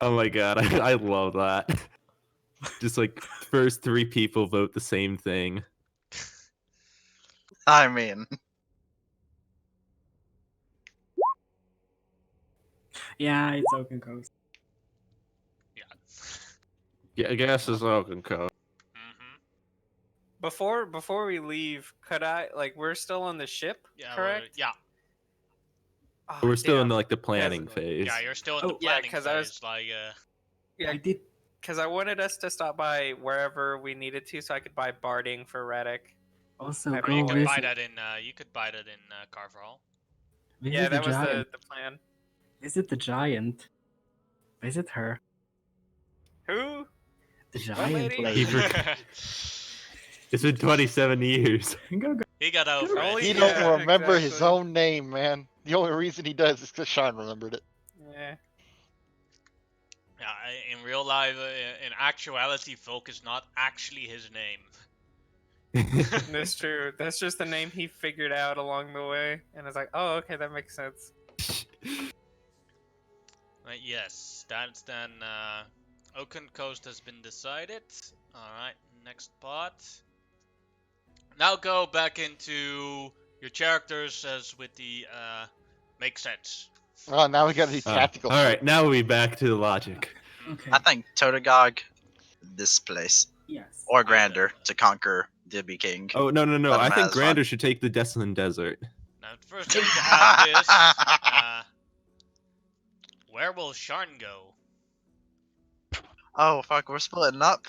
Oh my god, I love that. Just like first three people vote the same thing. I mean, Yeah, it's Oaken Coast. Yeah. Yeah, I guess it's Oaken Coast. Before we leave, could I we're still on the ship, Yeah. correct? Yeah. Oh, We're still in damn. like the planning Yes. phase. Yeah. You're still in Oh, the yeah, planning 'cause phase. I was- Yeah, I did. Because I wanted us to stop by wherever we needed to, so I could buy barding for Reddick. Also, Or Or go you could buy visit, that in. You could buy that in Carver Hall. visit Yeah, the that was giant. the plan. Visit the giant. Visit her. Who? The What giant lady? lady. It's been 27 years. Go. He got over Only- it. He Yeah, don't remember his exactly. own name, man. The only reason he does is because Sean remembered it. Yeah. Yeah, in real life, in actuality, Volk is not actually his name. That's true. That's just the name he figured out along the way, and I was like, oh, okay, that makes sense. Yes, that's then. Oaken Coast has been decided. Alright, next part. Now go back into your characters as with the make sense. Oh, now we gotta do tactical. All right, now we back to the logic. Okay. I think Totagog, this place, Yes. or Grander to conquer Dibby King. Oh no. Let I him think have Grander should take the Desolate Desert. Now, first thing to add is, where will Sharn go? Oh fuck, we're splitting up.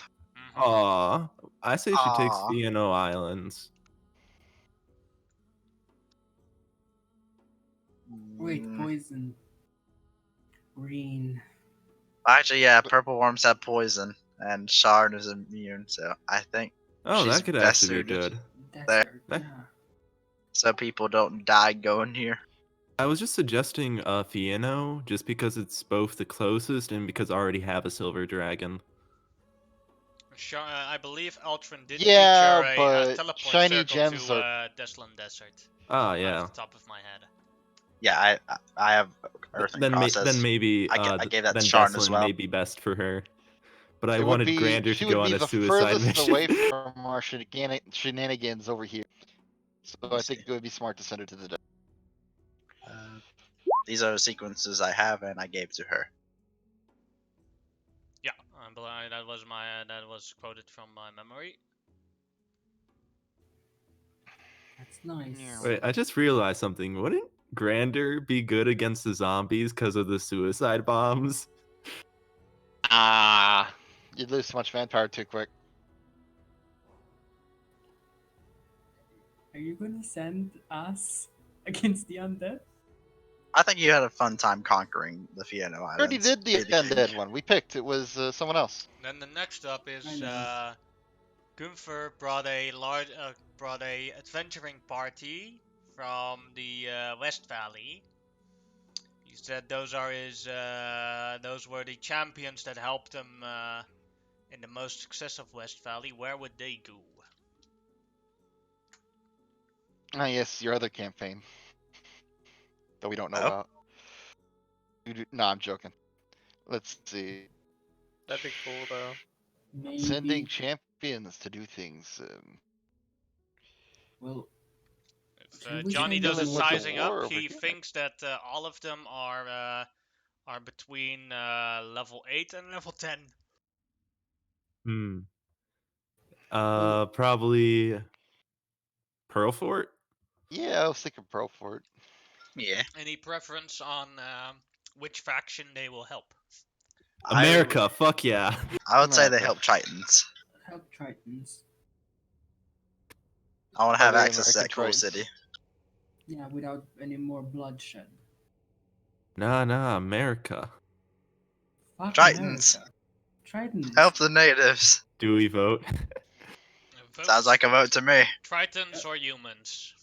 Mhm. Aw, I say she takes Aw. Fiano Islands. Wait, Mm, poison. Green. Actually, yeah, purple worms have poison, and Sharn is immune, so I think Oh, She's that could best actually be suited. good. Desert. There. Yeah. so people don't die going here. I was just suggesting Fiano, just because it's both the closest and because I already have a silver dragon. I believe Ultron did Yeah, feature a but teleport shiny circle gems to are. Deslan Desert. Oh yeah. Off the top of my head. Yeah, I have Earth and Then Cross then as maybe I gave that to then Sharn as Deslin well. may be best for her. But I It would wanted be. Grander She to would go on be a the suicide furthest mission. away from our shenanigans over here. So Let me I think see. it would be smart to send her to the. These are the sequences I have, and I gave to her. Yeah, that was quoted from my memory. That's nice. Wait, I just realized something. Wouldn't Grander be good against the zombies because of the suicide bombs? Ah, you'd lose too much manpower too quick. Are you gonna send us against the undead? I think you had a fun time conquering the Fiano We already Islands. did the Be the king. undead one. We picked. It was someone else. Then the next up is I know. Gunther brought a adventuring party from the West Valley. He said those were the champions that helped him in the most success of West Valley. Where would they go? Ah, yes, your other campaign that we don't know Oh. about. No, I'm joking. Let's see. That'd be cool though. Maybe. Sending champions to do things. Well, If Can we Johnny send does a them with the sizing war up, over he here? thinks that all of them are between level 8 and level 10. Probably Pearl Fort. Yeah, I was thinking Pro Fort. Yeah. Any preference on which faction they will help? America, fuck yeah. I would say they America. help Tritons. help Tritons. I want to have they access to that American cool Tritons? city. Yeah, without any more bloodshed. Nah, America. Fuck Tritons. America. Tritons. Help the natives. Do we vote? Sounds like a vote to me. Tritons or humans?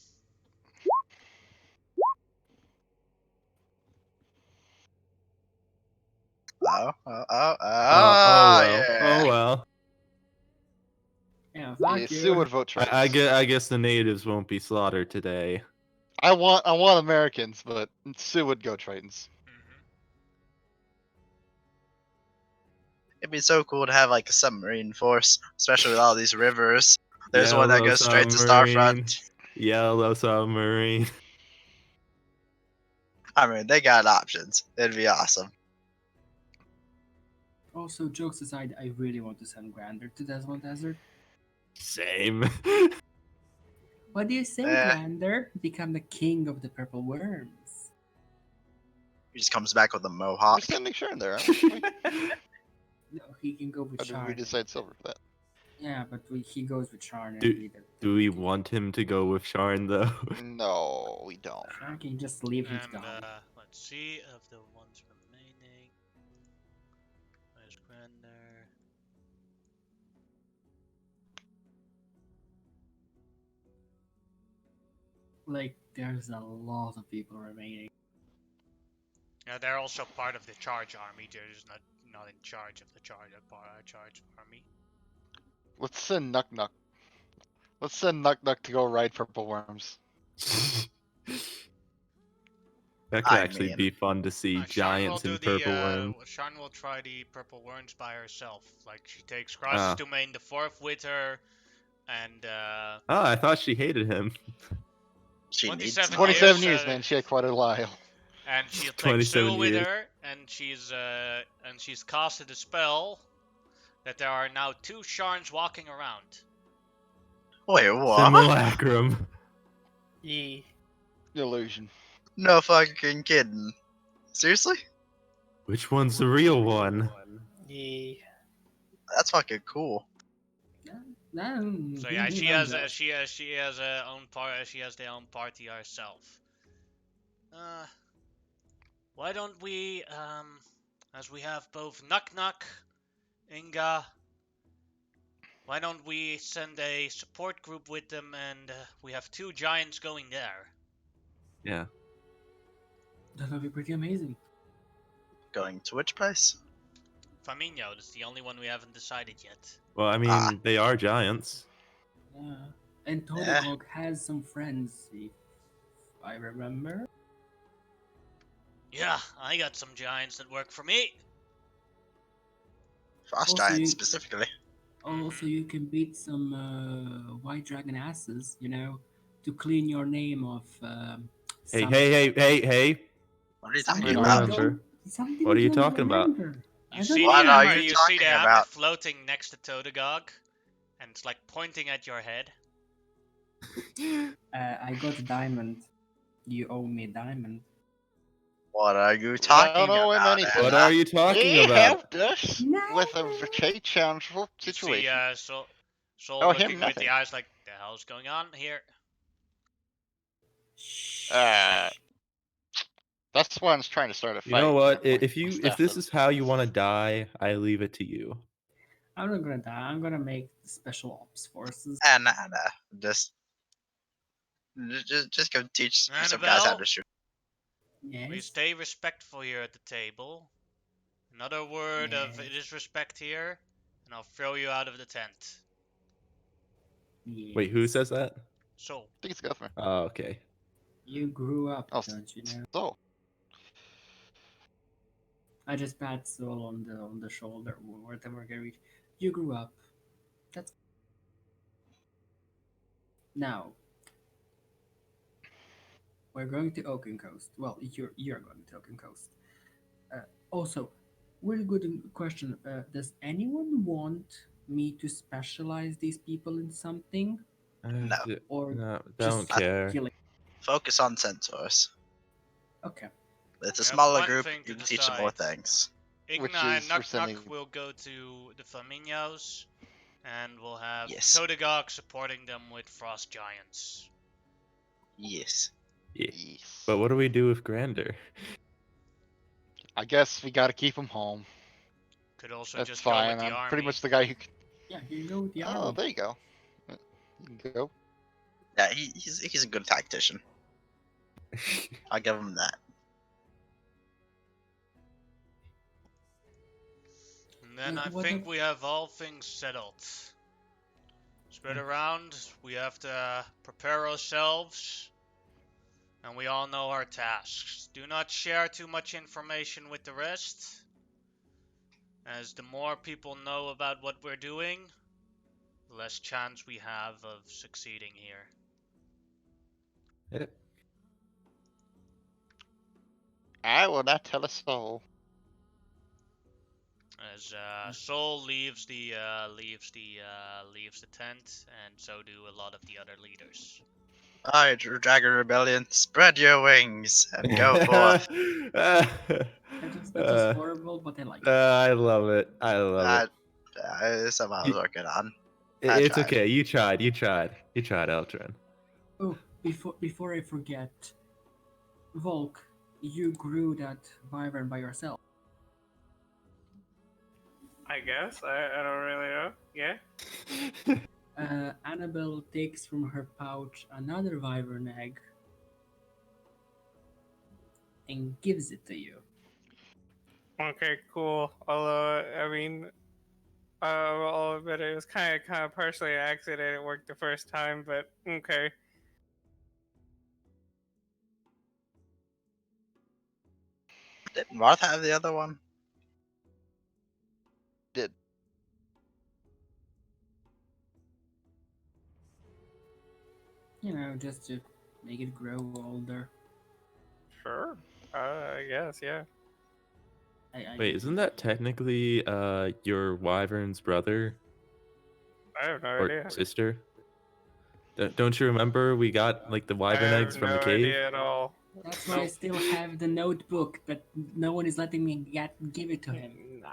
Yeah. Oh well. Yeah, fuck Yeah, you. Sue would vote Tritons. I guess the natives won't be slaughtered today. I want Americans, but Sue would go Tritons. It'd be so cool to have like a submarine force, especially with all these rivers. There's one that Yellow goes straight to submarine. Starfront. Yellow submarine. I mean, they got options. It'd be awesome. Also, jokes aside, I really want to send Grander to Desmond Desert. Same. What do you say, Eh. Grander? Become the king of the purple worms. He just comes back with a We're mohawk. sending Sharon there, aren't we? No, he can go with Or did we Sharn. decide silver for that? Yeah, but he goes with Sharn. and Do- we the- Do we want him to go with Sharn though? No, we don't. Sharn can just leave his And gun. let's see of the ones remaining. Where's Grander? Like, there's a lot of people remaining. Yeah, they're also part of the Charge Army. They're just not in charge of the Charge Army. Let's send Nuck Nuck. Let's send Nuck Nuck to go ride purple worms. That could I actually mean- be fun to see Sharn will giants do and purple worms. Sharn will try the purple worms by herself. Like she takes Cross's Domain the 4th with her, and Oh, I thought she hated him. She needs 27 to. 27 years, years, man. She had quite a while. and she'll take 27 Sue with years. her, and she's casted a spell that there are now 2 Sharns walking around. Wait, what? Simulacrum. Yee. Illusion. No fucking kidding. Seriously? Which one's the real one? Yee. That's fucking cool. So yeah, she has her own party herself. Why don't we as we have both Nuck Nuck, Inga, why don't we send a support group with them, and we have 2 giants going there. Yeah. That would be pretty amazing. Going to which place? Flamingo, that's the only one we haven't decided yet. Well, I mean, Ah. they are giants. Yeah. And Yeah. Todagog has some friends, if I remember. Yeah, I got some giants that work for me. Frost Also, giants you- specifically. Also, you can beat some white dragon asses, you know, to clean your name of. Hey, some- hey! What are you something talking don't I about? remember. don't- Something What are I you don't talking about? remember. I You don't see the What are hammer. you You see the talking hammer about? floating next to Todagog, and it's like pointing at your head. I got a diamond. You owe me a diamond. What are you I talking don't owe him about, anything. What Anna? are you talking He about? helped us with a very challenging You see, situation. Soul Oh, him, looking with nothing. the eyes like, the hell's going on here? Uh, That's why I'm trying to start a fight. You know at what? that point. If My this staff doesn't- is how you want to die, I leave it to you. I'm not gonna die. I'm gonna make special ops forces. Anna, just go teach some guys how Annabelle? to shoot. Yes. We stay respectful here at the table. Another word of Yes. disrespect here, and I'll throw you out of the tent. Wait, who Yes. says that? So, I think it's governor. Oh, okay. You grew up, Oh, don't you know? So, I just pat Soul on the shoulder, whatever I can reach. You grew up. That's now. We're going to Oaken Coast. Well, you're going to Oaken Coast. Also, really good question. Does anyone want me to specialize these people in something, No. or No, just don't care. killing? Focus on centaurs. Okay. It's a We have smaller one group. thing to You can teach them more decide. things. Which Igna and is Nuck resending- Nuck will go to the Flamingos, and we'll have Yes. Todagog supporting them with Frost Giants. Yes. Yeah. yes. But what do we do with Grander? I guess we gotta keep him home. Could also That's just go fine. with the I'm army. pretty much the guy who. Yeah, you go with the Oh, army. there you go. You can go. Yeah, he's a good tactician. I'll give him that. And then Like, I what think if- we have all things settled. Spread around, we have to prepare ourselves, and we all know our tasks. Do not share too much information with the rest, as the more people know about what we're doing, the less chance we have of succeeding here. Yep. I will not tell a soul. As Soul leaves the tent, and so do a lot of the other leaders. Alright, Dragon Rebellion, spread your wings and go forth. That was horrible, but I like it. I love it. I love Something I was working on. it. I It's tried. okay. You tried, Eltrin. Oh, before I forget, Volk, you grew that wyvern by yourself. I guess. I don't really know. Yeah. Annabelle takes from her pouch another wyvern egg and gives it to you. Okay, cool. Although, I mean, I'll admit it was kind of partially an accident. It worked the first time, but okay. Didn't Martha have the other one? You know, just to make it grow older. Sure. I guess, yeah. Wait, isn't that technically your wyvern's brother I have no or idea. sister? Don't you remember we got like the wyvern I eggs have from no the cave? idea at all. That's why I still have the notebook, but no one is letting me give it to him. Nah.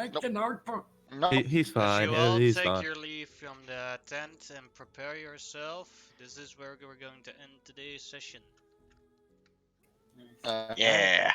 Take Nope. the notebook. No. He's fine. As you all He's take fine. your leave from the tent and prepare yourself, this is where we're going to end today's session. Yeah.